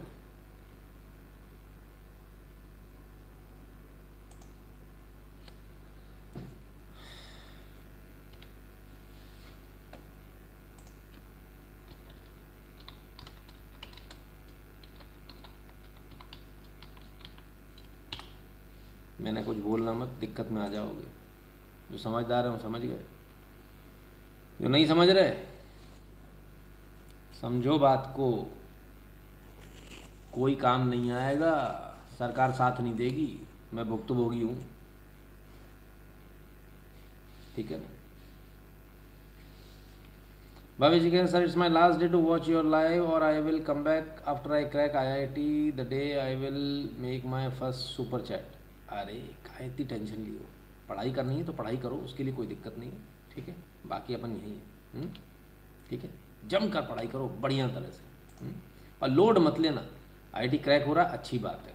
मैंने कुछ बोलना मत, दिक्कत में आ जाओगे। जो समझदार है वो समझ गए, जो नहीं समझ रहे समझो बात को, कोई काम नहीं आएगा, सरकार साथ नहीं देगी, मैं भुक्तभोगी हूँ। ठीक है ना। भाभी जी कहते sir, it's my last day to watch your live और I will come back after I crack IIT the day I will make my first super chat. अरे क्या इतनी टेंशन ली हो, पढ़ाई करनी है तो पढ़ाई करो, उसके लिए कोई दिक्कत नहीं है। ठीक है, बाकी अपन यही है। ठीक है, जम कर पढ़ाई करो बढ़िया तरह से, और लोड मत लेना। IIT क्रैक हो रहा, अच्छी बात है,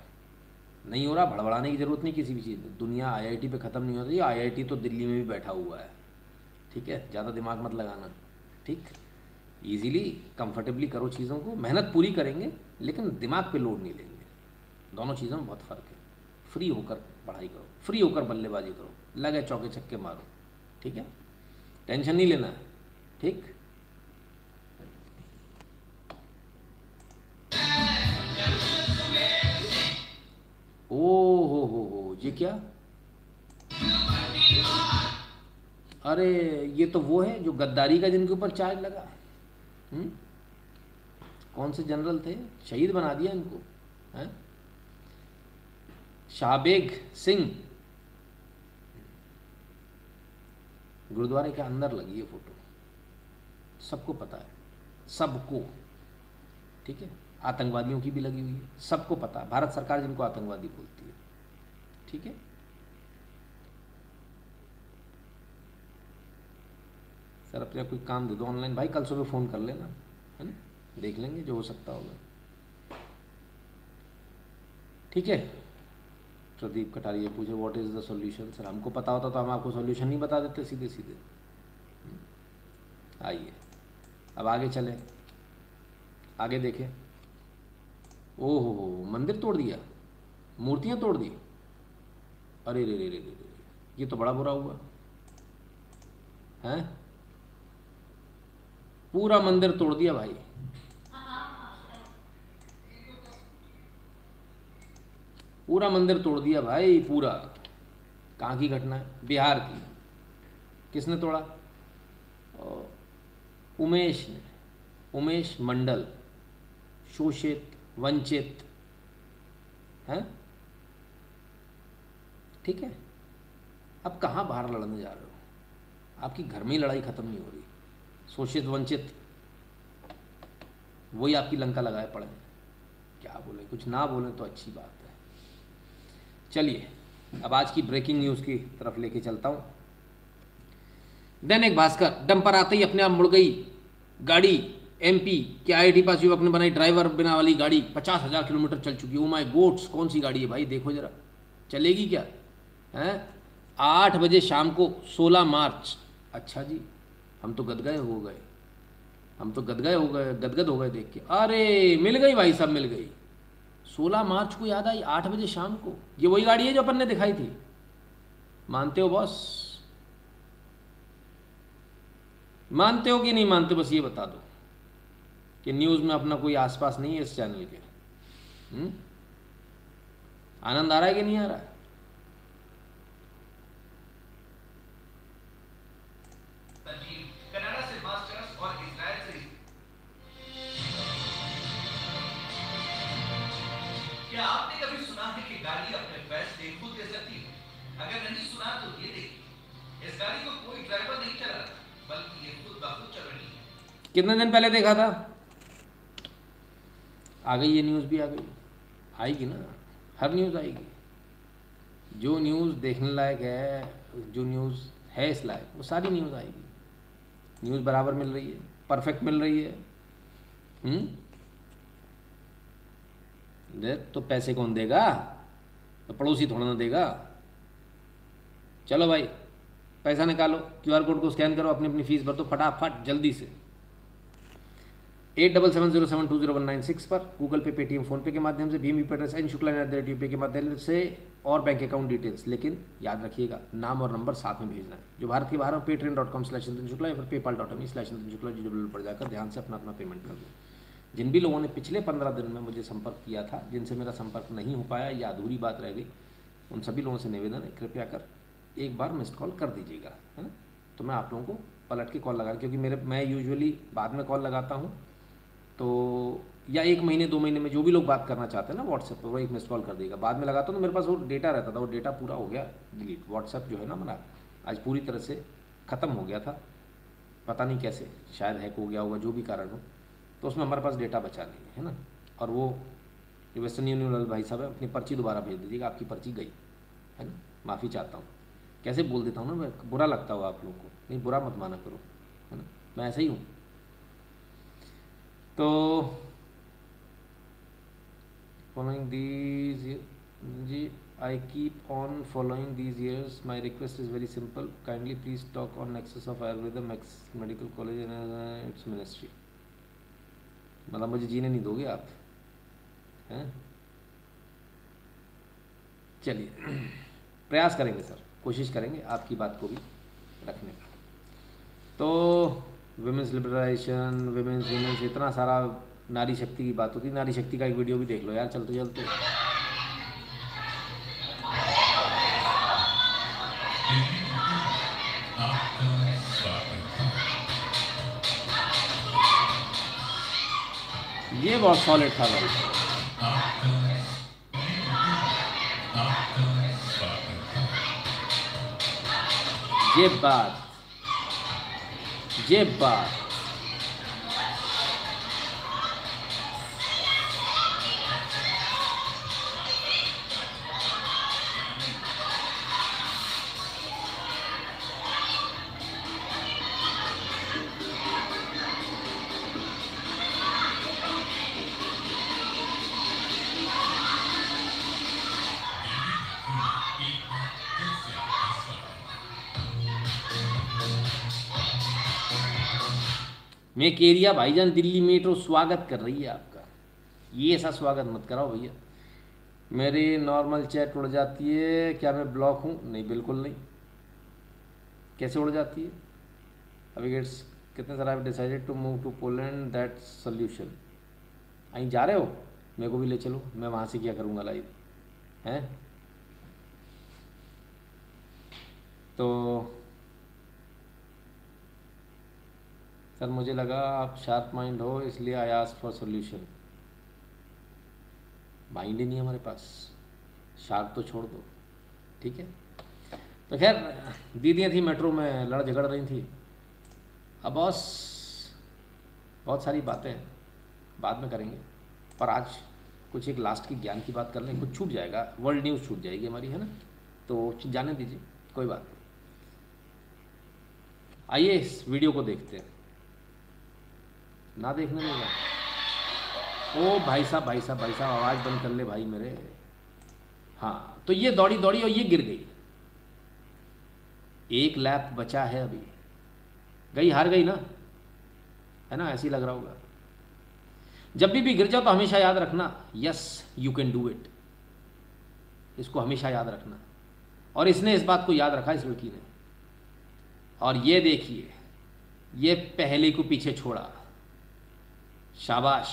नहीं हो रहा भड़बड़ाने की जरूरत नहीं किसी भी चीज़ में। दुनिया IIT पे ख़त्म नहीं होती, IIT तो दिल्ली में भी बैठा हुआ है। ठीक है, ज़्यादा दिमाग मत लगाना। ठीक, इजीली कंफर्टेबली करो चीज़ों को, मेहनत पूरी करेंगे लेकिन दिमाग पे लोड नहीं लेंगे। दोनों चीज़ों में बहुत फ़र्क है। फ्री होकर पढ़ाई करो, फ्री होकर बल्लेबाजी करो, लगे चौके छक्के मारो। ठीक है, टेंशन नहीं लेना है। ठीक, ओ हो, ये क्या? अरे ये तो वो है जो गद्दारी का जिनके ऊपर चार्ज लगा। कौन से जनरल थे, शहीद बना दिया इनको है? शाहबेग सिंह, गुरुद्वारे के अंदर लगी है फोटो, सबको पता है, सबको। ठीक है, आतंकवादियों की भी लगी हुई है, सबको पता है, भारत सरकार जिनको आतंकवादी बोलती है। ठीक है, सर अपने कोई काम दे दो ऑनलाइन भाई, कल सुबह फ़ोन कर लेना, है ना, देख लेंगे जो हो सकता होगा। ठीक है, प्रदीप कटारिया पूछे what is the solution. Sir हमको पता होता तो हम आपको सॉल्यूशन नहीं बता देते सीधे सीधे। आइए अब आगे चलें, आगे देखें। ओहो, मंदिर तोड़ दिया, मूर्तियां तोड़ दी। अरे रे रे रे रे, ये तो बड़ा बुरा हुआ हैं। पूरा मंदिर तोड़ दिया भाई। पूरा मंदिर तोड़ दिया भाई, पूरा। कहाँ की घटना है? बिहार की। किसने तोड़ा? उमेश ने, उमेश मंडल, शोषित वंचित हैं। ठीक है, अब कहाँ बाहर लड़ने जा रहे हो? आपकी घर में ही लड़ाई खत्म नहीं हो रही। शोषित वंचित वही आपकी लंका लगाए पड़े हैं। क्या बोले, कुछ ना बोले तो अच्छी बात है। चलिए अब आज की ब्रेकिंग न्यूज़ की तरफ लेके चलता हूँ। दैनिक भास्कर, डंपर आते ही अपने आप मुड़ गई गाड़ी। एमपी के IIT पास युवक ने बनाई ड्राइवर बिना वाली गाड़ी, 50,000 किलोमीटर चल चुकी। ओ माय गॉड्स, कौन सी गाड़ी है भाई? देखो जरा, चलेगी क्या? हैं 8 बजे शाम को 16 मार्च। अच्छा जी, हम तो गदगद हो गए, हम तो गदगद हो गए देख के। अरे मिल गई भाई साहब, मिल गई। 16 मार्च को याद आई, 8 बजे शाम को। ये वही गाड़ी है जो अपन ने दिखाई थी। मानते हो बॉस? मानते हो कि नहीं मानते? बस ये बता दो कि न्यूज़ में अपना कोई आसपास नहीं है इस चैनल के। आनंद आ रहा है कि नहीं आ रहा है? कनाडा से मास्टर्स और इजराइल से। क्या आपने कभी सुना है कि गाड़ी अपने फैसले खुद ले सकती है? अगर नहीं सुना तो ये देखिए, इस गाड़ी को कोई ड्राइवर नहीं चला रहा, बल्कि ये खुद ब खुद चल रही है। कितने दिन पहले देखा था? आ गई ये न्यूज़ भी आ गई। आएगी ना, हर न्यूज़ आएगी। जो न्यूज़ देखने लायक है, जो न्यूज़ है इस लायक, वो सारी न्यूज़ आएगी। न्यूज़ बराबर मिल रही है, परफेक्ट मिल रही है। तो पैसे कौन देगा? तो पड़ोसी थोड़ा ना देगा। चलो भाई, पैसा निकालो, QR कोड को स्कैन करो, अपनी अपनी फीस भर दो फटाफट जल्दी से। 8770720196 पर गूगल पे, पेटीएम, फोनपे के माध्यम से, भीम यूपी एड्रेस n.shukla@UPI के माध्यम से, और बैंक अकाउंट डिटेल्स। लेकिन याद रखिएगा, नाम और नंबर साथ में भेजना है। जो भारत के बाहर हो, patreon.com/chintan या फिर paypal.me/chintan पर जाकर ध्यान से अपना अपना पेमेंट कर दो। जिन भी लोगों ने पिछले 15 दिन में मुझे संपर्क किया था, जिनसे मेरा संपर्क नहीं हो पाया या अधूरी बात रह गई, उन सभी लोगों से निवेदन है, कृपया कर एक बार मिस्ड कॉल कर दीजिएगा, है ना। तो मैं आप लोगों को पलट के कॉल लगा, क्योंकि मैं यूजुअली बाद में कॉल लगाता हूँ, तो या 1 महीने 2 महीने में जो भी लोग बात करना चाहते हैं ना व्हाट्सएप पर, वो एक मिस कॉल कर देगा। बाद में लगाता हूँ तो मेरे पास वो डेटा रहता था, वो डेटा पूरा हो गया डिलीट। व्हाट्सएप जो है ना हमारा आज पूरी तरह से ख़त्म हो गया था, पता नहीं कैसे, शायद हैक हो गया होगा, जो भी कारण हो, तो उसमें हमारे पास डेटा बचा नहीं है ना। और वो वेस्टर्न यूनियन वाले भाई साहब है, अपनी पर्ची दोबारा भेज दीजिएगा, आपकी पर्ची गई है ना। माफ़ी चाहता हूँ, कैसे बोल देता हूँ ना मैं, बुरा लगता हो आप लोगों को। नहीं, बुरा मत माना करो, है ना, मैं ऐसे ही हूँ। तो following these ji, I keep on following these years. My request is very simple. Kindly please talk on Nexus of Ayurveda Medical College and its ministry. मतलब मुझे जीने नहीं दोगे आप, हैं? चलिए प्रयास करेंगे सर, कोशिश करेंगे आपकी बात को भी रखने का। तो विमेंस लिबरलाइजेशन, विमेंस इतना सारा नारी शक्ति की बात होती है। नारी शक्ति का एक वीडियो भी देख लो यार, चलते चलते। ये बहुत सॉलिड था भाई। ये बात मेक एरिया भाईजान, दिल्ली मेट्रो स्वागत कर रही है आपका। ये ऐसा स्वागत मत कराओ भैया। मेरी नॉर्मल चैट उड़ जाती है, क्या मैं ब्लॉक हूँ? नहीं, बिल्कुल नहीं। कैसे उड़ जाती है? अभी गेट्स कितने सारे आप decided to move to Poland, that solution. कहीं जा रहे हो? मेरे को भी ले चलो, मैं वहाँ से क्या करूँगा लाइव हैं? तो सर मुझे लगा आप शार्प माइंड हो, इसलिए I asked for solution. Mind ही नहीं है हमारे पास, शार्प तो छोड़ दो, ठीक है। तो खैर दीदियाँ थी मेट्रो में, लड़ झगड़ रही थी। अब बॉस बहुत सारी बातें बाद में करेंगे, पर आज कुछ एक लास्ट की ज्ञान की बात कर लें। कुछ छूट जाएगा, वर्ल्ड न्यूज़ छूट जाएगी हमारी, है ना, तो जाने दीजिए, कोई बात नहीं। आइए इस वीडियो को देखते हैं। ना देखने में ओ भाई साहब भाई साहब भाई साहब, आवाज़ बंद कर ले भाई मेरे। हाँ, तो ये दौड़ी दौड़ी और ये गिर गई। एक लैप बचा है अभी, गई हार गई ना, है ना, ऐसे ही लग रहा होगा। जब भी गिर जाओ तो हमेशा याद रखना, yes you can do it. इसको हमेशा याद रखना। और इसने इस बात को याद रखा, इस लड़की ने। और ये देखिए, ये पहले को पीछे छोड़ा, शाबाश।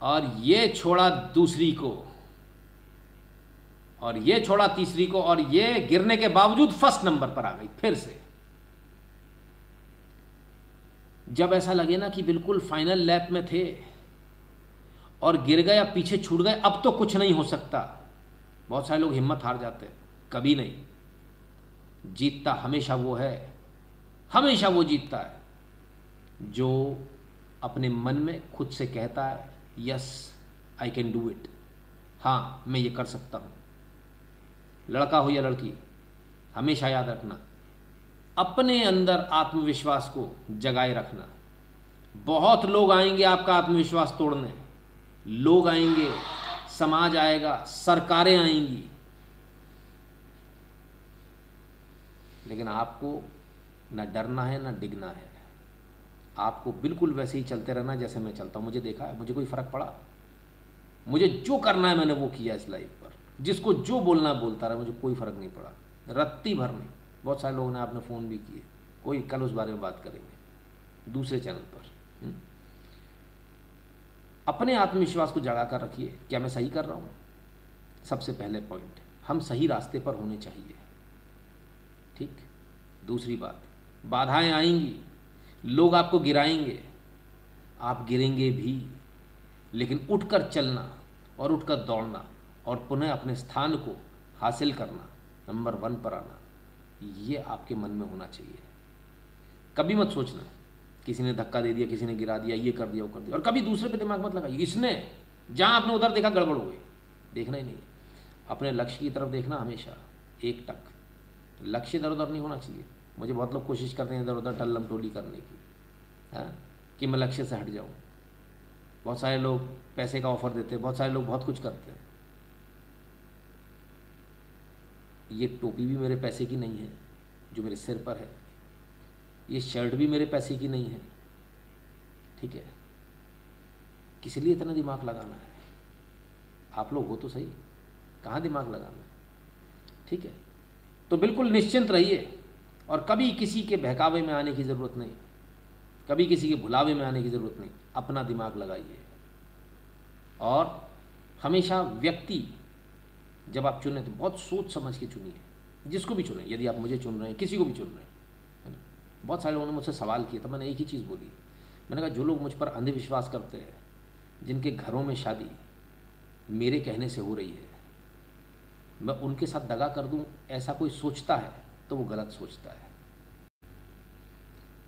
और ये छोड़ा दूसरी को, और ये छोड़ा तीसरी को, और ये गिरने के बावजूद फर्स्ट नंबर पर आ गई फिर से। जब ऐसा लगे ना कि बिल्कुल फाइनल लैप में थे और गिर गए, अब पीछे छूट गए, अब तो कुछ नहीं हो सकता। बहुत सारे लोग हिम्मत हार जाते हैं, कभी नहीं। जीतता हमेशा वो है, हमेशा वो जीतता है जो अपने मन में खुद से कहता है, yes I can do it. हाँ, मैं ये कर सकता हूँ। लड़का हो या लड़की, हमेशा याद रखना, अपने अंदर आत्मविश्वास को जगाए रखना। बहुत लोग आएंगे आपका आत्मविश्वास तोड़ने, लोग आएंगे, समाज आएगा, सरकारें आएंगी, लेकिन आपको ना डरना है ना डिगना है। आपको बिल्कुल वैसे ही चलते रहना जैसे मैं चलता हूँ। मुझे देखा है, मुझे कोई फ़र्क पड़ा? मुझे जो करना है मैंने वो किया इस लाइफ पर। जिसको जो बोलना है बोलता रहा, मुझे कोई फ़र्क नहीं पड़ा, रत्ती भर नहीं। बहुत सारे लोगों ने आपने फ़ोन भी किए, कोई कल उस बारे में बात करेंगे दूसरे चैनल पर। अपने आत्मविश्वास को जगा कर रखिए, क्या मैं सही कर रहा हूँ? सबसे पहले पॉइंट, हम सही रास्ते पर होने चाहिए, ठीक। दूसरी बात, बाधाएं आएंगी, लोग आपको गिराएंगे, आप गिरेंगे भी, लेकिन उठकर चलना और उठकर दौड़ना और पुनः अपने स्थान को हासिल करना, नंबर 1 पर आना, ये आपके मन में होना चाहिए। कभी मत सोचना किसी ने धक्का दे दिया, किसी ने गिरा दिया, ये कर दिया, वो कर दिया, और कभी दूसरे पे दिमाग मत लगाइए। इसने जहाँ आपने उधर देखा गड़बड़ हो गई, देखना ही नहीं। अपने लक्ष्य की तरफ देखना हमेशा, एक टक। लक्ष्य इधर उधर नहीं होना चाहिए। मुझे बहुत लोग कोशिश करते हैं इधर उधर टल्लम टोली करने की, हाँ, कि मैं लक्ष्य से हट जाऊँ। बहुत सारे लोग पैसे का ऑफर देते हैं, बहुत सारे लोग बहुत कुछ करते हैं। ये टोपी भी मेरे पैसे की नहीं है जो मेरे सिर पर है, ये शर्ट भी मेरे पैसे की नहीं है, ठीक है। किस लिए इतना दिमाग लगाना है? आप लोग हो तो सही, कहाँ दिमाग लगाना है, ठीक है। तो बिल्कुल निश्चिंत रहिए और कभी किसी के बहकावे में आने की ज़रूरत नहीं, कभी किसी के भुलावे में आने की ज़रूरत नहीं। अपना दिमाग लगाइए। और हमेशा व्यक्ति जब आप चुनें तो बहुत सोच समझ के चुनिए, जिसको भी चुनें। यदि आप मुझे चुन रहे हैं, किसी को भी चुन रहे हैं, है ना। बहुत सारे लोगों ने मुझसे सवाल किए, तो मैंने एक ही चीज़ बोली। मैंने कहा जो लोग मुझ पर अंधविश्वास करते हैं, जिनके घरों में शादी मेरे कहने से हो रही है, मैं उनके साथ दगा कर दूं, ऐसा कोई सोचता है तो वो गलत सोचता है।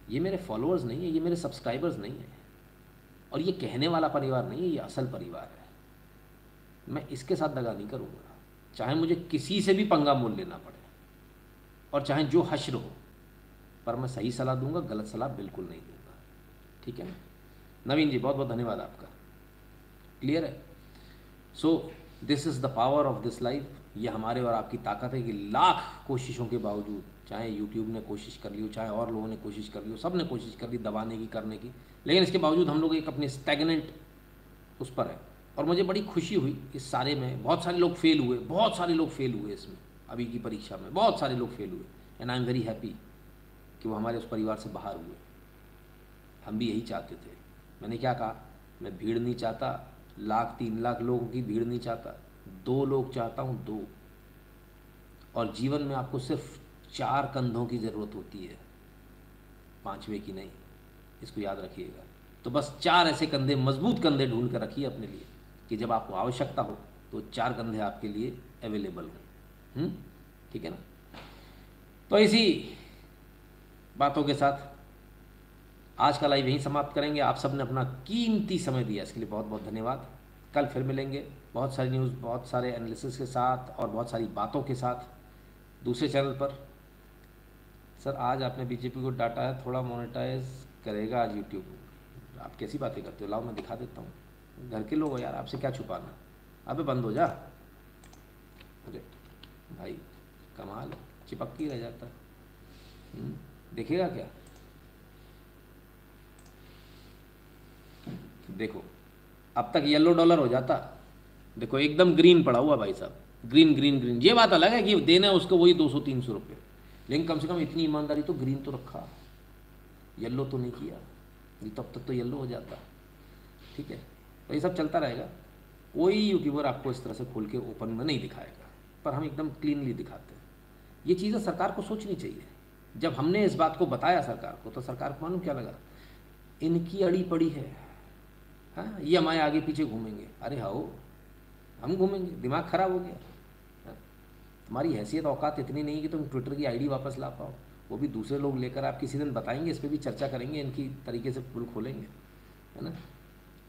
ये मेरे फॉलोअर्स नहीं है, ये मेरे सब्सक्राइबर्स नहीं है, और ये कहने वाला परिवार नहीं है, ये असल परिवार है। मैं इसके साथ दगा नहीं करूँगा, चाहे मुझे किसी से भी पंगा मोल लेना पड़े, और चाहे जो हश्र हो, पर मैं सही सलाह दूंगा, गलत सलाह बिल्कुल नहीं दूंगा, ठीक है ना। नवीन जी बहुत बहुत धन्यवाद आपका, क्लियर है। So this is the power of this life. ये हमारे और आपकी ताकत है कि लाख कोशिशों के बावजूद चाहे यूट्यूब ने कोशिश कर ली हो, चाहे और लोगों ने कोशिश कर ली हो, सब ने कोशिश कर ली दबाने की, करने की, लेकिन इसके बावजूद हम लोग एक अपने स्टैग्नेंट उस पर है। और मुझे बड़ी खुशी हुई इस सारे में, बहुत सारे लोग फेल हुए, बहुत सारे लोग फेल हुए इसमें, अभी की परीक्षा में बहुत सारे लोग फेल हुए, and I am very happy कि वो हमारे उस परिवार से बाहर हुए। हम भी यही चाहते थे। मैंने क्या कहा, मैं भीड़ नहीं चाहता, 1-3 लाख लोगों की भीड़ नहीं चाहता, 2 लोग चाहता हूँ, 2। और जीवन में आपको सिर्फ 4 कंधों की ज़रूरत होती है, 5वें की नहीं, इसको याद रखिएगा। तो बस 4 ऐसे कंधे, मजबूत कंधे ढूंढ कर रखिए अपने लिए कि जब आपको आवश्यकता हो तो 4 कंधे आपके लिए अवेलेबल हों। ठीक है ना। तो इसी बातों के साथ आज का लाइव यहीं समाप्त करेंगे। आप सब ने अपना कीमती समय दिया, इसके लिए बहुत बहुत धन्यवाद। कल फिर मिलेंगे बहुत सारी न्यूज़, बहुत सारे एनालिसिस के साथ और बहुत सारी बातों के साथ दूसरे चैनल पर। सर आज आपने बीजेपी को डांटा है, थोड़ा मोनेटाइज करेगा आज यूट्यूब। आप कैसी बातें करते हो, लाओ मैं दिखा देता हूँ। घर के लोग हो यार, आपसे क्या छुपाना। अबे बंद हो जा। अरे भाई कमाल है, चिपक ही रह जाता। देखेगा क्या। देखो अब तक येलो डॉलर हो जाता, देखो एकदम ग्रीन पड़ा हुआ भाई साहब, ग्रीन ग्रीन ग्रीन। ये बात अलग है कि देना है उसको वही 200-300 रुपये, लेकिन कम से कम इतनी ईमानदारी तो ग्रीन तो रखा, येलो तो नहीं किया, तब तक तो येलो हो जाता। ठीक है, तो ये सब चलता रहेगा। कोई यूट्यूबर आपको इस तरह से खोल के ओपन में नहीं दिखाएगा, पर हम एकदम क्लीनली दिखाते हैं। ये चीज़ें सरकार को सोचनी चाहिए। जब हमने इस बात को बताया सरकार को, तो सरकार को मालूम क्या लगा, इनकी अड़ी पड़ी है, हाँ ये हमारे आगे पीछे घूमेंगे। अरे हाँ हम घूमेंगे, दिमाग खराब हो गया। तुम्हारी हैसियत औकात इतनी नहीं कि तुम ट्विटर की आईडी वापस ला पाओ, वो भी दूसरे लोग लेकर। आप किसी दिन बताएंगे, इस पर भी चर्चा करेंगे, इनकी तरीके से पुल खोलेंगे, है ना।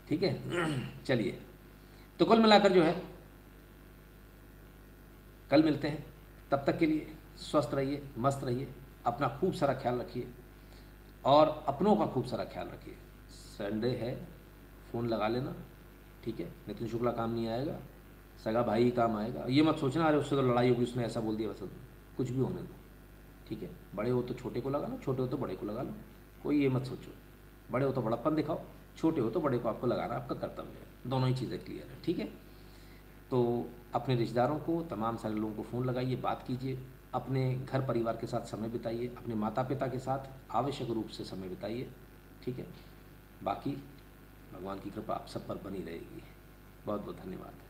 ठीक है चलिए, तो कुल मिलाकर जो है कल मिलते हैं। तब तक के लिए स्वस्थ रहिए, मस्त रहिए, अपना खूब सारा ख्याल रखिए और अपनों का खूब सारा ख्याल रखिए। संडे है, फ़ोन लगा लेना, ठीक है। नितिन शुक्ला काम नहीं आएगा, सगा भाई ही काम आएगा। ये मत सोचना अरे उससे तो लड़ाई होगी, उसने ऐसा बोल दिया वैसा। कुछ भी होने दो, ठीक है। बड़े हो तो छोटे को लगा लो, छोटे हो तो बड़े को लगा लो, कोई ये मत सोचो। बड़े हो तो बड़प्पन दिखाओ, छोटे हो तो बड़े को आपको लगाना आपका कर्तव्य है। दोनों ही चीज़ें क्लियर है, ठीक है। तो अपने रिश्तेदारों को, तमाम सारे लोगों को फ़ोन लगाइए, बात कीजिए, अपने घर परिवार के साथ समय बिताइए, अपने माता पिता के साथ आवश्यक रूप से समय बिताइए, ठीक है। बाकी भगवान की कृपा आप सब पर बनी रहेगी। बहुत बहुत धन्यवाद।